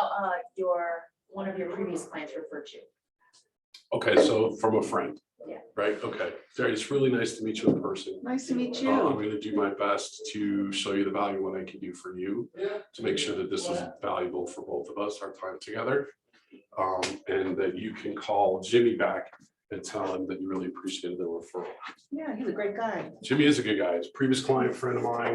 one of your previous clients referred to? Okay, so from a friend. Yeah. Right, okay. Terry, it's really nice to meet you in person. Nice to meet I'm going to do my best to show you the value what I can do for you to make sure that this is valuable for both of us, our time together. And that you can call Jimmy back and tell him that you really appreciated the referral. Yeah, he's a great guy. Jimmy is a good guy. He's a previous client, friend of mine.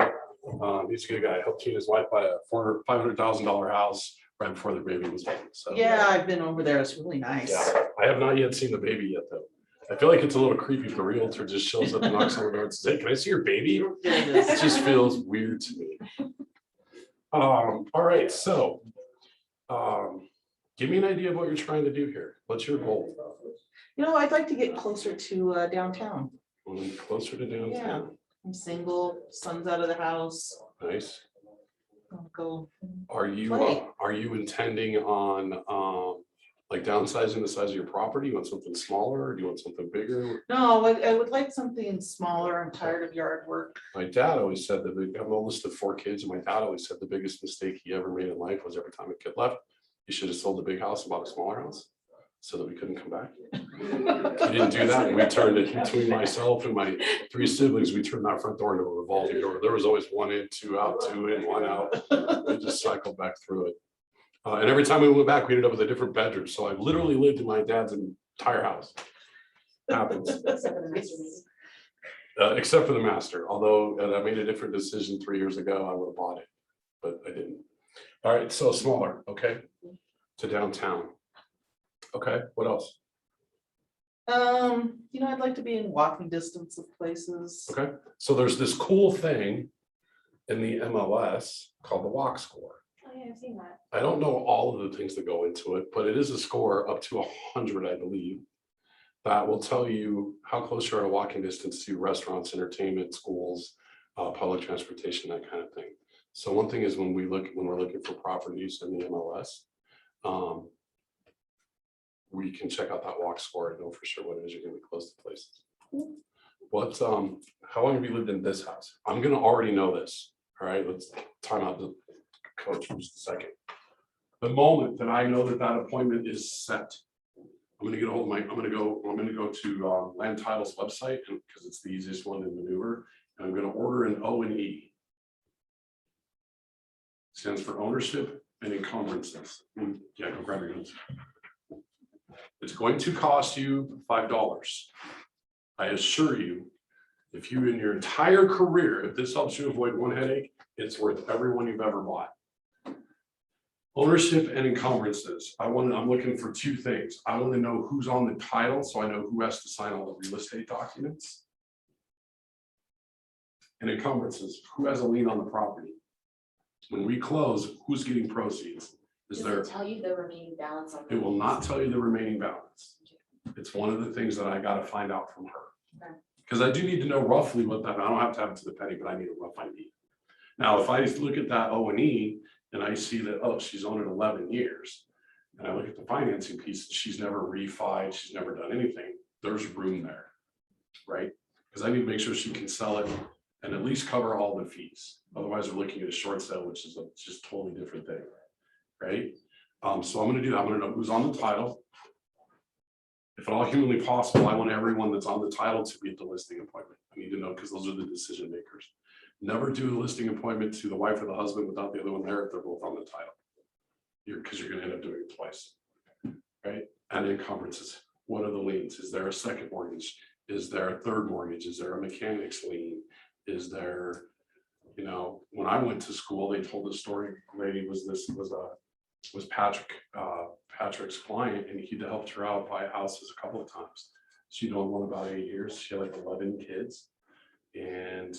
He's a good guy. Helped he and his wife buy a $500,000 house right before their baby was born. So Yeah, I've been over there. It's really nice. yeah, I have not yet seen the baby yet, though. I feel like it's a little creepy if the realtor just shows up and knocks on the door and says, hey, can I see your baby? It just feels weird to me. All right, so give me an idea of what you're trying to do here. What's your goal? I'd like to get closer to downtown. Closer to downtown. Yeah, I'm single, son's out of the house. Nice. I'll go. Are you Play. intending on like downsizing the size of your property? You want something smaller or do you want something bigger? No, I would like something smaller. I'm tired of yard work. My dad always said that we have a list of 4 kids, and my dad always said the biggest mistake he ever made in life was every time a kid left, he should have sold the big house and bought a smaller house. so that we couldn't come back. We didn't do that. We turned it between myself and my 3 siblings. We turned that front door into a revolving door. There was always 1 in, 2 out, 2 in, 1 out. We just cycled back through it. And every time we went back, we ended up with a different bedroom. So I literally lived in my dad's entire house. Happens. Except for the master lease. Except for the master, although I made a different decision 3 years ago, I would have bought it, but I didn't. All right, so smaller, okay, to downtown. Okay, what else? I'd like to be in walking distance of places. Okay, so there's this cool thing in the MLS called the walk score. Oh, yeah, I've seen that. I don't know all of the things that go into it, but it is a score up to 100, I believe, that will tell you how close you are to walking distance to restaurants, entertainment, schools, public transportation, that kind of thing. So one thing is when we're looking for properties in the MLS, we can check out that walk score and know for sure what it is you're gonna be close to places. What, how long have you lived in this house? I'm gonna already know this. All right, let's time out the coach for just a second. The moment that I know that that appointment is set, I'm gonna get a hold of I'm gonna go to Land Title's website because it's the easiest one to maneuver. And I'm gonna order an O&E. Stands for ownership and encumbrances. Yeah, go grab your guns. It's going to cost you $5. I assure you, if you in your entire career, if this helps you avoid one headache, it's worth every one you've ever bought. Ownership and encumbrances. I'm looking for 2 things. I want to know who's on the title, so I know who has to sign all the real estate documents. And encumbrances, who has a lien on the property? When we close, who's getting proceeds? Does it tell you the remaining balance on? It will not tell you the remaining balance. It's one of the things that I got to find out from her. Okay. Because I do need to know roughly what that, I don't have to have it to the penny, but I need a rough idea. Now, if I look at that O&E and I see that, oh, she's owned it 11 years, and I look at the financing piece, she's never refied, she's never done anything, there's room there, right? Because I need to make sure she can sell it and at least cover all the fees. Otherwise, we're looking at a short sale, which is a just totally different thing, right? So I'm gonna do that. I'm gonna know who's on the title. If at all humanly possible, I want everyone that's on the title to be at the listing appointment. I need to know because those are the decision makers. Never do a listing appointment to the wife or the husband without the other one there if they're both on the title. Because you're gonna end up doing it twice, right? And encumbrances. What are the liens? Is there a second mortgage? Is there a third mortgage? Is there a mechanic's lien? Is there, when I went to school, they told the story. Lady was Patrick, Patrick's client, and he'd helped her out buy houses a couple of times. She'd owned one about 8 years. She had like 11 kids, and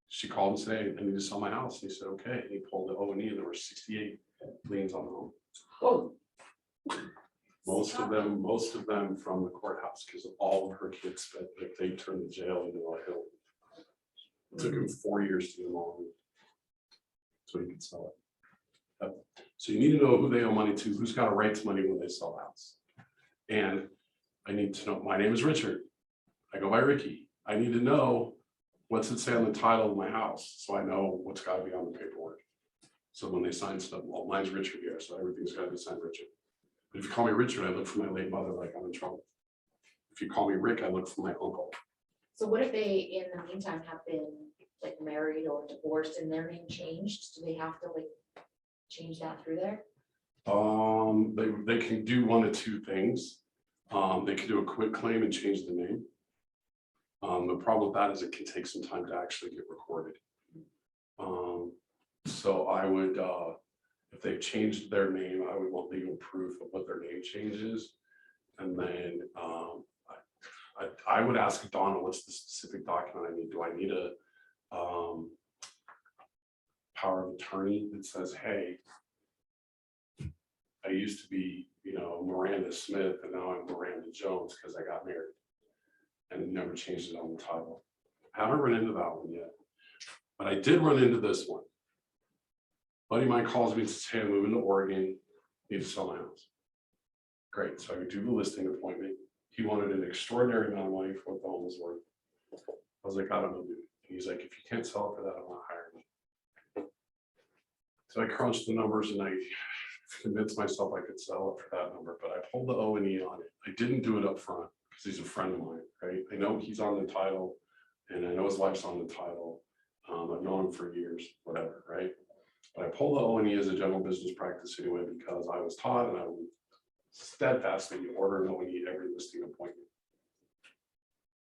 she called and said, "I need to sell my house." And he said, "Okay." And he pulled the O&E, and there were 68 liens on the home. Whoa. Most of them from the courthouse, because all of her kids spent, like, they turned the jail into a hill. It took him 4 years to do them all, so he could sell it. So you need to know who they owe money to, who's got a right to money when they sell a house. And I need to know, my name is Richard. I go by Ricky. I need to know what's it say on the title of my house, so I know what's got to be on the paperwork. So when they sign stuff, well, mine's Richard here, so everything's got to be signed Richard. But if you call me Richard, I look for my late mother like I'm in trouble. If you call me Rick, I look for my uncle. So what if they, in the meantime, have been like married or divorced and their name changed? Do they have to like change that through there? They can do one of 2 things. They can do a quit claim and change the name. The problem with that is it can take some time to actually get recorded. So I would, if they've changed their name, I would want legal proof of what their name change is. And then I would ask Donna, what's the specific document I need? Do I need a power of attorney that says, hey, I used to be, Miranda Smith, and now I'm Miranda Jones because I got married and never changed it on the title. I haven't run into that one yet, but I did run into this one. Buddy of mine calls me and says, "Hey, I'm moving to Oregon, need to sell my house." Great, so I could do the listing appointment. He wanted an extraordinary amount of money for what the home was worth. I was like, "I don't know, dude." He's like, "If you can't sell it for that, I'm not hiring you." So I crunched the numbers and I convinced myself I could sell it for that number, but I pulled the O and E on it. I didn't do it up front because he's a friend of mine, right? I know he's on the title and I know his wife's on the title. I've known him for years, whatever, right? But I pulled the O and E as a general business practice anyway, because I was taught and I would steadfastly order an O and E every listing appointment.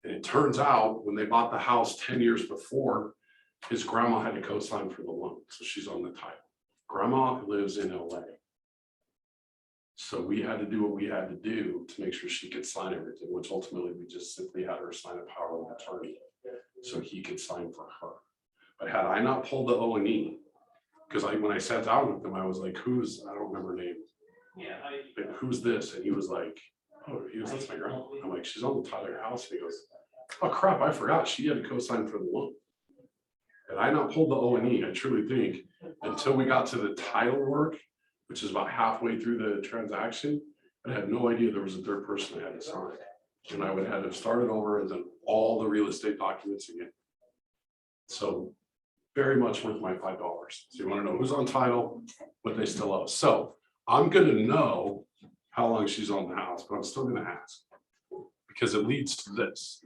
And it turns out when they bought the house 10 years before, his grandma had to co-sign for the loan, so she's on the title. Grandma lives in LA. So we had to do what we had to do to make sure she could sign everything, which ultimately we just simply had her sign a power of attorney so he could sign for her. But had I not pulled the O and E, because when I sat down with him, I was like, I don't remember her name. Yeah. Like, who's this? And he was like, that's my grandma. I'm like, she's on the title of your house. And he goes, oh crap, I forgot. She had to co-sign for the loan. And I not pulled the O and E, I truly think, until we got to the title work, which is about halfway through the transaction, I had no idea there was a third person I had to sign. And I would have to start it over and then all the real estate documents again. So very much worth my $5. So you want to know who's on title, what they still owe. So I'm going to know how long she's on the house, but I'm still going to ask because it leads to this.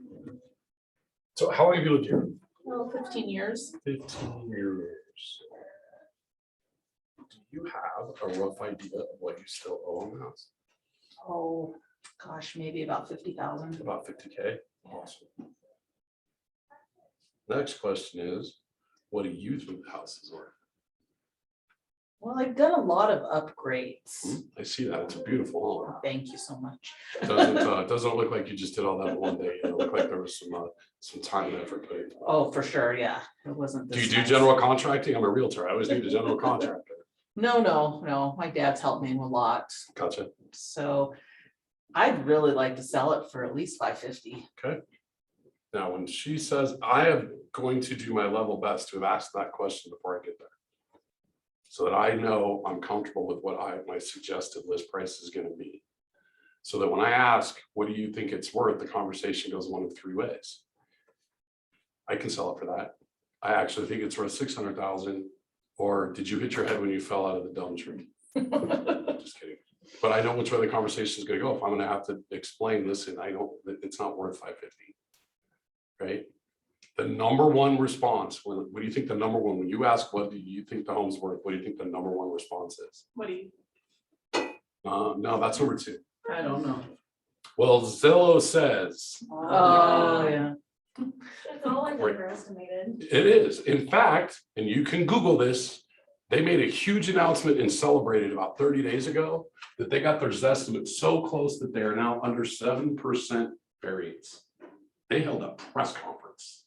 So how long have you lived here? Well, 15 years. 15 years. Do you have a rough idea of what you still owe on the house? Oh, gosh, maybe about 50,000. About 50K? Awesome. Next question is, what do you think the house is worth? Well, I've done a lot of upgrades. I see that. It's a beautiful home. Thank you so much. Doesn't look like you just did all that in one day. It looked like there was some time and effort put into it. Oh, for sure, yeah. It wasn't. Do you this do nice. general contracting? I'm a realtor. I always need a general contractor. No. My dad's helped me a lot. Gotcha. So I'd really like to sell it for at least 550. Okay. Now, when she says, I am going to do my level best to have asked that question before I get there. So that I know I'm comfortable with what my suggested list price is going to be. So that when I ask, what do you think it's worth? The conversation goes one of three ways. I can sell it for that. I actually think it's worth 600,000. Or did you hit your head when you fell out of the dumb tree? Just kidding. But I know which way the conversation is going to go. If I'm going to have to explain, listen, it's not worth 550. Right? The number one response, what do you think the number one, when you ask, what do you think the home's worth? What do you think the number one response is? What do you? No, that's number two. I don't know. Well, Zillow says Oh, yeah. That's all I've Great. ever estimated. it is. In fact, and you can Google this, they made a huge announcement and celebrated about 30 days ago that they got their Zestimate so close that they are now under 7% variance. They held a press conference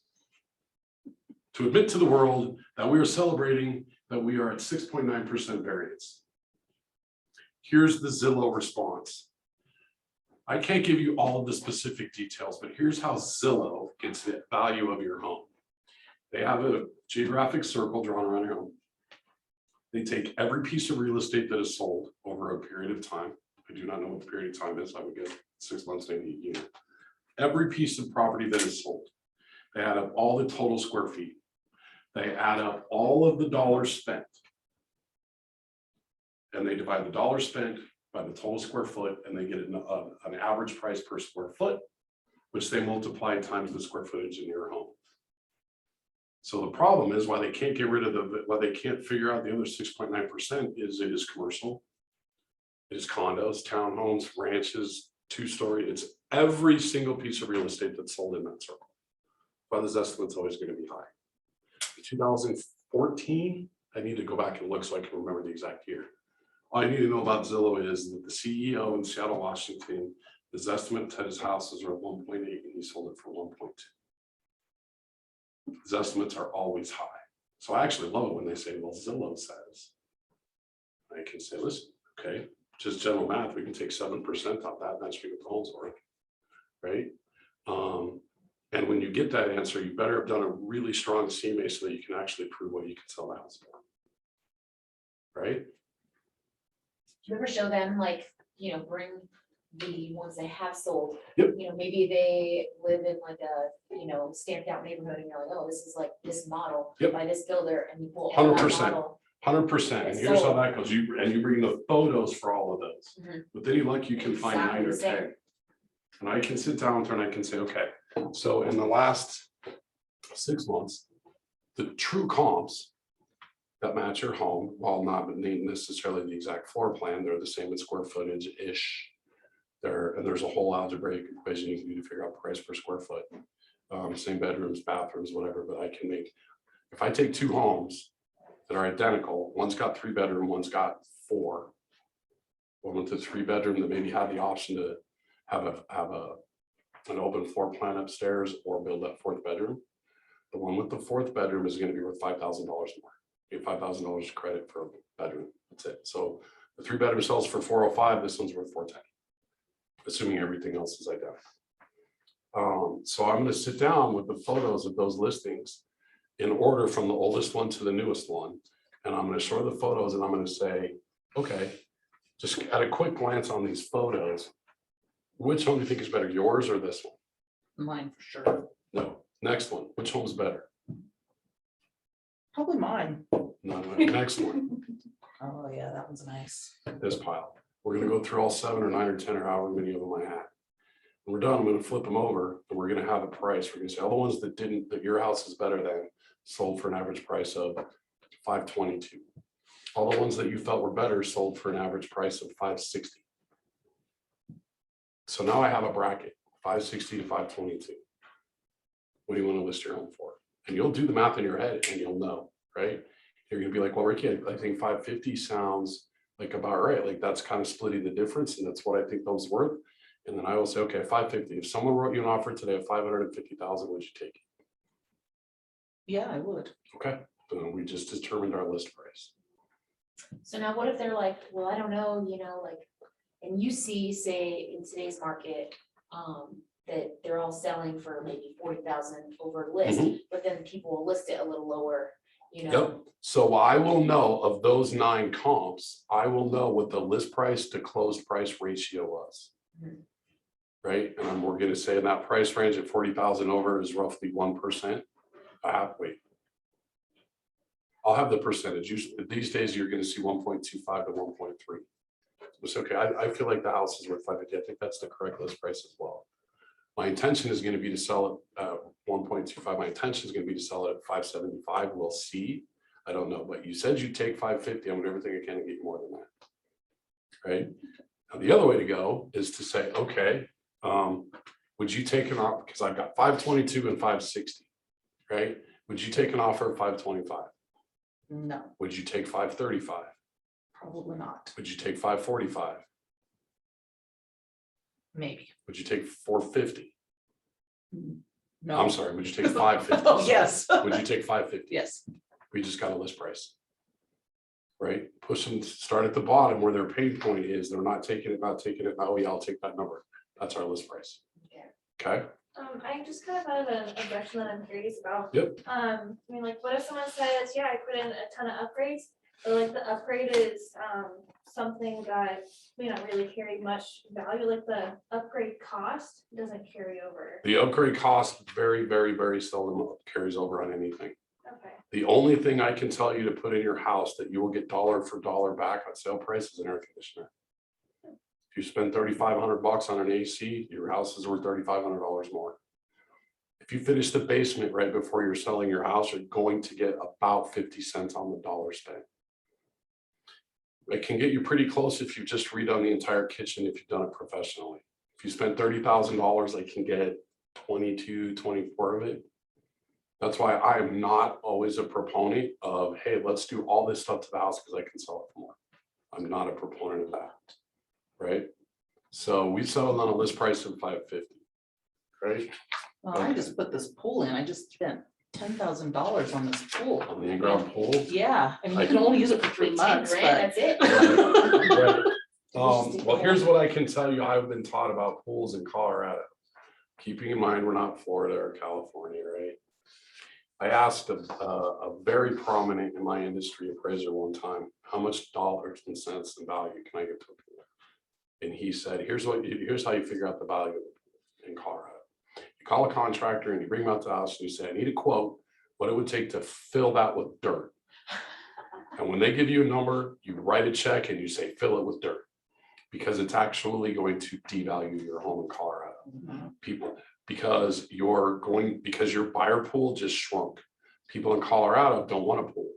to admit to the world that we are celebrating that we are at 6.9% variance. Here's the Zillow response. I can't give you all of the specific details, but here's how Zillow gets the value of your home. They have a geographic circle drawn around your home. They take every piece of real estate that is sold over a period of time. I do not know what the period of time is. I would get 6 months, maybe a year. Every piece of property that is sold. They add up all the total square feet. They add up all of the dollars spent. And they divide the dollars spent by the total square foot, and they get an average price per square foot, which they multiply times the square footage in your home. So the problem is why they can't get rid of why they can't figure out the other 6.9% is it is commercial. It is condos, townhomes, ranches, 2-story. It's every single piece of real estate that's sold in that circle. But this estimate's always going to be high. In 2014, I need to go back and look so I can remember the exact year. All I need to know about Zillow is that the CEO in Seattle, Washington, his estimate to his houses are 1.8 and he sold it for 1.2. His estimates are always high. So I actually love it when they say, well, Zillow says. I can say, listen, okay, just general math, we can take 7% off that, and that's what the home's worth, right? And when you get that answer, you better have done a really strong CMA so that you can actually prove what you can sell the house for, right? Do you ever show them like, bring the ones they have sold? Yep. Maybe they live in like a, stamped out neighborhood and you're like, oh, this is like this model Yep. by this builder, and you pull all that 100%. model 100%. And here's how that goes. You bring the photos for all of those. Mhm. With any luck, you can find Exactly 9 or the same. 10. And I can sit down with her and I can say, okay, so in the last 6 months, the true comps that match your home, while not necessarily the exact floor plan, they're the same in square footage-ish. And there's a whole algebraic equation you can do to figure out price per square foot. Same bedrooms, bathrooms, whatever, but I can make, if I take 2 homes that are identical, one's got 3 bedroom, one's got 4. One with a 3 bedroom that maybe had the option to have an open floor plan upstairs or build that 4th bedroom. The one with the 4th bedroom is going to be worth $5,000 more. You get $5,000 credit for a bedroom. That's it. So the 3 bedroom sells for 405. This one's worth 410, assuming everything else is identical. So I'm going to sit down with the photos of those listings in order from the oldest one to the newest one. And I'm going to show the photos and I'm going to say, okay, just at a quick glance on these photos, which one do you think is better, yours or this one? Mine for sure. No. Next one, which home's better? Probably mine. No, next one, Oh, yeah, that one's nice. this pile. We're going to go through all 7 or 9 or 10 or however many of them I had. When we're done, I'm going to flip them over and we're going to have a price. We're going to say all the ones that didn't, that your house is better than, sold for an average price of $522. All the ones that you felt were better sold for an average price of $560. So now I have a bracket, 560 to 522. What do you want to list your home for? And you'll do the math in your head and you'll know, right? You're going to be like, well, Ricky, I think 550 sounds like about right. Like that's kind of splitting the difference. And that's what I think those worth. And then I will say, okay, 550. If someone wrote you an offer today of 550,000, would you take it? Yeah, I would. Okay. So we just determined our list price. So now what if they're like, well, I don't know, like, and you see, say, in today's market, that they're all selling for maybe 40,000 over list, but then people will list it a little lower, Yep. So I will know of those 9 comps, I will know what the list price to closed price ratio was. Mhm. Right. And we're going to say in that price range at 40,000 over is roughly 1%. Wait. I'll have the percentage. Usually these days you're going to see 1.25 to 1.3. It's okay. I feel like the house is worth 550. I think that's the correct list price as well. My intention is going to be to sell it at 1.25. My intention is going to be to sell it at 575. We'll see. I don't know, but you said you take 550. I'm going to do everything I can to get more than that. Right. Now, the other way to go is to say, okay, would you take an offer? Because I've got 522 and 560. Right. Would you take an offer of 525? No, Would you take 535? probably not. Would you take 545? Maybe. Would you take 450? No. I'm sorry, would you take 550? Oh, Sorry. yes. Would you take 550? Yes. We just got a list price. Right? Push them, start at the bottom where their pain point is. They're not taking it. Oh yeah, I'll take that number. That's our list price. Okay. I just kind of had an objection that I'm curious about. Yep. I mean, like, what if someone says, yeah, I put in a ton of upgrades, but like the upgrade is, something that may not really carry much value, like the upgrade cost doesn't carry over. The upgrade cost very, very, very seldom carries over on anything. Okay. The only thing I can tell you to put in your house that you will get dollar for dollar back on sale price is an air conditioner. If you spend $3,500 on an AC, your house is worth $3,500 more. If you finish the basement right before you're selling your house, you're going to get about 50 cents on the dollar spent. It can get you pretty close if you just redone the entire kitchen, if you've done it professionally. If you spend $30,000, I can get 22, 24 of it. That's why I am not always a proponent of, hey, let's do all this stuff to the house because I can sell it for more. I'm not a proponent of that, right? So we settled on a list price of 550, right? Well, I just put this pool in. I just spent $10,000 on this pool. On the in-ground pool. Yeah, I mean, you can only use it for 3 10 months, grand, but that's it. Right. Well, here's what I can tell you. I've been taught about pools in Colorado. Keeping in mind, we're not Florida or California, right? I asked a very prominent in my industry appraiser one time, how much dollars and cents and value can I get to a pool? And he said, here's how you figure out the value of the pool in Colorado. You call a contractor and you bring them out to the house and you say, I need a quote, what it would take to fill that with dirt. And when they give you a number, you write a check and you say, fill it with dirt. Because it's actually going to devalue your home in Colorado. People, because your buyer pool just shrunk. People in Colorado don't want a pool.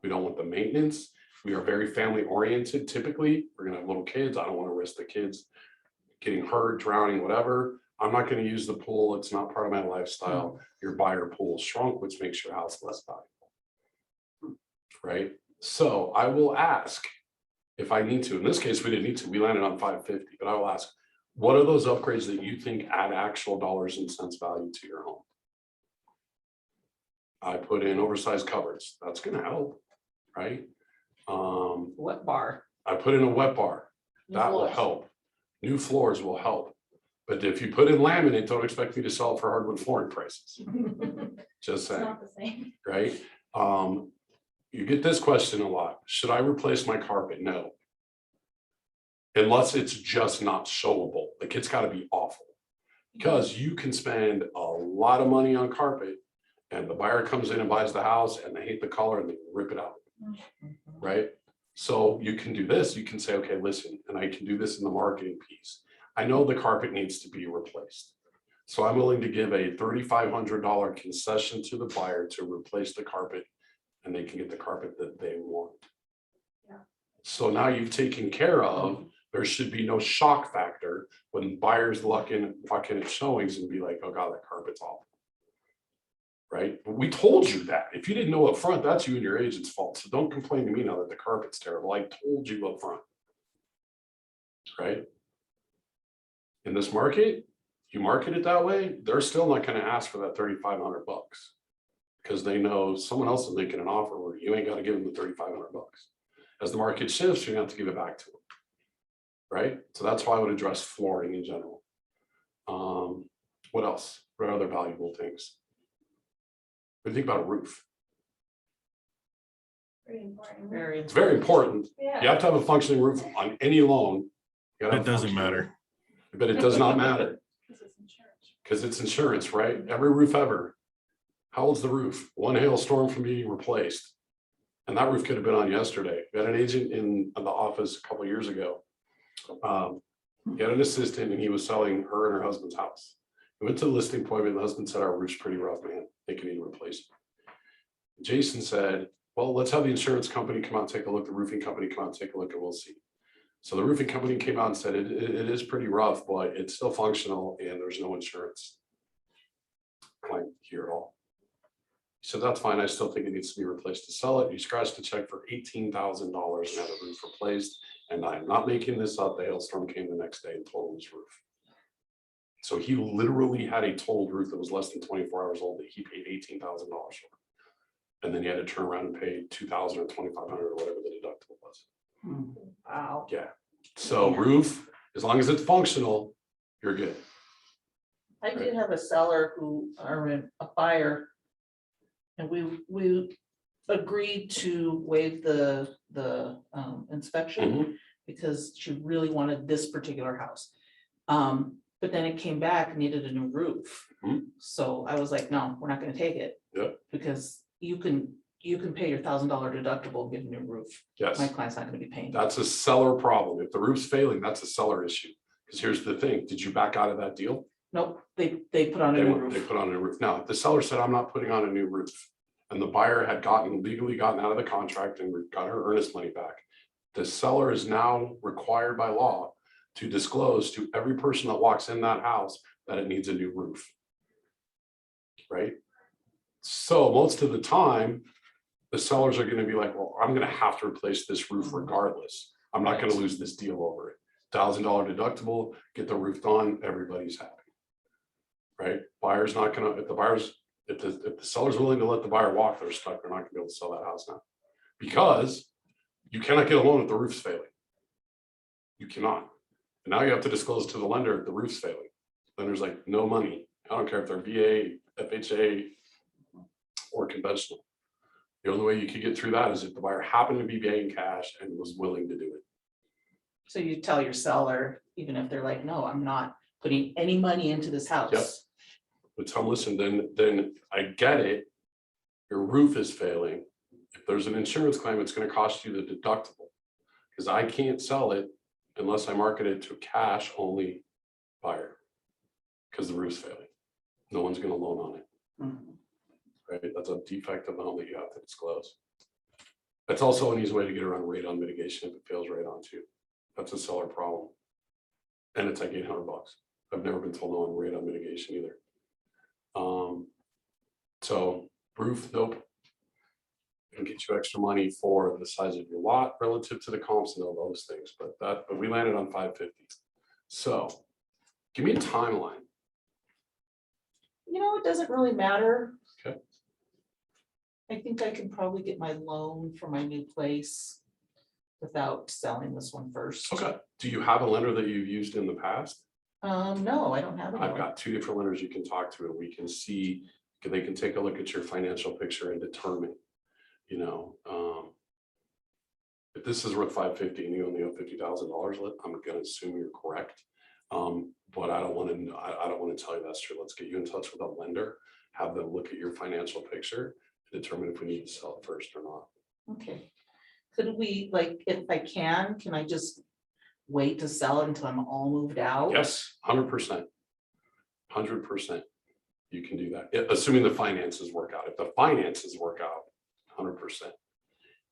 We don't want the maintenance. We are very family oriented. Typically, we're gonna have little kids. I don't want to risk the kids getting hurt, drowning, whatever. I'm not gonna use the pool. It's not part of my lifestyle. Your buyer pool shrunk, which makes your house less valuable. Right? So I will ask, if I need to. In this case, we didn't need to. We landed on 550, but I will ask, what are those upgrades that you think add actual dollars and cents value to your home? I put in oversized cupboards. That's gonna help, right? What bar? I put in a wet bar. New That will floors. help. New floors will help. But if you put in laminate, don't expect me to sell it for hardwood flooring prices. Just It's saying, not the same. right? You get this question a lot. Should I replace my carpet? No. Unless it's just not showable. Like it's gotta be awful. Because you can spend a lot of money on carpet and the buyer comes in and buys the house and they hate the color and they rip it out. Right? So you can do this. You can say, okay, listen, and I can do this in the marketing piece. I know the carpet needs to be replaced. So I'm willing to give a $3,500 concession to the buyer to replace the carpet and they can get the carpet that they want. Yeah. So now you've taken care of, there should be no shock factor when buyers walk in at showings and be like, oh God, that carpet's awful. Right? But we told you that. If you didn't know up front, that's you and your agent's fault. So don't complain to me now that the carpet's terrible. I told you up front. Right? In this market, you market it that way, they're still not going to ask for that $3,500 because they know someone else is making an offer where you ain't got to give them the $3,500. As the market shifts, you're going to have to give it back to them. Right? So that's why I would address flooring in general. What else? What are other valuable things? What do you think about a roof? Pretty important. Very. It's very important. Yeah. You have to have a functioning roof on any loan. You gotta have It a doesn't functioning matter. roof. But it does not matter This is insurance. because it's insurance, right? Every roof ever. How old's the roof? One hailstorm from being replaced. And that roof could have been on yesterday. We had an agent in the office a couple of years ago. He had an assistant and he was selling her and her husband's house. We went to the listing appointment. The husband said, our roof's pretty rough, man. They can need replacement. Jason said, well, let's have the insurance company come out and take a look. The roofing company come out and take a look and we'll see. So the roofing company came out and said, it is pretty rough, but it's still functional and there's no insurance claim here at all. He said, that's fine. I still think it needs to be replaced to sell it. He scratched a check for $18,000 and had the roof replaced. And I'm not making this up. The hailstorm came the next day and totaled his roof. So he literally had a totaled roof that was less than 24 hours old that he paid $18,000 for. And then he had to turn around and pay $2,000 or $2,500 or whatever the deductible was. Wow. Yeah. So roof, as long as it's functional, you're good. I did have a seller who, or a buyer. And we agreed to waive the inspection because she really wanted this particular house. But then it came back, needed a new roof. So I was like, no, we're not gonna take it. Yep. Because you can pay your $1,000 deductible, and get a new roof. Yes. My client's not gonna be paying. That's a seller problem. If the roof's failing, that's a seller issue. Because here's the thing, did you back out of that deal? Nope, they put on a new They roof. put on a roof. Now, if the seller said, I'm not putting on a new roof, and the buyer had legally gotten out of the contract and got her earnest money back, the seller is now required by law to disclose to every person that walks in that house that it needs a new roof. Right? So most of the time, the sellers are going to be like, well, I'm going to have to replace this roof regardless. I'm not going to lose this deal over it. $1,000 deductible, get the roof done, everybody's happy. Right? Buyer's not going to, if the seller's willing to let the buyer walk, they're stuck. They're not going to be able to sell that house now. Because you cannot get a loan if the roof's failing. You cannot. And now you have to disclose to the lender if the roof's failing. Lender's like, no money. I don't care if they're VA, FHA, or conventional. The only way you could get through that is if the buyer happened to be paying cash and was willing to do it. So you tell your seller, even if they're like, no, I'm not putting any money into this house. Yep. But tell them, listen, then I get it. Your roof is failing. If there's an insurance claim, it's gonna cost you the deductible. Because I can't sell it unless I market it to cash only buyer. Because the roof's failing. No one's gonna loan on it, Mhm. right? That's a defect of the home that you have to disclose. That's also an easy way to get around radon mitigation if it fails radon too. That's a seller problem. And it's like $800. I've never been told no on radon mitigation either. So roof, nope. And get you extra money for the size of your lot relative to the comps and all those things, but we landed on 550. So give me a timeline. You know, it doesn't really matter. Okay. I think I can probably get my loan for my new place without selling this one first. Okay. Do you have a lender that you've used in the past? No, I don't have I've it. got two different lenders you can talk to and we can see, they can take a look at your financial picture and determine, you know, if this is worth 550 and you only owe $50,000, I'm gonna assume you're correct. But I don't want to, I don't want to tell you that's true. Let's get you in touch with a lender, have them look at your financial picture and determine if we need to sell it first or not. Okay. Could we, like, if I can I just wait to sell it until I'm all moved out? Yes, 100%. 100%. You can do that, assuming the finances work out. If the finances work out, 100%.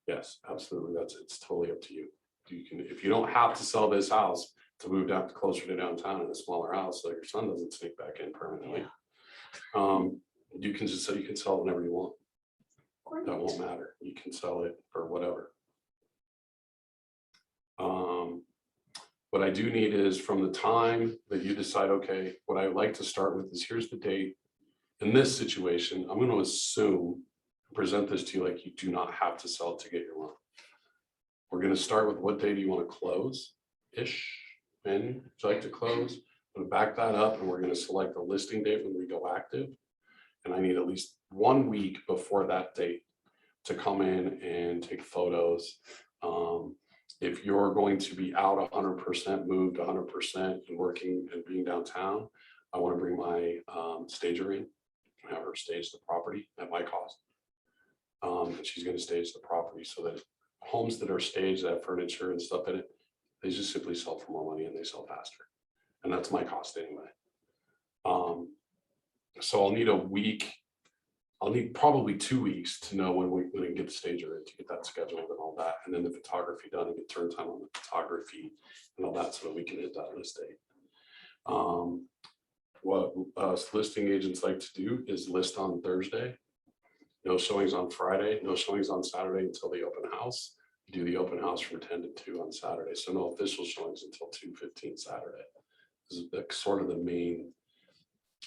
Yes, absolutely. It's totally up to you. You can, if you don't have to sell this house to move down closer to downtown in a smaller house, so your son doesn't sneak back in permanently. You can just say you can sell it whenever you want. That won't matter. You can sell it for whatever. What I do need is from the time that you decide, okay, what I like to start with is here's the date. In this situation, I'm going to assume, present this to you like you do not have to sell it to get your loan. We're going to start with what day do you want to close-ish? When would you like to close? I'm going to back that up and we're going to select a listing date when we go active. And I need at least 1 week before that date to come in and take photos. If you're going to be out 100%, moved 100% and working and being downtown, I want to bring my stager in, have her stage the property at my cost. And she's going to stage the property so that homes that are staged that have furniture and stuff in it, they just simply sell for more money and they sell faster. And that's my cost anyway. So I'll need a week. I'll need probably 2 weeks to know when we can get the stager in to get that scheduled and all that. And then the photography done and get turn time on the photography and all that so that we can hit that list date. What us listing agents like to do is list on Thursday. No showings on Friday, no showings on Saturday until the open house. Do the open house from 10 to 2 on Saturday. So no official showings until 2:15 Saturday. This is the sort of the main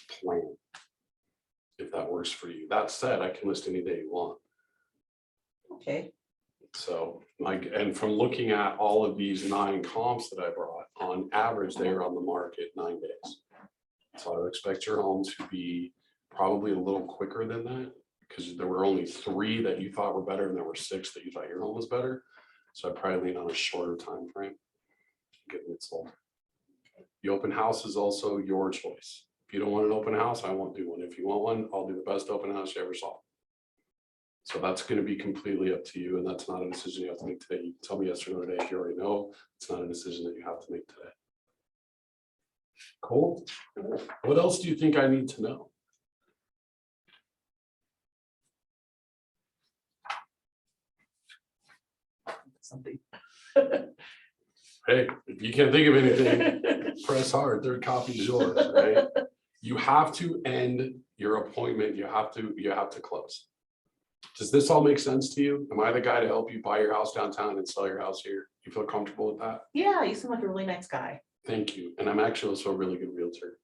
plan, if that works for you. That said, I can list any day you want. Okay. So and from looking at all of these 9 comps that I brought, on average, they are on the market 9 days. So I would expect your home to be probably a little quicker than that, because there were only 3 that you thought were better and there were 6 that you thought your home was better. So I'd probably lean on a shorter time frame getting it sold. The open house is also your choice. If you don't want an open house, I won't do one. If you want one, I'll do the best open house you ever saw. So that's going to be completely up to you. And that's not a decision you have to make today. You can tell me yes or no today if you already know. It's not a decision that you have to make today. Cool. What else do you think I need to know? Something. Hey, if you can't think of anything, press hard. Third copy is yours, right? You have to end your appointment. You have to close. Does this all make sense to you? Am I the guy to help you buy your house downtown and sell your house here? You feel comfortable with that? Yeah, you seem like a really nice guy. Thank you. And I'm actually also a really good realtor.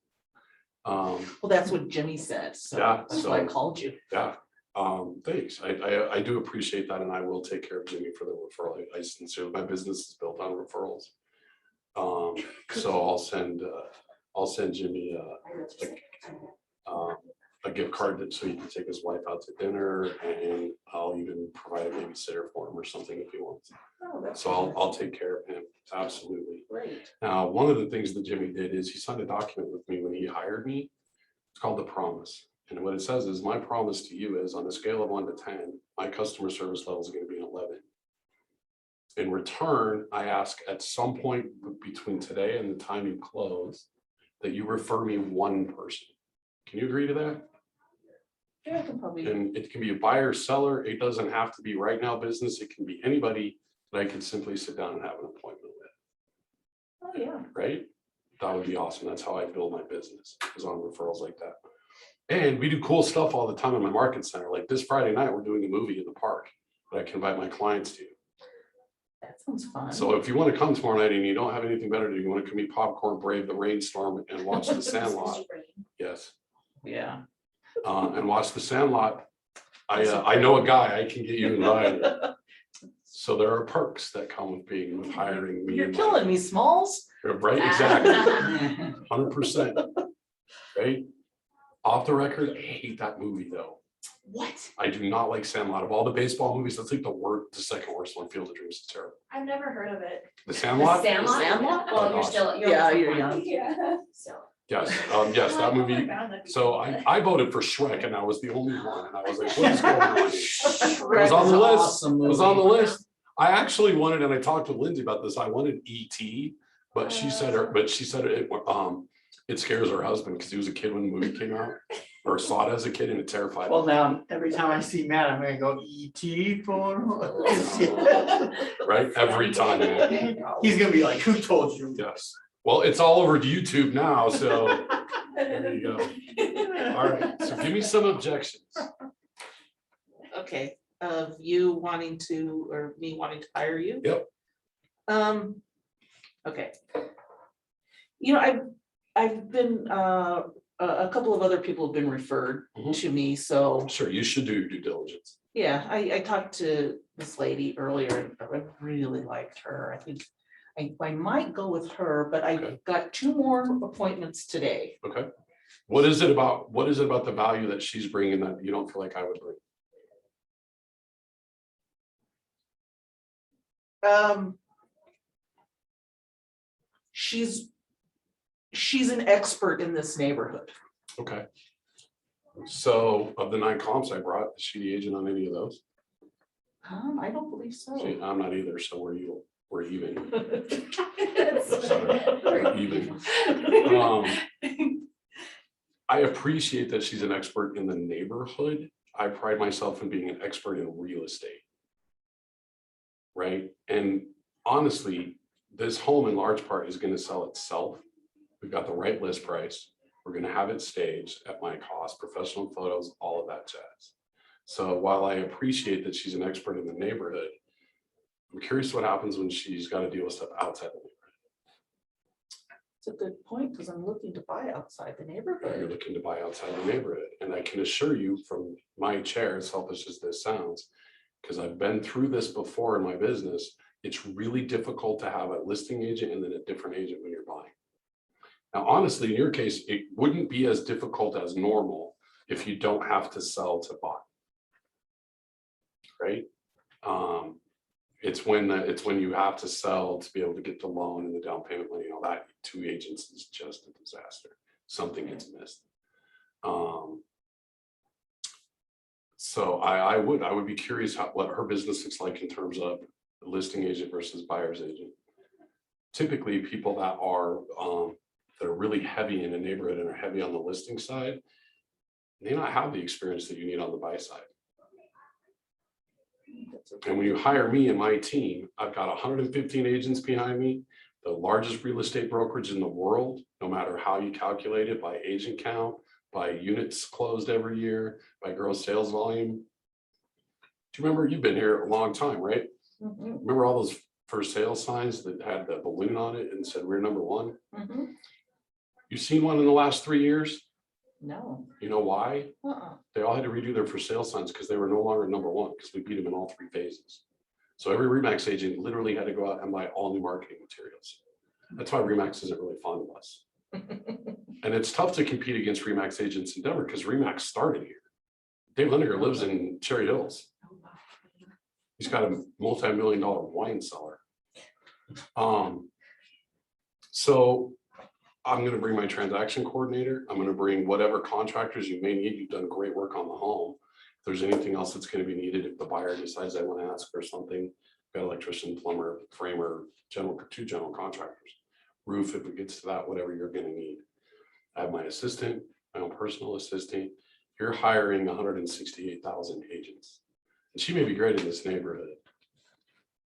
Well, that's what Jimmy said, so Yeah, that's why I so- called you. Yeah. Thanks. I do appreciate that, and I will take care of Jimmy for the referral. I sincerely, my business is built on referrals. So I'll send Jimmy a gift card so he can take his wife out to dinner, and I'll even provide a babysitter for him or something if he wants. Oh, that's So I'll take care of him. Absolutely. great. Now, one of the things that Jimmy did is he signed a document with me when he hired me. It's called the promise. And what it says is, my promise to you is on a scale of 1 to 10, my customer service level is going to be an 11. In return, I ask at some point between today and the time you close, that you refer me one person. Can you agree to that? Yeah, I can probably, And it can be a buyer, seller. It doesn't have to be right now business. It can be anybody that I can simply sit down and have an appointment with, oh, yeah. right? That would be awesome. That's how I build my business, is on referrals like that. And we do cool stuff all the time in my market center. Like this Friday night, we're doing a movie in the park that I can invite my clients to. That sounds fun. So if you want to come tomorrow night and you don't have anything better to do, you want to come eat popcorn, brave the rainstorm, and watch The Sandlot. Yes, Yeah. and watch The Sandlot. I know a guy I can get you invited. So there are perks that come with hiring me. You're killing me, Smalls. Right, exactly, 100%. Right? Off the record, I hate that movie though. What? I do not like Sandlot. Of all the baseball movies, that's like the second worst one. Field of Dreams is terrible. I've never heard of it. The Sandlot? Sandlot? Sandlot? Well, Oh, you're gosh. still, Yeah, only you're 21, young. Yeah. So. Yes, yes, that movie. So I voted for Shrek and I was the only one. And I was like, what is going on? It was on the list. It was on the list. I actually wanted, and I talked with Lindsay about this, I wanted E.T., but she said it scares her husband because he was a kid when the movie came out, or saw it as a kid, and it terrified him. Well, now, every time I see Matt, I'm gonna go E.T. for. Right? Every time. Man. He's gonna be like, who told you? Yes. Well, it's all over YouTube now, so there you go. All right, so give me some objections. Okay, of you wanting to, or me wanting to hire you? Yep. Okay. You know, I've been, a couple of other people have been referred Mhm. to me, so, Sure, you should do your due diligence. yeah, I talked to this lady earlier, and I really liked her. I think I might go with her, but I Okay. got 2 more appointments today. Okay. What is it about the value that she's bringing that you don't feel like I would bring? She's an expert in this neighborhood. Okay. So of the 9 comps I brought, is she the agent on any of those? I don't believe so. See, I'm not either, so we're even. Sorry. We're even. I appreciate that she's an expert in the neighborhood. I pride myself in being an expert in real estate. Right? And honestly, this home in large part is going to sell itself. We've got the right list price. We're going to have it staged at my cost, professional photos, all of that jazz. So while I appreciate that she's an expert in the neighborhood, I'm curious what happens when she's got to deal with stuff outside the neighborhood. It's a good point, because I'm looking to buy outside the You're neighborhood. looking to buy outside the neighborhood. And I can assure you from my chair, as selfish as this sounds, because I've been through this before in my business, it's really difficult to have a listing agent and then a different agent when you're buying. Now, honestly, in your case, it wouldn't be as difficult as normal if you don't have to sell to buy. Right? It's when you have to sell to be able to get the loan and the down payment money and all that. 2 agents is just a disaster. Something gets missed. So I would be curious what her business looks like in terms of listing agent versus buyer's agent. Typically, people that are really heavy in a neighborhood and are heavy on the listing side may not have the experience that you need on the buy side. And when you hire me and my team, I've got 115 agents behind me, the largest real estate brokerage in the world, no matter how you calculate it, by agent count, by units closed every year, by gross sales volume. Do you remember, you've been here a long time, right? Mhm, Remember all those for sale signs that had the balloon on it and said we're number 1? mhm. You've seen one in the last 3 years? No. You know why? Uh-uh. They all had to redo their for sale signs because they were no longer number 1 because we beat them in all 3 phases. So every Remax agent literally had to go out and buy all new marketing materials. That's why Remax isn't really fond of us. And it's tough to compete against Remax agents in Denver because Remax started here. Dave Lineker lives in Cherry Hills. He's got a multi-million-dollar wine cellar. So I'm gonna bring my transaction coordinator. I'm gonna bring whatever contractors you may need. You've done great work on the home. If there's anything else that's gonna be needed, if the buyer decides they want to ask for something, got electrician, plumber, framer, two general contractors. Roof, if it gets to that, whatever you're gonna need. I have my assistant, my own personal assistant. You're hiring 168,000 agents. And she may be great in this neighborhood.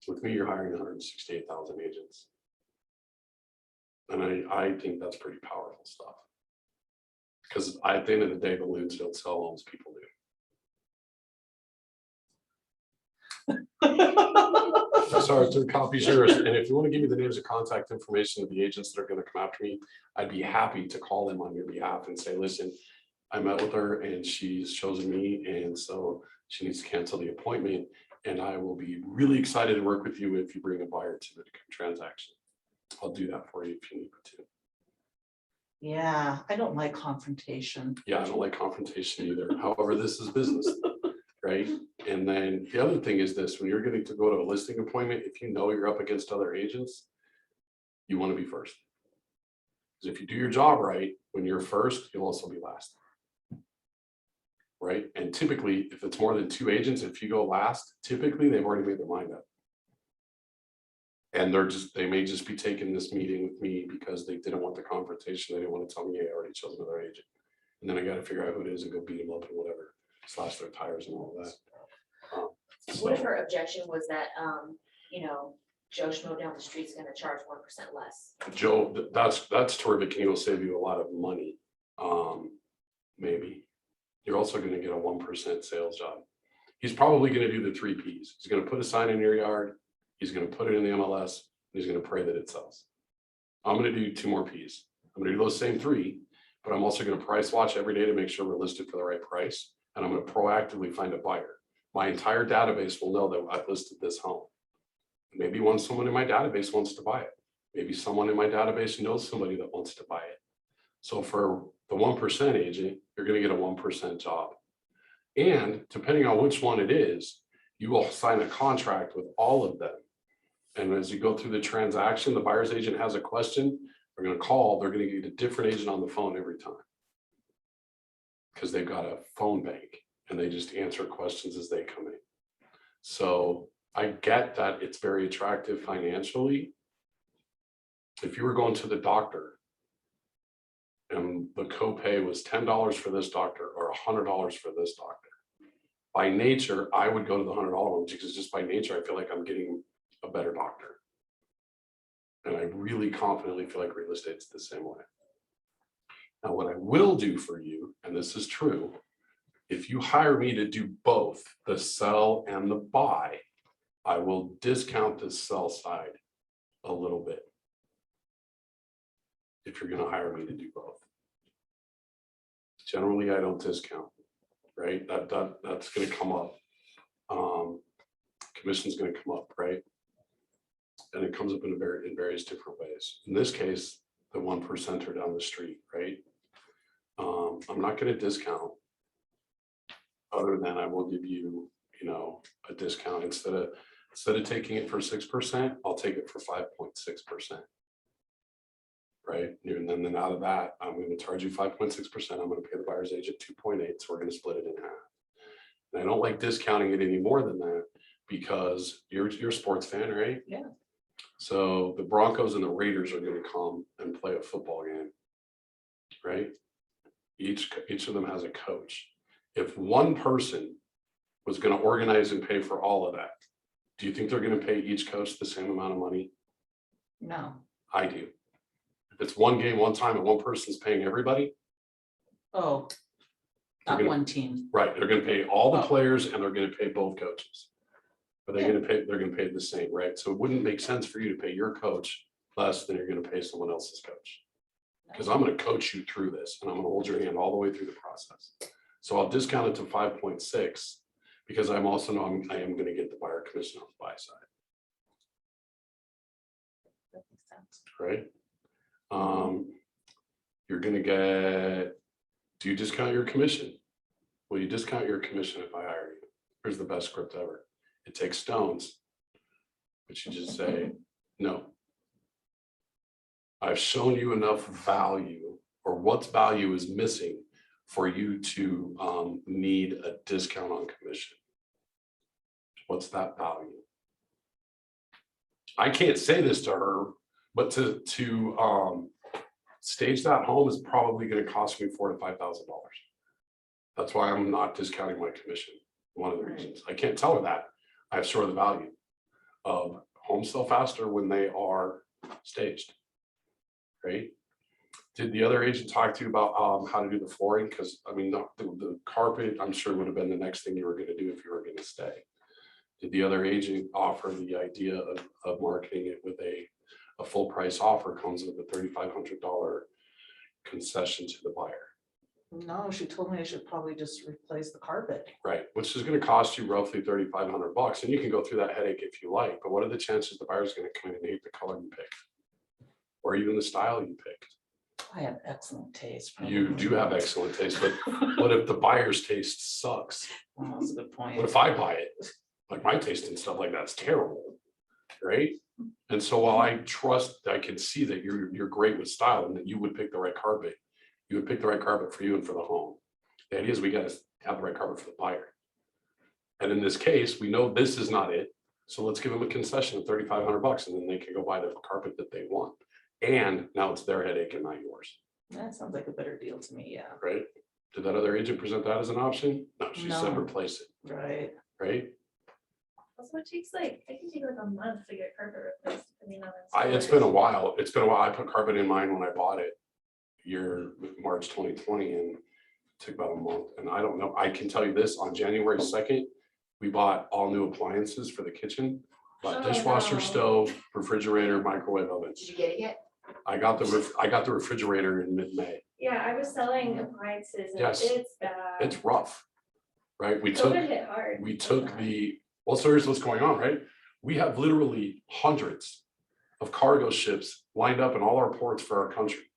With me, you're hiring 168,000 agents. And I think that's pretty powerful stuff. Because at the end of the day, balloons don't sell homes, people do. Sorry, to copy yours. And if you want to give me the names and contact information of the agents that are going to come after me, I'd be happy to call them on your behalf and say, listen, I met with her and she's chosen me. And so she needs to cancel the appointment. And I will be really excited to work with you if you bring a buyer to the transaction. I'll do that for you if you need me to. Yeah, I don't like confrontation. Yeah, I don't like confrontation either. However, this is business, right? And then the other thing is this, when you're getting to go to a listing appointment, if you know you're up against other agents, you want to be first. Because if you do your job right, when you're first, you'll also be last. Right? And typically, if it's more than 2 agents, if you go last, typically they've already made their mind up. And they may just be taking this meeting with me because they didn't want the confrontation. They didn't want to tell me, hey, I already chose another agent. And then I got to figure out who it is and go beat them up and whatever, slash their tires and all that. What if her objection was that, Joe Schmo down the street's gonna charge 1% less? Joe, that's terrific. And it'll save you a lot of money. Maybe. You're also going to get a 1% sales job. He's probably going to do the 3 Ps. He's going to put a sign in your yard. He's going to put it in the MLS. And he's going to pray that it sells. I'm going to do 2 more Ps. I'm going to do those same 3, but I'm also going to price watch every day to make sure we're listed for the right price. And I'm going to proactively find a buyer. My entire database will know that I've listed this home. Maybe someone in my database wants to buy it. Maybe someone in my database knows somebody that wants to buy it. So for the 1% agent, you're going to get a 1% job. And depending on which one it is, you will sign a contract with all of them. And as you go through the transaction, the buyer's agent has a question, they're going to call, they're going to get a different agent on the phone every time. Because they've got a phone bank and they just answer questions as they come in. So I get that it's very attractive financially. If you were going to the doctor and the copay was $10 for this doctor or $100 for this doctor, by nature, I would go to the $100 one because just by nature, I feel like I'm getting a better doctor. And I really confidently feel like real estate's the same way. Now, what I will do for you, and this is true, if you hire me to do both the sell and the buy, I will discount the sell side a little bit. If you're going to hire me to do both. Generally, I don't discount, right? That's going to come up. Commission's going to come up, right? And it comes up in various different ways. In this case, the 1%er down the street, right? I'm not going to discount other than I will give you, a discount instead of taking it for 6%, I'll take it for 5.6%. Right. And then out of that, I'm going to charge you 5.6%. I'm going to pay the buyer's agent 2.8. So we're going to split it in half. And I don't like discounting it any more than that because you're a sports fan, right? Yeah. So the Broncos and the Raiders are going to come and play a football game. Right. Each of them has a coach. If one person was going to organize and pay for all of that, do you think they're going to pay each coach the same amount of money? No. I do. If it's one game, one time, and one person's paying everybody. Oh. They're Not gonna- one team. Right, they're gonna pay all the Oh. players and they're gonna pay both coaches. But Yeah. they're gonna pay the same, right? So it wouldn't make sense for you to pay your coach less than you're gonna pay someone else's coach. Because I'm gonna coach you through this and I'm gonna hold your hand all the way through the process. So I'll discount it to 5.6 because I'm also know I am gonna get the buyer commission on the buy side, That makes sense. right? You're gonna get, do you discount your commission? Will you discount your commission if I hire you? Here's the best script ever. It takes stones, but you just say, no. I've shown you enough value, or what's value is missing for you to need a discount on commission. What's that value? I can't say this to her, but to stage that home is probably going to cost me $4,000 to $5,000. That's why I'm not discounting my commission. One of the reasons I can't tell her that. I have sure the value of homes sell faster when they are staged. Right? Did the other agent talk to you about how to do the flooring? Because I mean, the carpet, I'm sure would have been the next thing you were going to do if you were going to stay. Did the other agent offer the idea of marketing it with a full price offer, comes with a $3,500 concession to the buyer? No, she told me I should probably just replace the carpet. Right, which is going to cost you roughly $3,500, and you can go through that headache if you like. But what are the chances the buyer's going to come in and hate the color you picked, or even the style you picked? I have excellent taste. You do have excellent taste, but what if the buyer's taste sucks? Oh, that's a good point. What if I buy it? Like my taste and stuff like that's terrible, right? And so while I trust, I can see that you're great with style and that you would pick the right carpet. You would pick the right carpet for you and for the home. The idea is we got to have the right carpet for the buyer. And in this case, we know this is not it. So let's give them a concession of $3,500 and then they can go buy the carpet that they want. And now it's their headache and not yours. That sounds like a better deal to me, yeah. Right? Did that other agent present that as an option? No, she said No. replace it, Right. right? Also, it takes like, it can take like a month to get carpet replaced, depending on. It's been a while. It's been a while. I put carpet in mine when I bought it. March 2020, and it took about a month. And I don't know, I can tell you this, on January 2nd, we bought all new appliances for the kitchen. Bought Oh, dishwasher, no. stove, refrigerator, microwave oven. Did you get it yet? I got the refrigerator in mid-May. Yeah, I was selling appliances and Yes. it's bad. It's rough, right? We took COVID hit hard. well, so here's what's going on, right? We have literally hundreds of cargo ships lined up in all our ports for our country.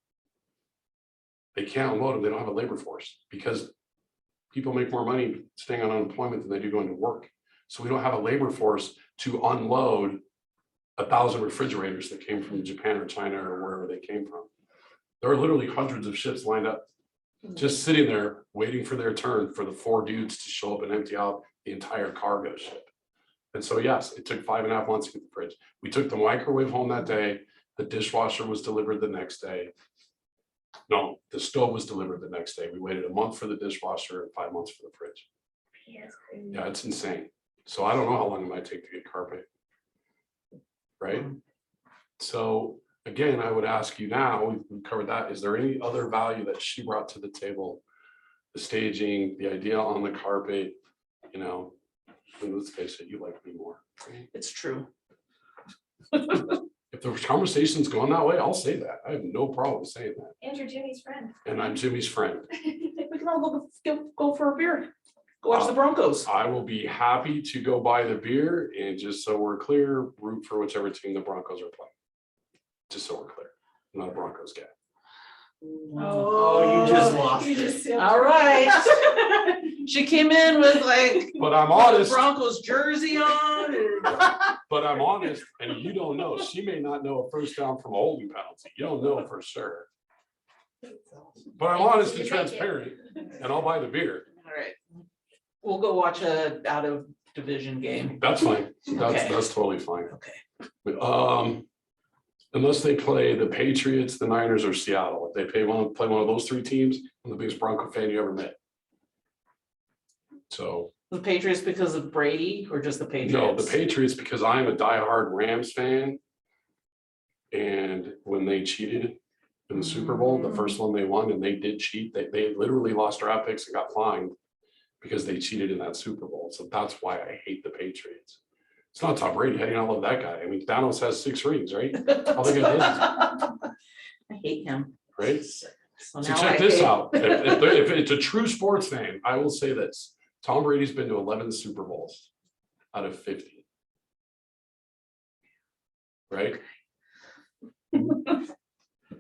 They can't unload them. They don't have a labor force because people make more money staying on unemployment than they do going to work. So we don't have a labor force to unload 1,000 refrigerators that came from Japan or China or wherever they came from. There are literally hundreds of ships lined up, just sitting there waiting for their turn for the 4 dudes to show up and empty out the entire cargo ship. And so, yes, it took 5.5 months to get the fridge. We took the microwave home that day. The dishwasher was delivered the next day. No, the stove was delivered the next day. We waited a month for the dishwasher and 5 months for the fridge. Yeah, it's crazy. Yeah, it's insane. So I don't know how long it might take to get carpet. Right? So again, I would ask you now, we've covered that. Is there any other value that she brought to the table? The staging, the idea on the carpet, you know, and let's face it, you like me more. It's true. If the conversation's going that way, I'll say that. I have no problem saying that. And you're Jimmy's friend. And I'm Jimmy's friend. We can all go for a beer. Go watch the Broncos. I will be happy to go buy the beer, and just so we're clear, root for whichever team the Broncos are playing. Just so we're clear. I'm not a Broncos guy. Oh, you just lost. You just sealed All your right. She came in with like But I'm honest. Broncos jersey on. But I'm honest, and you don't know. She may not know a first down from a holding penalty. You don't know for sure. But I'm honest and You take it. transparent, and I'll buy the beer. All right. We'll go watch a out of division game. That's fine. Okay. That's totally fine. Okay. Unless they play the Patriots, the Niners, or Seattle. If they play one of those 3 teams, I'm the biggest Bronco fan you ever met. So The Patriots because of Brady or just the Patriots? no, the Patriots, because I'm a diehard Rams fan. And when they cheated in the Super Bowl, the first one they won, and they did cheat, they literally lost draft picks and got fined because they cheated in that Super Bowl. So that's why I hate the Patriots. It's not Tom Brady. How do you not love that guy? I mean, Thanos has 6 rings, right? All they got I hate him. right? So So now check I this hate- out. If it's a true sports fan, I will say this. Tom Brady's been to 11 Super Bowls out of 50. Right?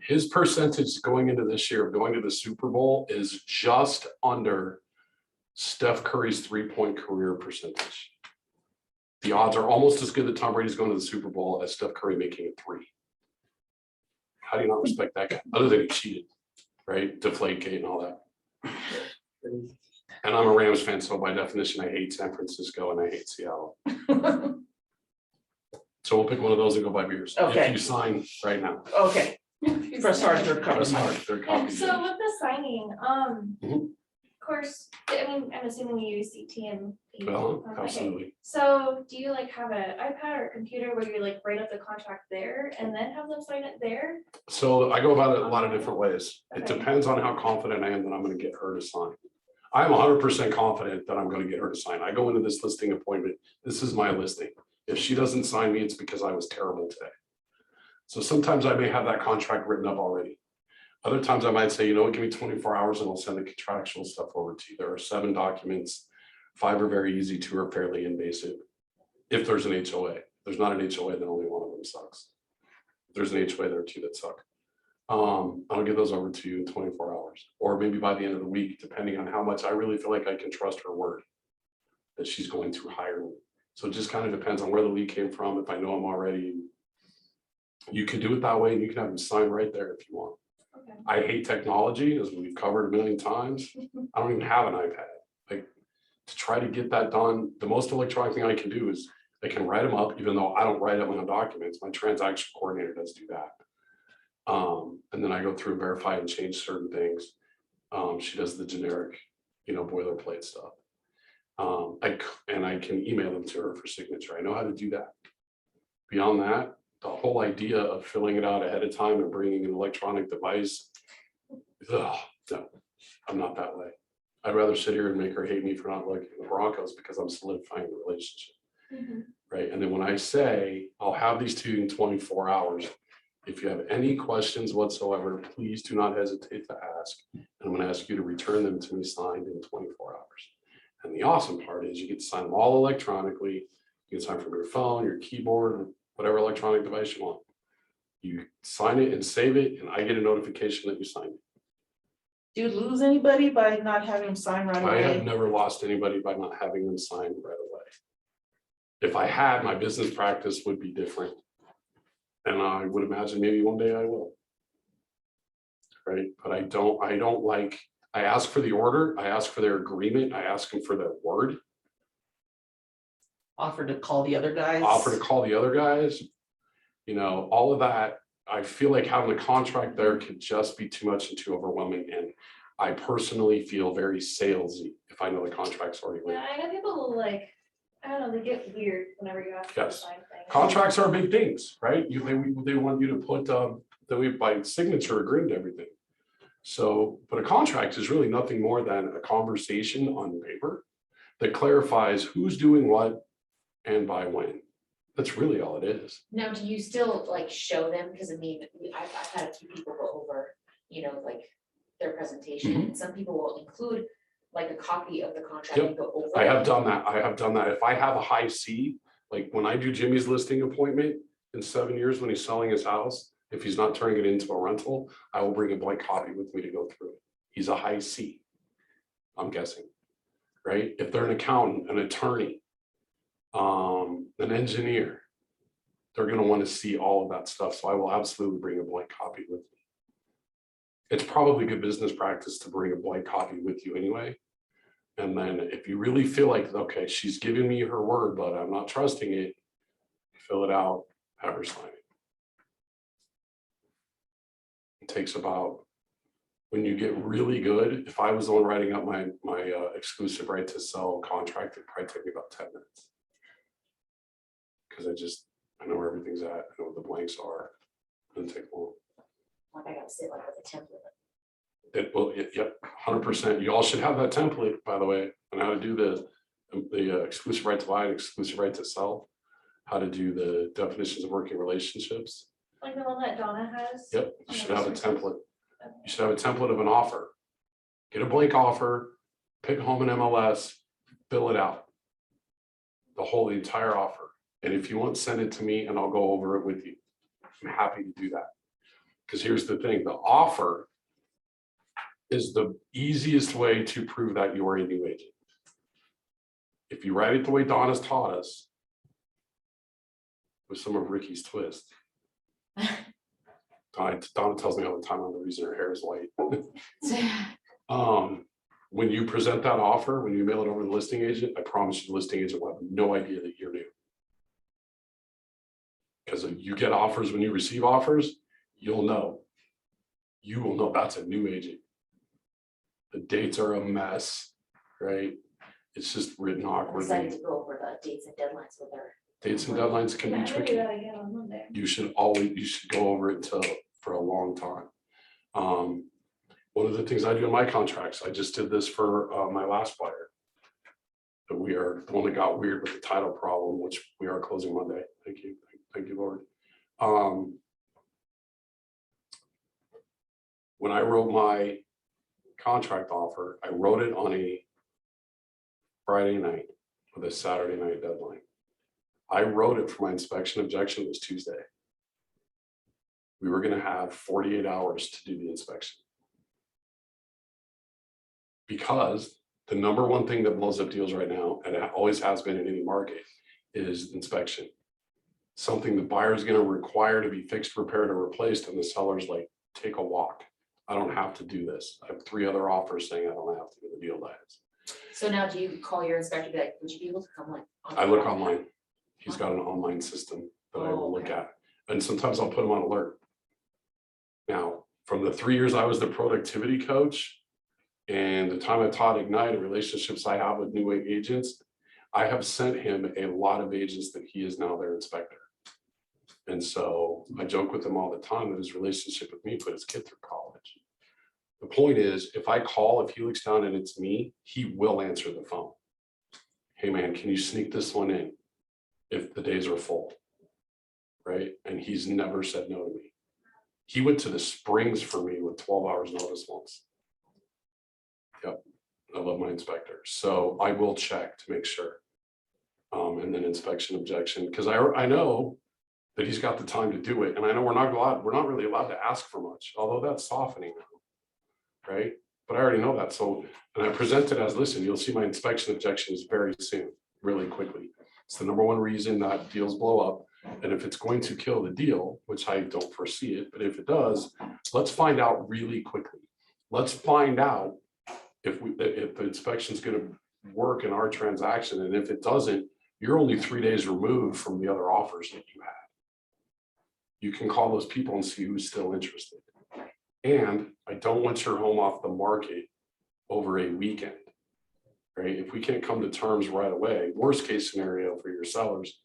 His percentage going into this year of going to the Super Bowl is just under Steph Curry's 3-point career percentage. The odds are almost as good that Tom Brady's going to the Super Bowl as Steph Curry making a 3. how do you not respect that guy? Other than he cheated, right? Deflategate and all that. And I'm a Rams fan, so by definition, I hate San Francisco and I hate Seattle. So we'll pick one of those and go buy beers. If Okay. you sign right now. Okay, press hard, third copy. Press hard, they're Yeah, copies. so with the signing, Mhm. of course, I mean, I'm assuming you use CT. Well, Okay. absolutely. So do you like have an iPad or a computer where you like write up the contract there and then have them sign it there? So I go about it a lot of different ways. It Okay. depends on how confident I am that I'm gonna get her to sign. I'm 100% confident that I'm gonna get her to sign. I go into this listing appointment, this is my listing. If she doesn't sign me, it's because I was terrible today. So sometimes I may have that contract written up already. Other times I might say, you know what, give me 24 hours and I'll send the contractual stuff over to you. There are 7 documents. 5 are very easy, 2 are fairly invasive. If there's an HOA, there's not an HOA, then only one of them sucks. If there's an HOA, there are 2 that suck. I'll get those over to you in 24 hours, or maybe by the end of the week, depending on how much I really feel like I can trust her word that she's going to hire me. So it just kind of depends on where the lead came from. If I know them already, you can do it that way, and you can have them sign right there if you want. Okay. I hate technology, as we've covered a million times. I don't even have an iPad. Like, to try to get that done, the most electronic thing I can do is I can write them up, even though I don't write up my own documents. My transaction coordinator does do that. And then I go through and verify and change certain things. She does the generic, boilerplate stuff. And I can email them to her for signature. I know how to do that. Beyond that, the whole idea of filling it out ahead of time and bringing an electronic device, no, I'm not that way. I'd rather sit here and make her hate me for not liking the Broncos because I'm solidifying the relationship, right? And then when I say, I'll have these to you in 24 hours, if you have any questions whatsoever, please do not hesitate to ask. And I'm going to ask you to return them to me signed in 24 hours. And the awesome part is you get to sign them all electronically. You can sign from your phone, your keyboard, whatever electronic device you want. You sign it and save it, and I get a notification that you signed it. Do you lose anybody by not having them sign right I have away? never lost anybody by not having them signed right away. If I had, my business practice would be different. And I would imagine maybe one day I will. Right, but I don't like, I ask for the order, I ask for their agreement, I ask them for their word, Offer to call the other guys? offer to call the other guys. All of that, I feel like having a contract there could just be too much and too overwhelming. And I personally feel very salesy if I know the contract's already written. Yeah, I know people will like, I don't know, they get weird whenever you ask them to Yes. sign things. Contracts are big things, right? They want you to put, that we by signature agreeing to everything. So, but a contract is really nothing more than a conversation on paper that clarifies who's doing what and by when. That's really all it is. Now, do you still like show them? Because I mean, I've had a few people go over, like their presentation, and some people will include like a copy of the contract and go over. I have done that. If I have a high C, like when I do Jimmy's listing appointment in 7 years when he's selling his house, if he's not turning it into a rental, I will bring a blank copy with me to go through it. He's a high C, I'm guessing, right? If they're an accountant, an attorney, an engineer, they're going to want to see all of that stuff. So I will absolutely bring a blank copy with me. It's probably good business practice to bring a blank copy with you anyway. And then if you really feel like, okay, she's giving me her word, but I'm not trusting it, fill it out, have her sign it. It takes about, when you get really good, if I was the one writing up my exclusive right to sell contract, it'd probably take me about 10 minutes. Because I know where everything's at, I know what the blanks are, it doesn't take long. Like I gotta sit like with a template. Yep, 100%. You all should have that template, by the way, on how to do the exclusive right to buy and exclusive right to sell, how to do the definitions of working relationships. Like the one that Donna has. Yep, you should have a template. You should have a template of an offer. Get a blank offer, pick home an MLS, fill it out. The entire offer. And if you want, send it to me and I'll go over it with you. I'm happy to do that. Because here's the thing, the offer is the easiest way to prove that you are a new agent. If you write it the way Donna's taught us, with some of Ricky's twist, Donna tells me all the time I'm the reason her hair is white. When you present that offer, when you mail it over to the listing agent, I promise you the listing agent will have no idea that you're new. Because you get offers when you receive offers, you'll know. You will know that's a new agent. The dates are a mess, right? It's just written I'm awkwardly. excited to go over the dates and deadlines with her. Dates and deadlines can Yeah, be I'm gonna do tricky. that again on Monday. You should go over it for a long time. One of the things I do in my contracts, I just did this for my last buyer. That we are the one that got weird with the title problem, which we are closing Monday. Thank you, Lord. When I wrote my contract offer, I wrote it on a Friday night with a Saturday night deadline. I wrote it for my inspection objection was Tuesday. We were gonna have 48 hours to do the inspection. Because the number one thing that blows up deals right now, and it always has been in any market, is inspection. Something the buyer is gonna require to be fixed, repaired, or replaced, and the seller's like, take a walk. I don't have to do this. I have 3 other offers saying I don't have to get the deal dies. So now do you call your inspector, be like, would you be able to come like? I look online. He's got an online system that I will look at. And sometimes I'll put him on alert. Now, from the 3 years I was the productivity coach and the time I taught Ignite and relationships I have with new agents, I have sent him a lot of agents that he is now their inspector. And so I joke with him all the time that his relationship with me put his kid through college. The point is, if I call, if he looks down and it's me, he will answer the phone. Hey man, can you sneak this one in if the days are full? Right? And he's never said no to me. He went to the Springs for me with 12 hours notice once. Yep, I love my inspector. So I will check to make sure. And then inspection objection, because I know that he's got the time to do it. And I know we're not really allowed to ask for much, although that's softening now, right? But I already know that. So, and I present it as, listen, you'll see my inspection objections very soon, really quickly. It's the number one reason that deals blow up. And if it's going to kill the deal, which I don't foresee it, but if it does, let's find out really quickly. Let's find out if the inspection is going to work in our transaction. And if it doesn't, you're only 3 days removed from the other offers that you had. You can call those people and see who's still interested. And I don't want your home off the market over a weekend, right? If we can't come to terms right away, worst case scenario for your sellers,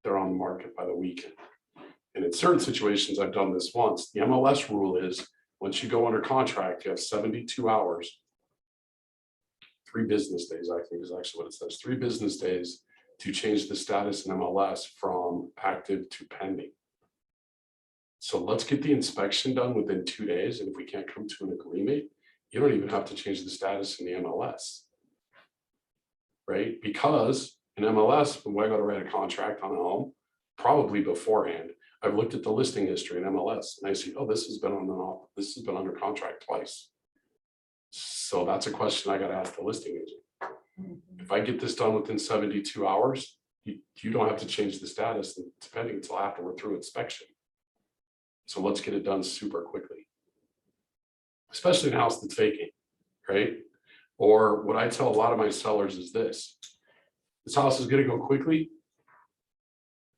they're on the market by the weekend. And in certain situations, I've done this once. The MLS rule is once you go under contract, you have 72 hours, 3 business days, I think is actually what it says, 3 business days to change the status in MLS from active to pending. So let's get the inspection done within 2 days. And if we can't come to an agreement, you don't even have to change the status in the MLS. Right? Because in MLS, when I go to write a contract on a home, probably beforehand, I've looked at the listing history in MLS and I see, oh, this has been under contract twice. So that's a question I got to ask the listing agent. If I get this done within 72 hours, you don't have to change the status depending until after we're through inspection. So let's get it done super quickly, especially in a house that's vacant, right? Or what I tell a lot of my sellers is this house is going to go quickly.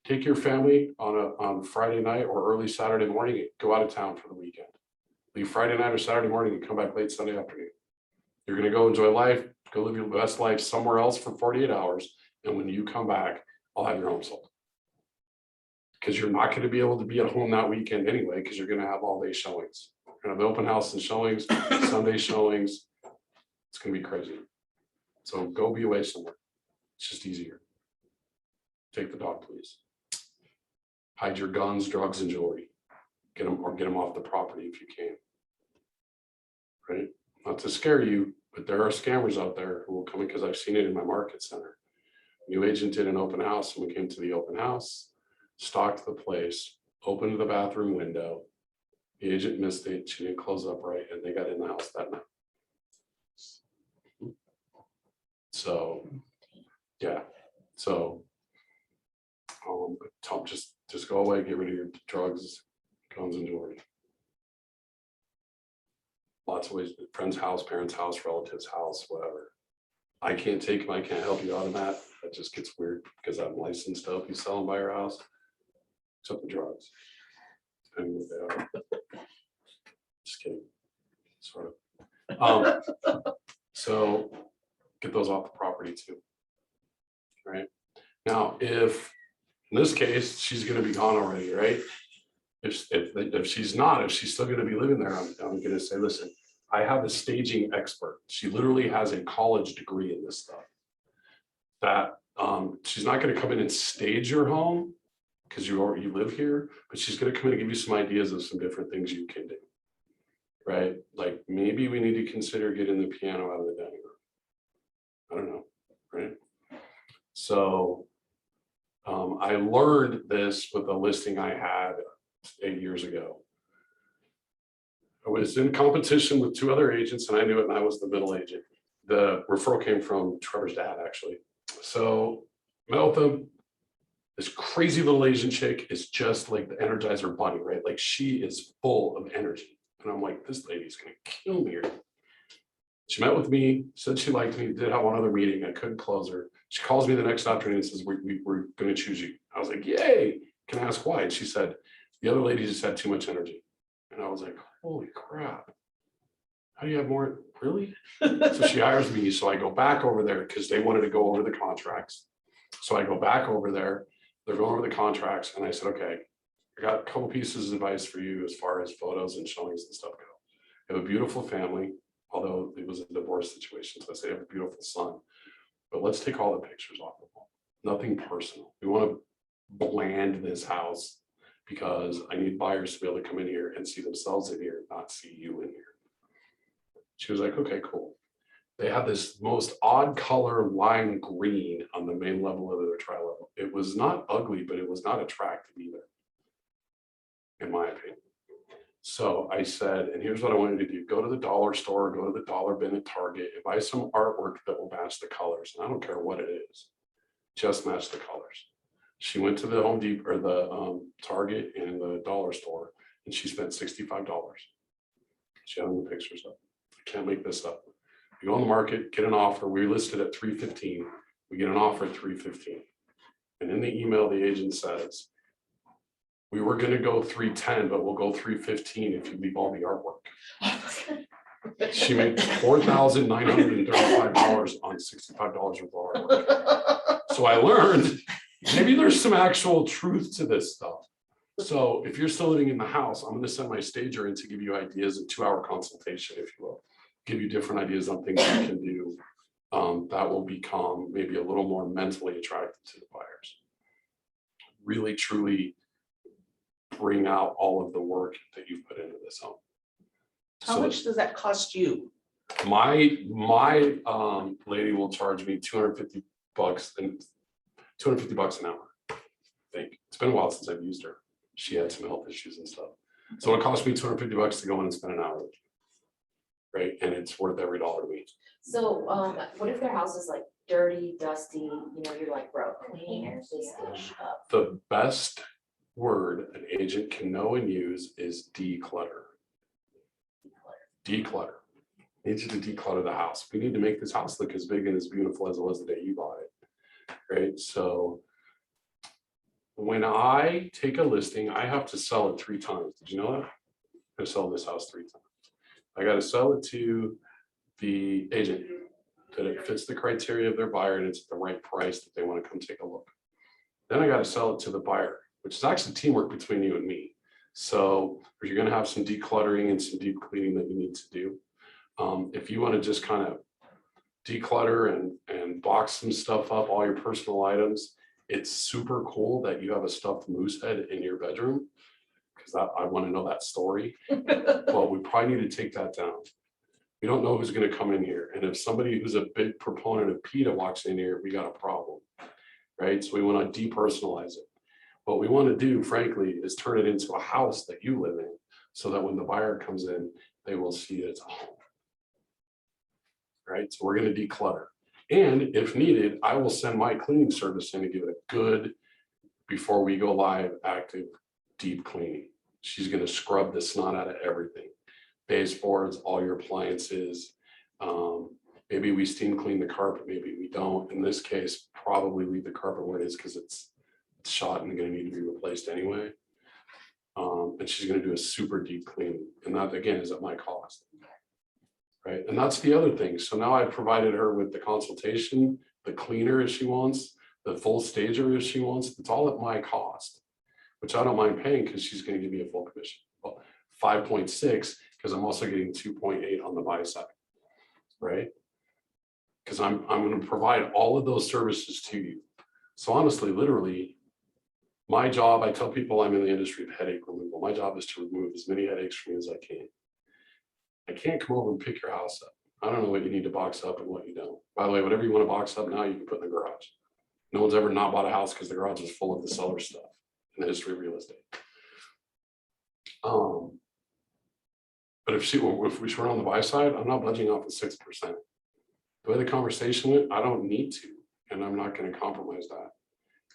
Take your family on Friday night or early Saturday morning and go out of town for the weekend. Leave Friday night or Saturday morning and come back late Sunday afternoon. You're going to go enjoy life, go live your best life somewhere else for 48 hours. And when you come back, I'll have your home sold. Because you're not going to be able to be at home that weekend anyway, because you're going to have all day showings. You're going to have open house and showings, Sunday showings. It's going to be crazy. So go be away somewhere. It's just easier. Take the dog, please. Hide your guns, drugs, and jewelry. Get them off the property if you can. Right? Not to scare you, but there are scammers out there who will come in because I've seen it in my market center. New agent did an open house and we came to the open house, stocked the place, opened the bathroom window. The agent missed it. She didn't close up right and they got in the house that night. So, yeah. So, just go away, get rid of your drugs, guns, and jewelry. lots of ways, friend's house, parents' house, relative's house, whatever. I can't take them, I can't help you out on that. That just gets weird because I'm licensed to help you sell and buy your house. Except the drugs. Depending what they are. Just kidding. Sort of. So get those off the property too. Right? Now, if in this case, she's gonna be gone already, right? If she's not, if she's still gonna be living there, I'm gonna say, listen, I have a staging expert. She literally has a college degree in this stuff. That she's not gonna come in and stage your home because you live here, but she's gonna come in and give you some ideas of some different things you can do. Right? Like maybe we need to consider getting the piano out of the dining room. I don't know, right? So I learned this with a listing I had 8 years ago. I was in competition with 2 other agents and I knew it, and I was the middle agent. The referral came from Trevor's dad, actually. So met with them. This crazy little Asian chick is just like the Energizer Bunny, right? Like she is full of energy. And I'm like, this lady's gonna kill me here. She met with me, said she liked me, did have one other meeting. I couldn't close her. She calls me the next afternoon and says, we're gonna choose you. I was like, yay. Can I ask why? And she said, the other lady just had too much energy. And I was like, holy crap. How do you have more? Really? So she hires me. So I go back over there because they wanted to go over the contracts. So I go back over there. They're going over the contracts. And I said, okay, I got a couple pieces of advice for you as far as photos and showings and stuff go. I have a beautiful family, although it was a divorce situation. So I say I have a beautiful son. But let's take all the pictures off the wall. Nothing personal. We want to bland this house because I need buyers to be able to come in here and see themselves in here, not see you in here. She was like, okay, cool. They had this most odd color lime green on the main level of their tri level. It was not ugly, but it was not attractive either, in my opinion. So I said, and here's what I wanted to do. Go to the dollar store, go to the dollar bin at Target and buy some artwork that will match the colors. And I don't care what it is, just match the colors. She went to the Home Depot or the Target and the dollar store and she spent $65. She had the pictures up. I can't make this up. We go on the market, get an offer. We listed at $315. We get an offer at $315. And in the email, the agent says, we were going to go $310, but we'll go $315 if you leave all the artwork. She made $4,935 on $65 worth of artwork. So I learned maybe there's some actual truth to this stuff. So if you're still living in the house, I'm going to send my stager in to give you ideas, a 2-hour consultation, if you will, give you different ideas on things you can do that will become maybe a little more mentally attractive to the buyers. Really, truly bring out all of the work that you've put into this home. How much does that cost you? My lady will charge me $250 and $250 an hour. I think it's been a while since I've used her. She had some health issues and stuff. So it cost me $250 to go in and spend an hour with you. Right. And it's worth every dollar to me. So, what if their house is like dirty, dusty, you know, you're like, bro, clean this bitch up? The best word an agent can know and use is declutter. Declutter. I need you to declutter the house. We need to make this house look as big and as beautiful as it was the day you bought it. Right. So when I take a listing, I have to sell it 3 times. Did you know that? I sell this house 3 times. I got to sell it to the agent that it fits the criteria of their buyer and it's at the right price that they want to come take a look. Then I got to sell it to the buyer, which is actually teamwork between you and me. So you're going to have some decluttering and some deep cleaning that you need to do. If you want to just kind of declutter and box some stuff up, all your personal items, it's super cool that you have a stuffed moose head in your bedroom because I want to know that story. But we probably need to take that down. We don't know who's going to come in here. And if somebody who's a big proponent of PETA walks in here, we got a problem, right? So we want to depersonalize it. What we want to do, frankly, is turn it into a house that you live in so that when the buyer comes in, they will see it as a home, right? So we're going to declutter. And if needed, I will send my cleaning service in to give it a good, before we go live, active, deep cleaning. She's going to scrub the snot out of everything. baseboards, all your appliances. Maybe we steam clean the carpet, maybe we don't. In this case, probably leave the carpet where it is because it's shot and gonna need to be replaced anyway. And she's gonna do a super deep clean, and that again is at my cost. Right, and that's the other thing. So now I've provided her with the consultation, the cleaner if she wants, the full stager if she wants. It's all at my cost, which I don't mind paying because she's gonna give me a full commission. Well, 5.6, because I'm also getting 2.8 on the buy side, right? Because I'm gonna provide all of those services to you. So honestly, literally, my job, I tell people I'm in the industry of headache removal. My job is to remove as many headaches from you as I can. I can't come over and pick your house up. I don't know what you need to box up and what you don't. By the way, whatever you want to box up now, you can put in the garage. No one's ever not bought a house because the garage is full of the seller stuff in the history of real estate. But if we were on the buy side, I'm not budging off of 6%. The way the conversation went, I don't need to, and I'm not going to compromise that,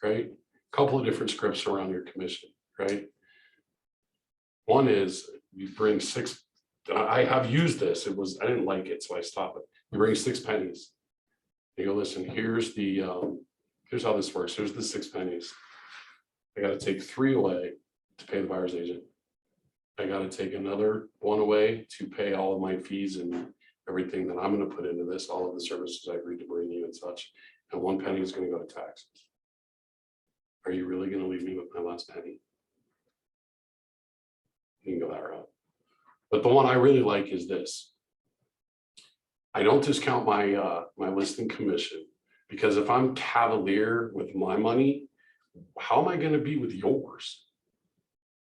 right? Couple of different scripts around your commission, right? One is you bring 6. I have used this. I didn't like it, so I stopped it. You bring 6 pennies. You go, listen, here's how this works. Here's the 6 pennies. I got to take 3 away to pay the buyer's agent. I got to take another 1 away to pay all of my fees and everything that I'm going to put into this, all of the services I agreed to bring you and such. And 1 penny is going to go to taxes. Are you really going to leave me with my last penny? You can go that route. But the one I really like is this. I don't discount my my listing commission, because if I'm cavalier with my money, how am I going to be with yours?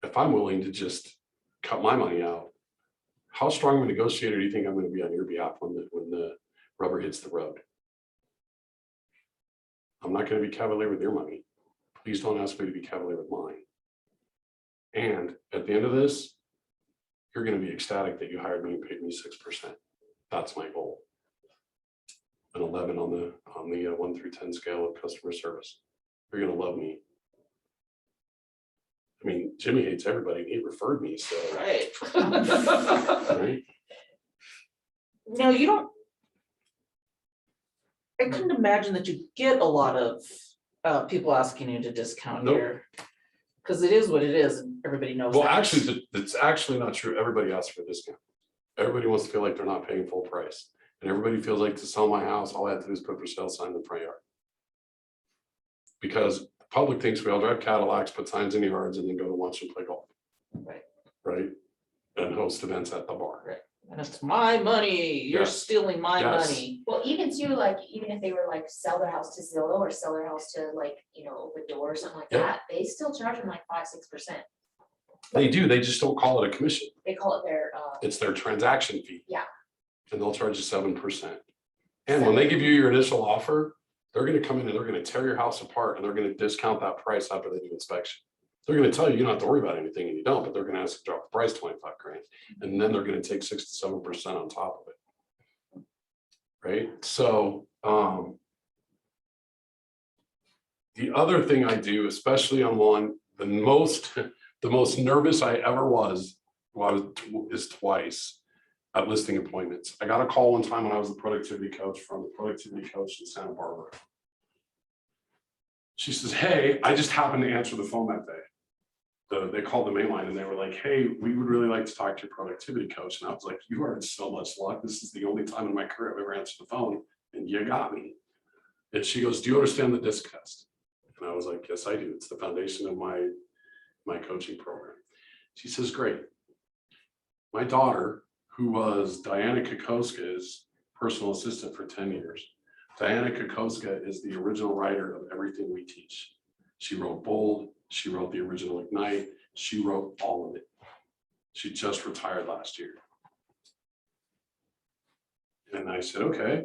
If I'm willing to just cut my money out, how strong of a negotiator do you think I'm going to be on your behalf when the rubber hits the road? I'm not going to be cavalier with your money. Please don't ask me to be cavalier with mine. And at the end of this, you're going to be ecstatic that you hired me and paid me 6%. That's my goal. An 11 on the 1 through 10 scale of customer service. You're going to love me. I mean, Jimmy hates everybody. He referred me, so Right. right. No, you don't. I couldn't imagine that you get a lot of people asking you to discount Nope. here. Because it is what it is, and everybody knows. Well, that. actually, it's actually not true. Everybody asks for a discount. Everybody wants to feel like they're not paying full price, and everybody feels like to sell my house, all I have to do is put for sale sign in the front yard. Because the public thinks we all drive Cadillacs, put signs in the yards, and then go to lunch and play golf. Right. Right. And host events at the bar. Right. And it's my money, you're Yes. stealing my Yes. money. Well, even too, like, even if they were like sell their house to Zillow or sell their house to like, Open Door or something like Yep. that, they still charge them like 5-6%. They do. They just don't call it a commission. They call it their, It's their transaction fee. Yeah. And they'll charge you 7%. And when they give you your initial offer, they're going to come in and they're going to tear your house apart and they're going to discount that price after they do inspection. They're going to tell you don't have to worry about anything and you don't, but they're going to ask to drop the price 25 grand. And then they're going to take 6 to 7% on top of it. Right. So the other thing I do, especially on one, the most nervous I ever was is twice at listing appointments. I got a call one time when I was the productivity coach from the productivity coach in Santa Barbara. She says, hey, I just happened to answer the phone that day. They called the main line and they were like, hey, we would really like to talk to your productivity coach. And I was like, you are in so much luck. This is the only time in my career I've ever answered the phone and you got me. And she goes, do you understand the DISC test? And I was like, yes, I do. It's the foundation of my coaching program. She says, great. My daughter, who was Diana Kokoska's personal assistant for 10 years. Diana Kokoska is the original writer of everything we teach. She wrote Bold, she wrote the original Ignite, she wrote all of it. She just retired last year. And I said, okay.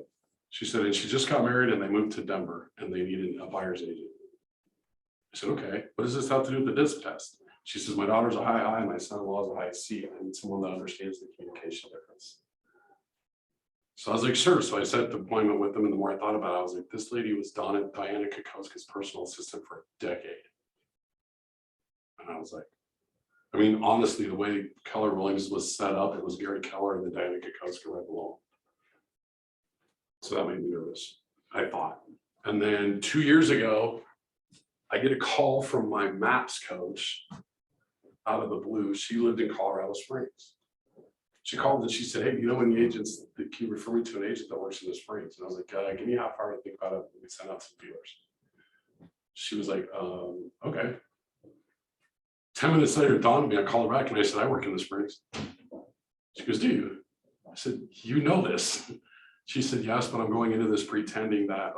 She said, and she just got married and they moved to Denver and they needed a buyer's agent. I said, okay, what does this have to do with the DISC test? She says, my daughter's a high and my son-in-law is a high C. I need someone that understands the communication difference. So I was like, sure. So I set the appointment with them. And the more I thought about it, I was like, this lady was Diana Kokoska's personal assistant for a decade. And I was like, I mean, honestly, the way Keller Williams was set up, it was Gary Keller and the Diana Kokoska right below. So that made me nervous, I thought. And then 2 years ago, I get a call from my MAPS coach out of the blue. She lived in Colorado Springs. She called and she said, hey, you know any agents that can you refer me to an agent that works in the Springs? And I was like, give me a half hour to think about it. We sent out some feelers. She was like, okay. 10 minutes later, it dawned on me, I called her back and I said, I work in the Springs. She goes, do you? I said, you know this. She said, yes, but I'm going into this pretending that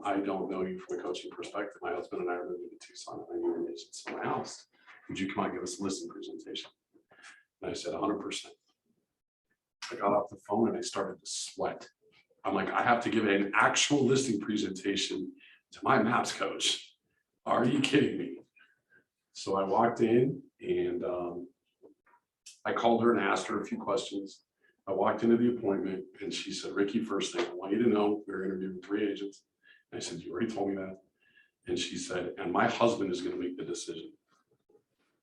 I don't know you from a coaching perspective. My husband and I are moving to Tucson and I need an agent in my house. Would you come out and give us a listing presentation? And I said, 100%. I got off the phone and I started to sweat. I'm like, I have to give an actual listing presentation to my MAPS coach. Are you kidding me? So I walked in and I called her and asked her a few questions. I walked into the appointment and she said, Ricky, first thing, I want you to know we're interviewing 3 agents. And I said, you already told me that. And she said, and my husband is going to make the decision.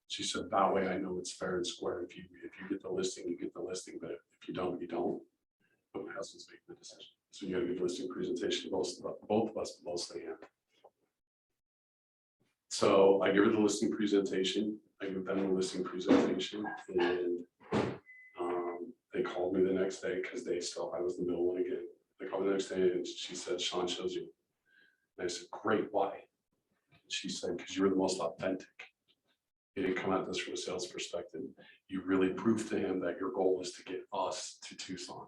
She said, that way I know it's fair and square. If you get the listing, you get the listing, but if you don't, you don't. But my husband's making the decision. So you got to give a listing presentation, both of us, mostly him. So I give her the listing presentation. I give them the listing presentation, and they called me the next day because I was the middle one again. They called me the next day and she said, Sean chose you. And I said, great, why? And she said, because you were the most authentic. You didn't come at this from a sales perspective. You really proved to him that your goal is to get us to Tucson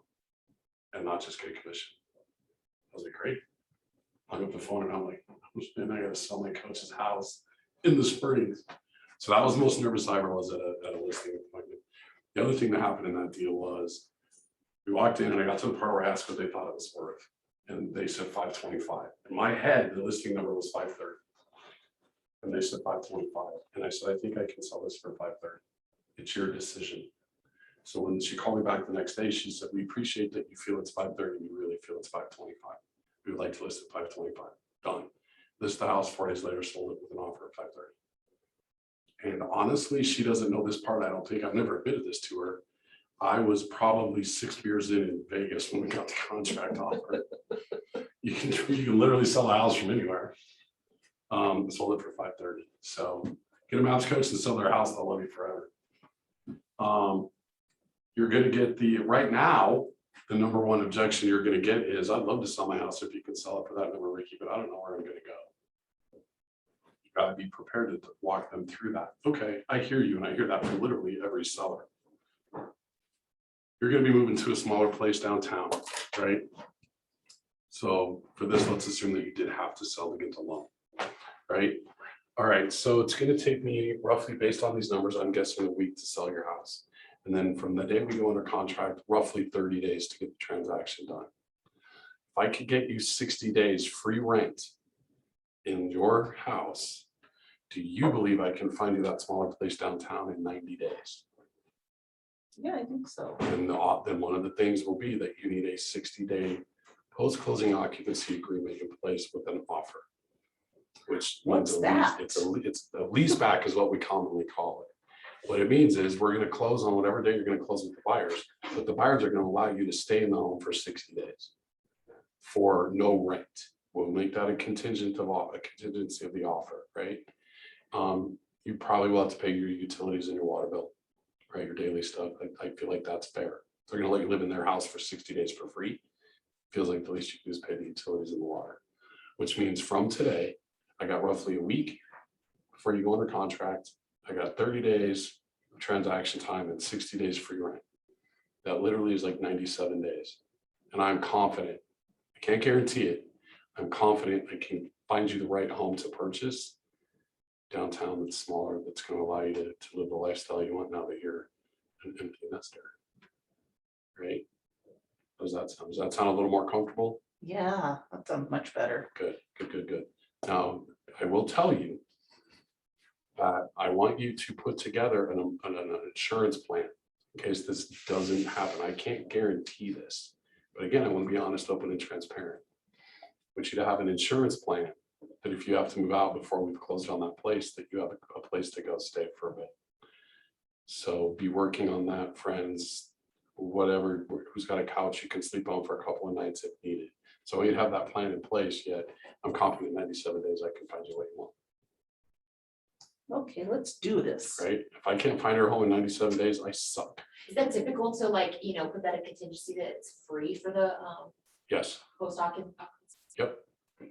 and not just get a commission. I was like, great. Hung up the phone and I'm like, man, I gotta sell my coach's house in the Springs. So that was the most nervous I ever was at a listing appointment. The other thing that happened in that deal was we walked in and I got to the part where I asked what they thought it was worth. And they said 525. In my head, the listing number was 530. And they said 525. And I said, I think I can sell this for 530. It's your decision. So when she called me back the next day, she said, we appreciate that you feel it's 530. You really feel it's 525. We would like to list at 525. Done. List the house 4 days later, sold it with an offer of 530. And honestly, she doesn't know this part. I don't think I've never admitted this to her. I was probably 6 beers in Vegas when we got the contract offer. You can literally sell a house from anywhere. Sold it for 530. So get a MAPS coach and sell their house, they'll love you forever. You're going to get right now, the number one objection you're going to get is, I'd love to sell my house if you can sell it for that number, Ricky, but I don't know where I'm going to go. You got to be prepared to walk them through that. Okay, I hear you, and I hear that from literally every seller. You're going to be moving to a smaller place downtown, right? So for this, let's assume that you did have to sell to get the loan, right? All right, so it's going to take me roughly, based on these numbers, I'm guessing a week to sell your house. And then from the day we go under contract, roughly 30 days to get the transaction done. If I could get you 60 days free rent in your house, do you believe I can find you that smaller place downtown in 90 days? Yeah, I think so. And then one of the things will be that you need a 60-day post-closing occupancy agreement in place with an offer. Which means What's that? it's a lease back is what we commonly call it. What it means is we're going to close on whatever day you're going to close with the buyers, but the buyers are going to allow you to stay in the home for 60 days for no rent. We'll make that a contingency of the offer, right? You probably will have to pay your utilities and your water bill, right? Your daily stuff. I feel like that's fair. They're going to let you live in their house for 60 days for free. Feels like the least you can do is pay the utilities and the water, which means from today, I got roughly a week before you go under contract. I got 30 days of transaction time and 60 days free rent. That literally is like 97 days. And I'm confident, I can't guarantee it. I'm confident I can find you the right home to purchase downtown that's smaller, that's going to allow you to live the lifestyle you want now that you're an empty nester. Right? Does that sound? Does that sound a little more comfortable? Yeah, that sounds much better. Good, good, good, good. Now, I will tell you that I want you to put together an insurance plan in case this doesn't happen. I can't guarantee this, but again, I want to be honest, open, and transparent. I want you to have an insurance plan that if you have to move out before we've closed on that place, that you have a place to go stay for a bit. So be working on that, friends, whatever, who's got a couch you can sleep on for a couple of nights if needed. So we'd have that plan in place yet. I'm confident 97 days I can find you what you want, Okay, let's do this. right? If I can't find her home in 97 days, I suck. Is that typical to like, you know, put that in contingency that it's free for the Yes, post occupancy? yep.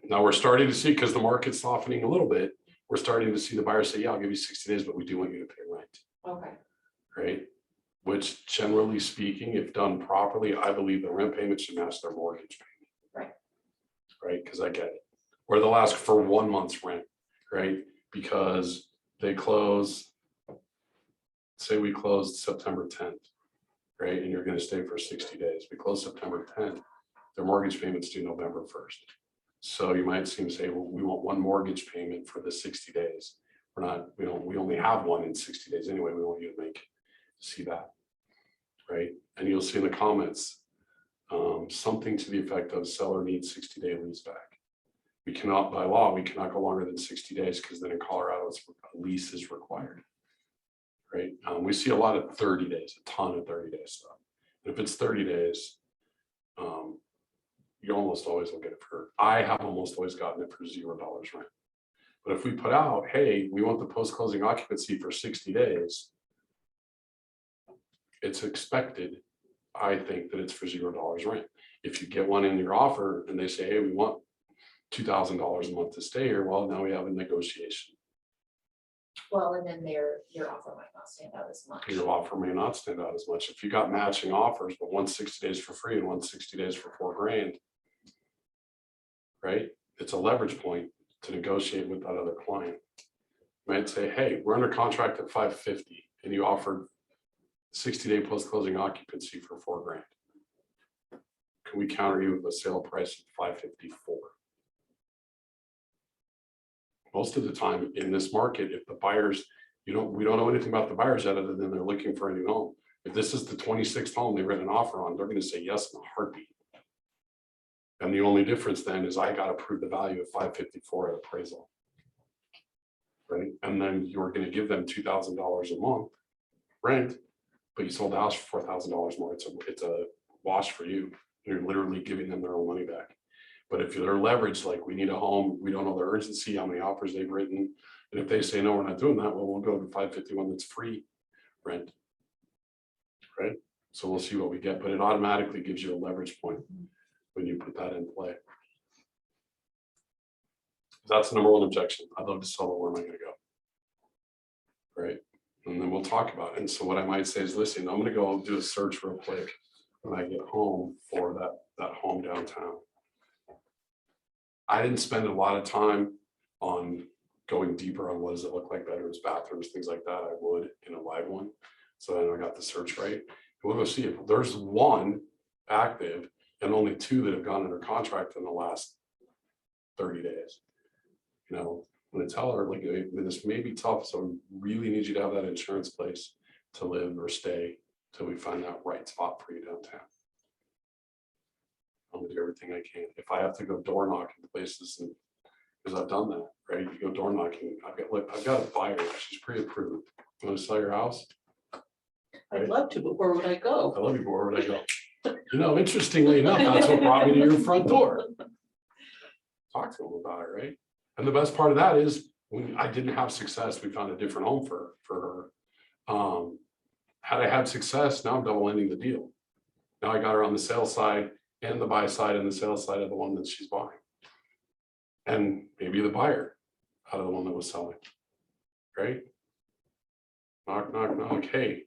Now we're starting to see, because the market's softening a little bit, we're starting to see the buyers say, yeah, I'll give you 60 days, but we do want you to pay rent, Okay, right? Which generally speaking, if done properly, I believe the rent payment should match their mortgage payment. Right. Right, because I get it. Or they'll ask for 1 month's rent, right? Because they close, say we closed September 10th, right? And you're gonna stay for 60 days. We close September 10th, their mortgage payments due November 1st. So you might see them say, well, we want 1 mortgage payment for the 60 days. We're not, we only have one in 60 days anyway. We want you to see that, right? And you'll see in the comments, something to the effect of seller needs 60-day lease back. We cannot, by law, we cannot go longer than 60 days because then in Colorado, a lease is required, right? We see a lot of 30 days, a ton of 30-day stuff. And if it's 30 days, you almost always will get it for, I have almost always gotten it for $0 rent. But if we put out, hey, we want the post-closing occupancy for 60 days, it's expected, I think, that it's for $0 rent. If you get one in your offer and they say, hey, we want $2,000 a month to stay here, well, now we have a negotiation. well, and then your offer might not stand out as much. Your offer may not stand out as much. If you got matching offers, but 160 days for free and 160 days for $4,000, right? It's a leverage point to negotiate with that other client. You might say, hey, we're under contract at 550 and you offered 60-day post-closing occupancy for $4,000. Can we counter you with a sale price of 554? Most of the time in this market, if the buyers, we don't know anything about the buyers yet other than they're looking for a new home. If this is the 26th home they've written an offer on, they're going to say yes in a heartbeat. And the only difference then is I got to prove the value of 554 at appraisal. Right. And then you're going to give them $2,000 a month rent, but you sold the house for $4,000 more. It's a wash for you. You're literally giving them their own money back. But if they're leveraged, like we need a home, we don't know their urgency, how many offers they've written. And if they say, no, we're not doing that, well, we'll go to 551 that's free rent. Right. So we'll see what we get, but it automatically gives you a leverage point when you put that in play. That's the number one objection. I'd love to sell it. Where am I going to go? Right. And then we'll talk about it. And so what I might say is, listen, I'm going to go do a search real quick when I get home for that home downtown. I didn't spend a lot of time on going deeper on what does it look like, bedrooms, bathrooms, things like that. I would in a live one. So then I got the search right. We'll go see if there's one active and only 2 that have gone under contract in the last 30 days. You know, I'm gonna tell her, like, this may be tough, so we really need you to have that insurance place to live or stay till we find that right spot for you downtown. I'm gonna do everything I can. If I have to go door knocking places, and because I've done that, right? You go door knocking. I've got a buyer. She's pre-approved. You want to sell your house? I'd love to, but where would I go? I love you, but where would I go? You know, interestingly enough, that's what brought me to your front door. Talk to them about it, right? And the best part of that is when I didn't have success, we found a different home for her. Had I had success, now I'm double ending the deal. Now I got her on the sales side and the buy side and the sales side of the one that she's buying. And maybe the buyer out of the one that was selling, right? Knock, knock, knock. Hey,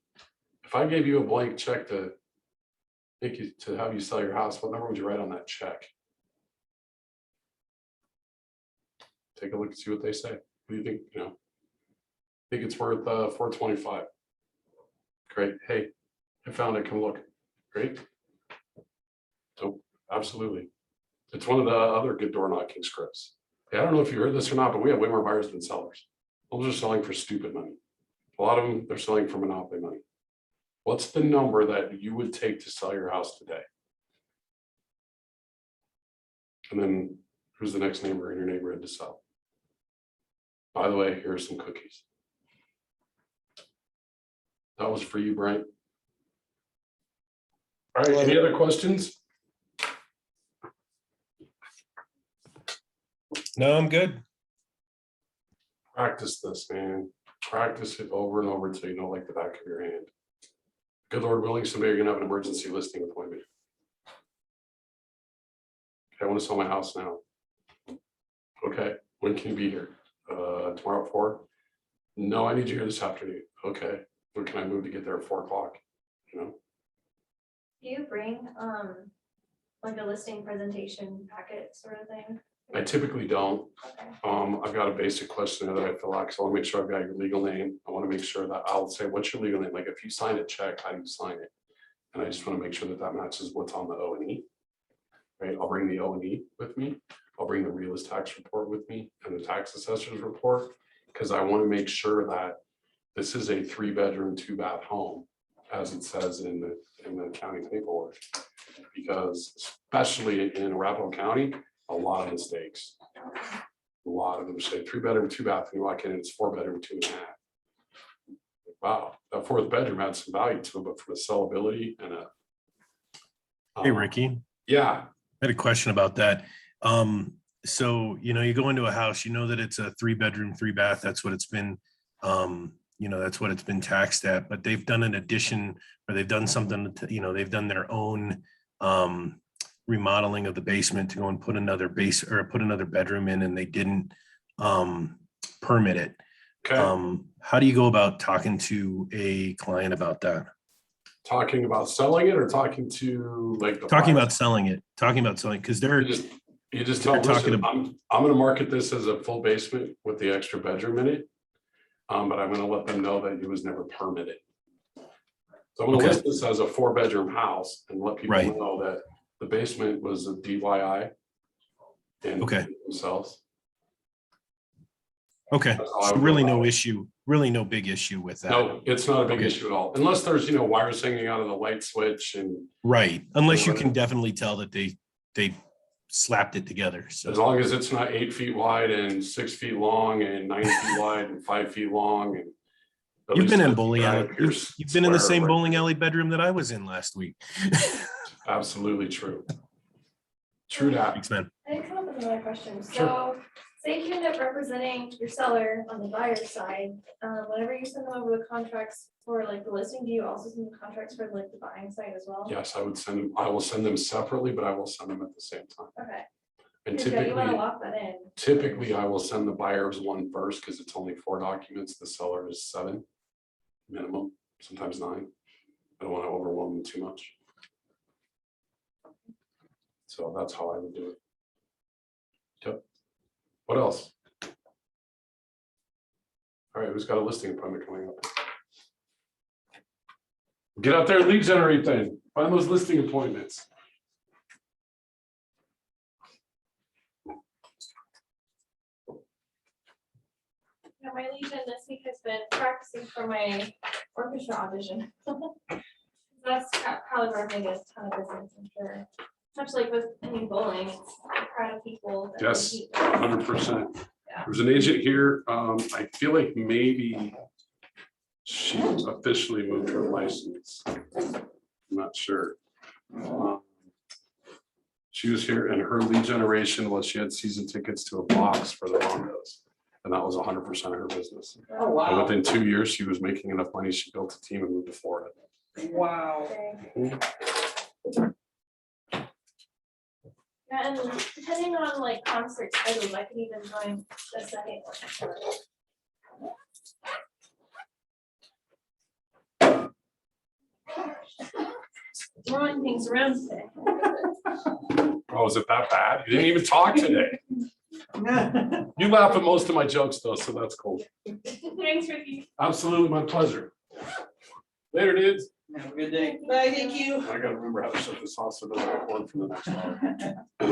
if I gave you a blank check to have you sell your house, what number would you write on that check? Take a look and see what they say. What do you think? You know, think it's worth 425. Great. Hey, I found it. Come look. Great. So absolutely. It's one of the other good door knocking scripts. Yeah, I don't know if you heard this or not, but we have way more buyers than sellers. Those are selling for stupid money. A lot of them, they're selling for monopoly money. What's the number that you would take to sell your house today? And then who's the next neighbor in your neighborhood to sell? By the way, here are some cookies. That was for you, Brent. All right, any other questions? No, I'm good. Practice this, man. Practice it over and over until you know like the back of your hand. Good Lord willing, someday you're gonna have an emergency listing appointment. Okay, I want to sell my house now. Okay, when can you be here? Tomorrow at 4? No, I need you here this afternoon. Okay, when can I move to get there at 4 o'clock? You know, Do you bring, like a listing presentation packet sort of thing? I typically don't. Okay. I've got a basic questionnaire that I fill out, because I want to make sure I've got your legal name. I want to make sure that I'll say, what's your legal name? Like if you sign a check, how do you sign it? And I just want to make sure that that matches what's on the O and E. Right, I'll bring the O and E with me. I'll bring the realist tax report with me and the tax assessor's report, because I want to make sure that this is a 3-bedroom, 2-bath home, as it says in the county paperwork. Because especially in Arapahoe County, a lot of mistakes. A lot of them say 3-bedroom, 2-bath, and you walk in and it's 4-bedroom, 2.5. Wow, that 4th bedroom adds some value to it, but for the sellability and Hey, Ricky, yeah, I had a question about that. So, you go into a house, you know that it's a 3-bedroom, 3-bath. That's what it's been, that's what it's been taxed at, but they've done an addition or they've done something, they've done their own, remodeling of the basement to go and put another bedroom in, and they didn't, permit it. okay. How do you go about talking to a client about that? Talking about selling it or talking to like the Talking buyers? about selling it, because they're, You just tell them, they're talking listen, I'm gonna market this as a full basement with the extra bedroom in it. But I'm gonna let them know that it was never permitted. So I'm gonna Okay. list this as a 4-bedroom house and let people Right. know that the basement was a DIY. And Okay. themselves. okay, That's how I so would really go about no it. issue, really no big issue with that. No, it's not a big Okay. issue at all, unless there's, wires hanging out of the light switch and Right, unless you Right. can definitely tell that they slapped it together, as so, long as it's not 8 feet wide and 6 feet long and 9 feet wide and 5 feet long and. at you've least been in 50 bowling alley, diameters you've been in the square, same right? bowling alley bedroom that I was in last week. Absolutely true. True that. I Thanks, man. did come up with another question. Sure. So say if you end up representing your seller on the buyer side, whenever you send them over the contracts for like the listing, do you also send the contracts for like the buying side as well? Yes, I will send them separately, but I will send them at the same time. Okay. And Because you want to typically, lock that in. typically I will send the buyers one first because it's only 4 documents. The seller is 7 minimum, sometimes 9. I don't want to overwhelm them too much. So that's how I would do it. Yep. What else? All right, who's got a listing appointment coming up? Get out there and lead generate then. Find those listing appointments. Yeah, my legion this week has been practicing for my orchestra audition. That's probably where I'm gonna get a ton of business, I'm sure. Much like with, bowling, it's a crowd of people. that Yes, compete. 100%. Yeah. There's an agent here. I feel like maybe she officially moved her license. I'm not sure. She was here and her lead generation was she had season tickets to a box for the Rondos. And that was 100% of her business. Oh, And wow. within 2 years, she was making enough money. She built a team and moved to Florida. Wow. Yeah, and depending on like concert schedules, I could even join the second one. Throwing things around today. Oh, is it that bad? You didn't even talk today. You laugh at most of my jokes though, so that's cool. Thanks, Ricky. Absolutely my pleasure. Later, dudes. Have a good day. Bye, thank you. I gotta remember how to shut this off so it doesn't record for the next hour.